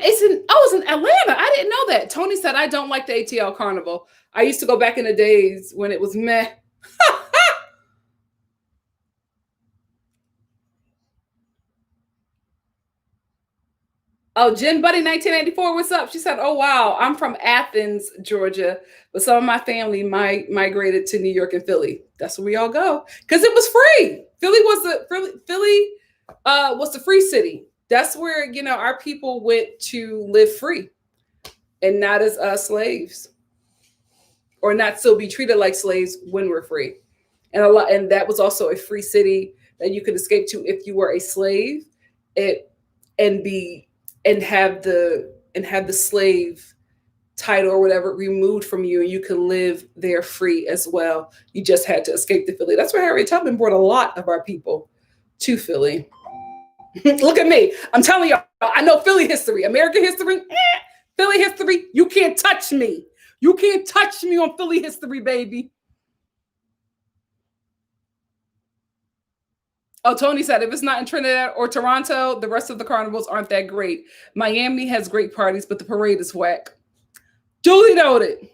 Atlanta. I didn't know that. Tony said I don't like the ATL Carnival. I used to go back in the days when it was meh. Oh, Jen Buddy 1984, what's up? She said, "Oh wow, I'm from Athens, Georgia, but some of my family migrated to New York and Philly. That's where we all go because it was free. Philly was the free city. That's where our people went to live free and not as slaves, or not still be treated like slaves when we're free. And that was also a free city that you could escape to if you were a slave, it and be and have the slave title or whatever removed from you, and you could live there free as well. You just had to escape to Philly. That's where Harriet Tubman brought a lot of our people to Philly. Look at me. I'm telling y'all, I know Philly history, American history, Philly history. You can't touch me. You can't touch me on Philly history, baby. Oh, Tony said if it's not in Trinidad or Toronto, the rest of the carnivals aren't that great. Miami has great parties, but the parade is whack. Duly noted.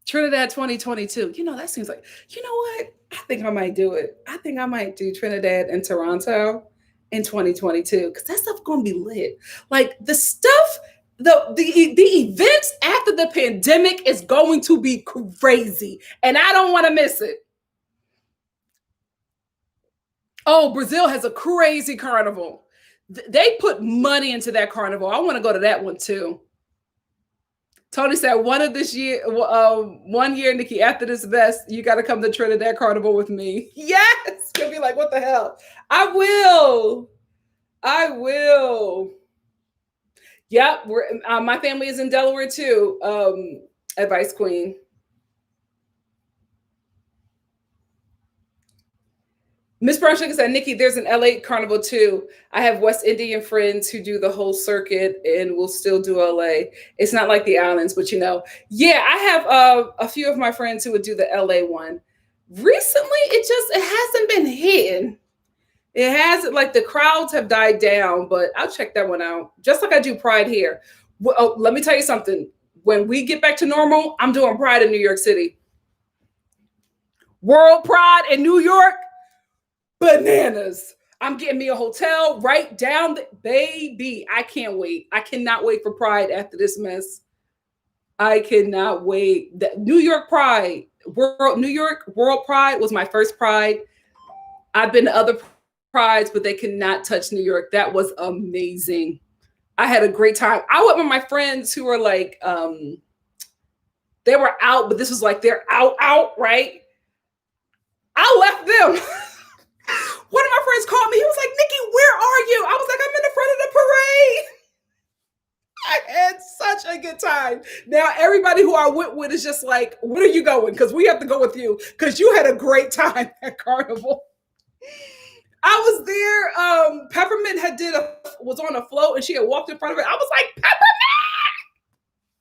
Trinidad 2022. That seems like, what? I think I might do it. I think I might do Trinidad and Toronto in 2022 because that stuff's going to be lit. Like the stuff, the events after the pandemic is going to be crazy, and I don't want to miss it. Oh, Brazil has a crazy carnival. They put money into that carnival. I want to go to that one too. Tony said, one year, Nikki, after this vest, you got to come to Trinidad Carnival with me. Yes. You'll be like, what the hell? I will. Yep. My family is in Delaware too. Advice Queen. Miss Brown Sugar said, Nikki, there's an LA carnival too. I have West Indian friends who do the whole circuit and will still do LA. It's not like the islands, but yeah, I have a few of my friends who would do the LA one. Recently, it hasn't been hitting. It hasn't, like the crowds have died down, but I'll check that one out. Just like I do Pride here. Well, let me tell you something. When we get back to normal, I'm doing Pride in New York City. World Pride in New York. Bananas. I'm getting me a hotel right down the baby. I can't wait. I cannot wait for Pride after this mess. I cannot wait. The New York Pride, New York World Pride was my first Pride. I've been to other Prides, but they cannot touch New York. That was amazing. I had a great time. I went with my friends who were like, they were out, but this was like they're out, right? I left them. One of my friends called me. He was like, Nikki, where are you? I was like, I'm in the front of the parade. I had such a good time. Now, everybody who I went with is just like, when are you going? Because we have to go with you because you had a great time at Carnival. I was there. Peppermint was on a float and she had walked in front of it. I was like,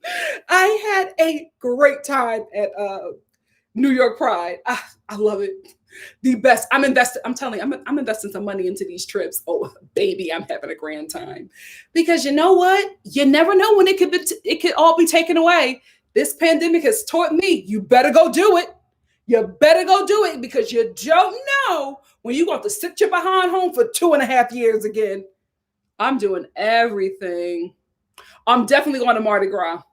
Peppermint! I had a great time at New York Pride. I love it. The best. I'm invested. I'm telling you, I'm investing some money into these trips. Oh, baby, I'm having a grand time. Because you know what? You never know when it could all be taken away. This pandemic has taught me, you better go do it. You better go do it because you don't know when you're going to sit your behind home for 2.5 years again. I'm doing everything. I'm definitely going to Mardi Gras.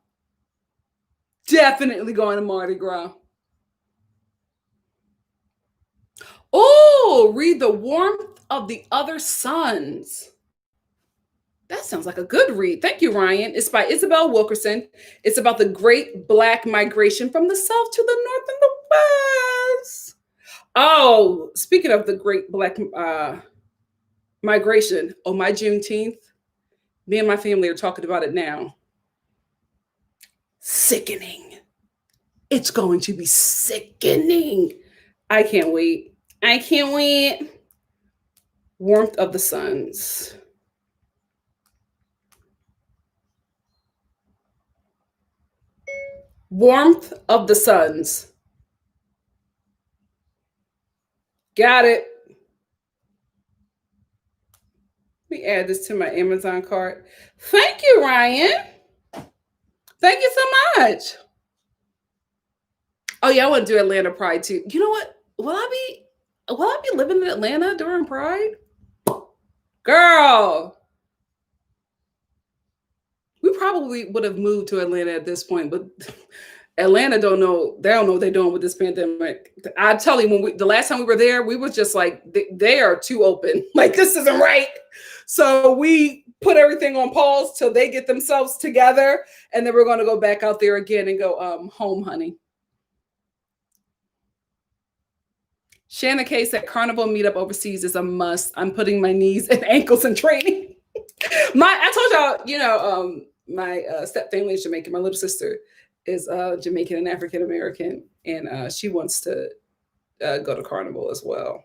Definitely going to Mardi Gras. Oh, read The Warmth of the Other Suns. That sounds like a good read. Thank you, Ryan. It's by Isabel Wilkerson. It's about the great Black migration from the South to the North and the West. Oh, speaking of the great Black migration, my Juneteenth, me and my family are talking about it now. Sickening. It's going to be sickening. I can't wait. I can't wait. Warmth of the Suns. Warmth of the Suns. Got it. Let me add this to my Amazon cart. Thank you, Ryan. Thank you so much. Oh yeah, I want to do Atlanta Pride too. You know what? Will I be living in Atlanta during Pride? Girl, we probably would have moved to Atlanta at this point, but Atlanta don't know. They don't know what they're doing with this pandemic. I tell you, the last time we were there, we was just like they are too open. Like this isn't right. So we put everything on pause till they get themselves together, and then we're going to go back out there again and go home, honey. Shanna K said carnival meetup overseas is a must. I'm putting my knees and ankles in training. I told y'all, my step family is Jamaican. My little sister is Jamaican and African American, and she wants to go to carnival as well.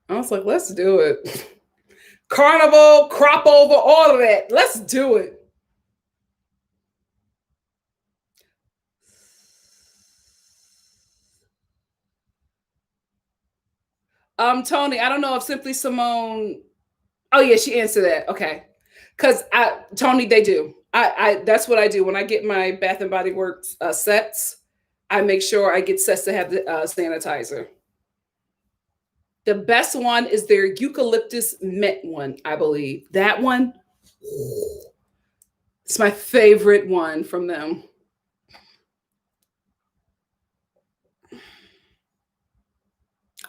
I was like, let's do it. Carnival, crop over, all of that. Let's do it. Tony, I don't know if Simply Simone. Oh yeah, she answered that. Okay, because Tony, they do. I that's what I do when I get my Bath and Body Works sets. I make sure I get sets to have the sanitizer. The best one is their eucalyptus mint one, I believe. That one, it's my favorite one from them.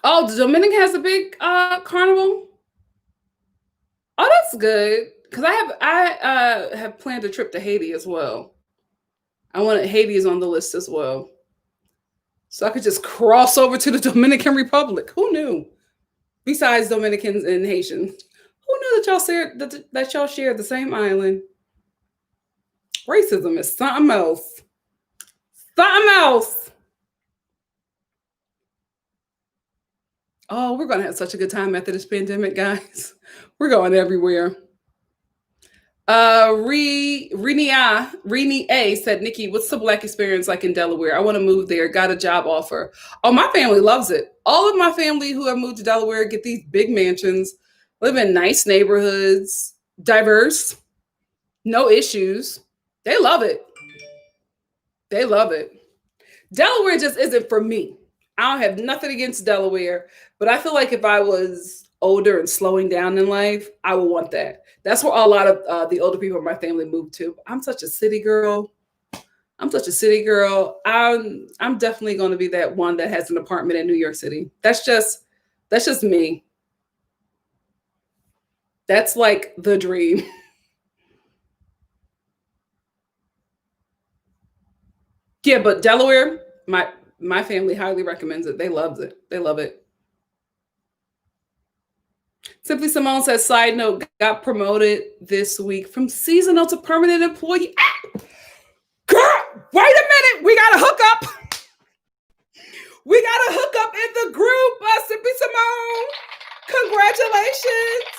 Oh, the Dominican has a big carnival. Oh, that's good. Because I have planned a trip to Haiti as well. Haiti is on the list as well. So I could just cross over to the Dominican Republic. Who knew? Besides Dominicans and Haitians, who knew that y'all shared the same island? Racism is something else. Something else. Oh, we're gonna have such a good time after this pandemic, guys. We're going everywhere. Rini A said, Nikki, what's the Black experience like in Delaware? I want to move there. Got a job offer. Oh, my family loves it. All of my family who have moved to Delaware get these big mansions, live in nice neighborhoods, diverse, no issues. They love it. They love it. Delaware just isn't for me. I don't have nothing against Delaware, but I feel like if I was older and slowing down in life, I would want that. That's where a lot of the older people in my family moved to. I'm such a city girl. I'm definitely going to be that one that has an apartment in New York City. That's just me. That's like the dream. Yeah, but Delaware, my family highly recommends it. They love it. They love it. Simply Simone says, side note, got promoted this week from seasonal to permanent employee. Girl, wait a minute. We got to hook up. We got to hook up in the group, Simply Simone. Congratulations.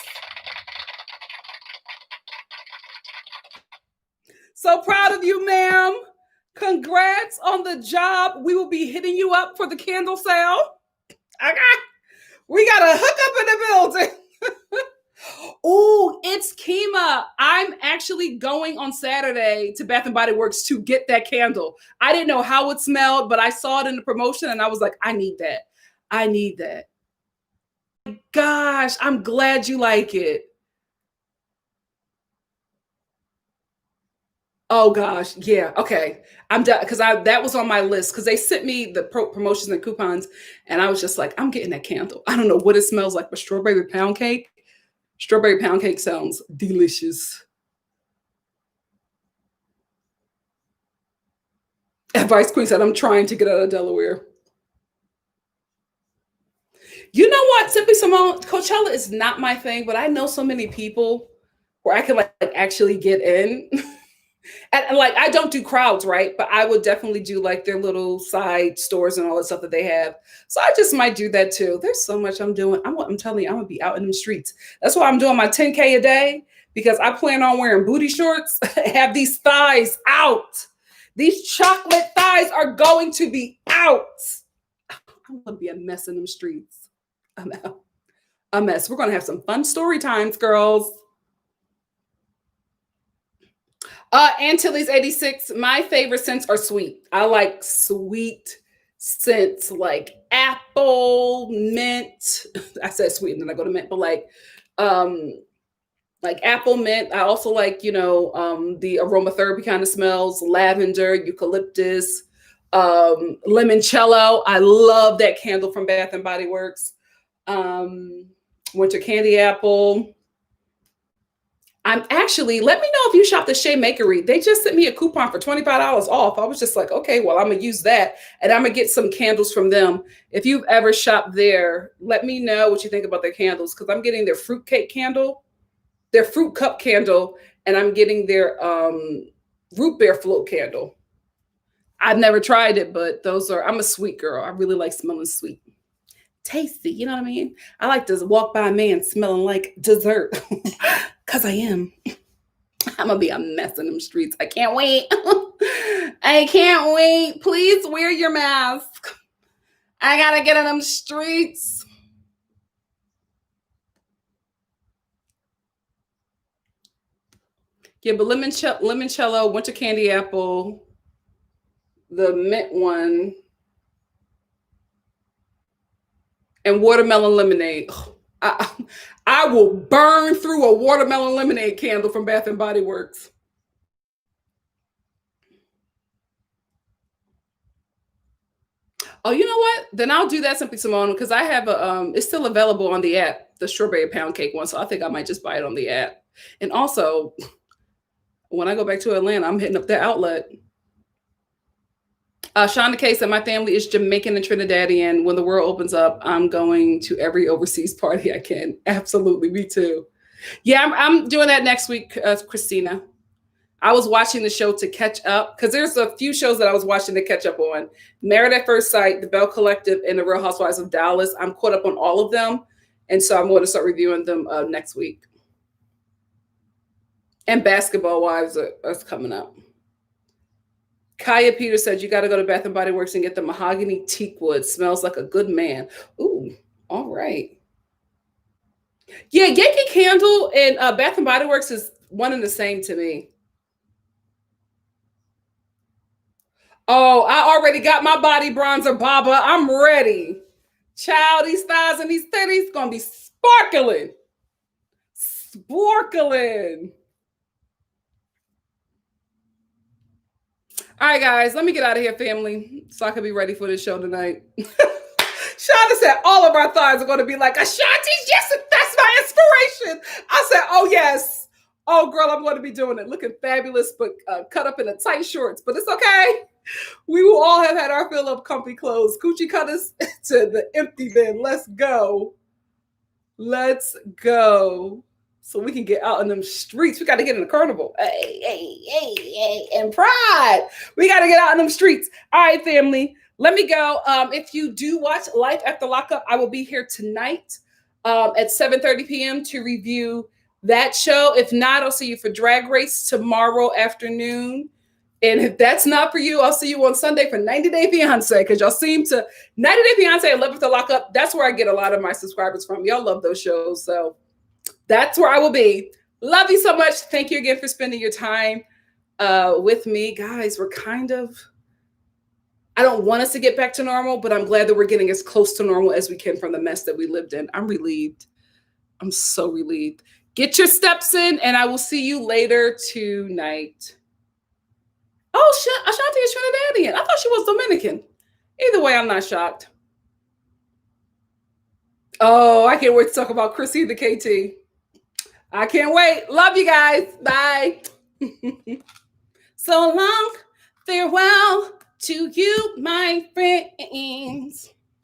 So proud of you, ma'am. Congrats on the job. We will be hitting you up for the candle sale. We got to hook up in the building. Oh, it's Kima. I'm actually going on Saturday to Bath and Body Works to get that candle. I didn't know how it smelled, but I saw it in the promotion and I was like, I need that. I need that. Gosh, I'm glad you like it. Oh gosh, yeah, okay. I'm done because that was on my list because they sent me the promotions and coupons, and I was just like, I'm getting that candle. I don't know what it smells like, but strawberry pound cake. Strawberry pound cake sounds delicious. Advice Queen said, I'm trying to get out of Delaware. You know what? Simply Simone, Coachella is not my thing, but I know so many people where I can like actually get in. And like, I don't do crowds, right? But I would definitely do like their little side stores and all the stuff that they have. So I just might do that too. There's so much I'm doing. I'm telling you, I'm gonna be out in the streets. That's why I'm doing my 10K a day, because I plan on wearing booty shorts, have these thighs out. These chocolate thighs are going to be out. I'm gonna be a mess in them streets. I'm out. A mess. We're gonna have some fun story times, girls. Antilles 86. My favorite scents are sweet. I like sweet scents like apple, mint. I said sweet and then I go to mint, but like apple, mint. I also like, the aromatherapy kind of smells, lavender, eucalyptus, limoncello. I love that candle from Bath and Body Works. Winter candy apple. I'm actually, let me know if you shop the Shea Makery. They just sent me a coupon for $25 off. I was just like, okay, well, I'm going to use that. And I'm going to get some candles from them. If you've ever shopped there, let me know what you think about their candles, because I'm getting their fruit cake candle, their fruit cup candle, and I'm getting their root beer float candle. I've never tried it, but I'm a sweet girl. I really like smelling sweet. Tasty, you know what I mean? I like to walk by a man smelling like dessert, because I am. I'm gonna be a mess in them streets. I can't wait. I can't wait. Please wear your mask. I gotta get in them streets. Yeah, but limoncello, winter candy apple, the mint one, and watermelon lemonade. I will burn through a watermelon lemonade candle from Bath and Body Works. Oh, you know what? Then I'll do that, Simply Simone, because I have it's still available on the app, the strawberry pound cake one. So I think I might just buy it on the app. And also, when I go back to Atlanta, I'm hitting up the outlet. Shonda K said, my family is Jamaican and Trinidadian. When the world opens up, I'm going to every overseas party I can. Absolutely, me too. Yeah, I'm doing that next week, Christina. I was watching the show to catch up, because there's a few shows that I was watching to catch up on. Married at First Sight, The Bell Collective, and The Real Housewives of Dallas. I'm caught up on all of them. And so I'm going to start reviewing them next week. And Basketball Wives are coming up. Kaya Peters said, you got to go to Bath and Body Works and get the mahogany teak wood. Smells like a good man. Ooh, all right. Yeah, Yankee Candle and Bath and Body Works is one and the same to me. Oh, I already got my body bronzer, Baba. I'm ready. Child, these thighs and these titties going to be sparkling. Sparkling. All right, guys, let me get out of here, family, so I can be ready for this show tonight. Shonda said all of our thighs are going to be like, Ashanti's, yes, that's my inspiration. I said, oh, yes. Oh, girl, I'm going to be doing it. Looking fabulous, but cut up in the tight shorts. But it's okay. We will all have had our fill of comfy clothes. Coochie cutters to the empty bin. Let's go. Let's go. So we can get out in them streets. We got to get in the carnival. Hey, and pride. We got to get out in them streets. All right, family. Let me go. If you do watch Life After Lockup, I will be here tonight at 7:30 p.m. to review that show. If not, I'll see you for Drag Race tomorrow afternoon. And if that's not for you, I'll see you on Sunday for 90 Day Fiancé, because y'all seem to 90 Day Fiancé and Life After Lockup. That's where I get a lot of my subscribers from. Y'all love those shows. So that's where I will be. Love you so much. Thank you again for spending your time with me. Guys, we're I don't want us to get back to normal, but I'm glad that we're getting as close to normal as we can from the mess that we lived in. I'm relieved. I'm so relieved. Get your steps in, and I will see you later tonight. Oh, shit. Ashanti is Trinidadian. I thought she was Dominican. Either way, I'm not shocked. Oh, I can't wait to talk about Chrissy the KT. I can't wait. Love you guys. Bye. So long. Farewell to you, my friends.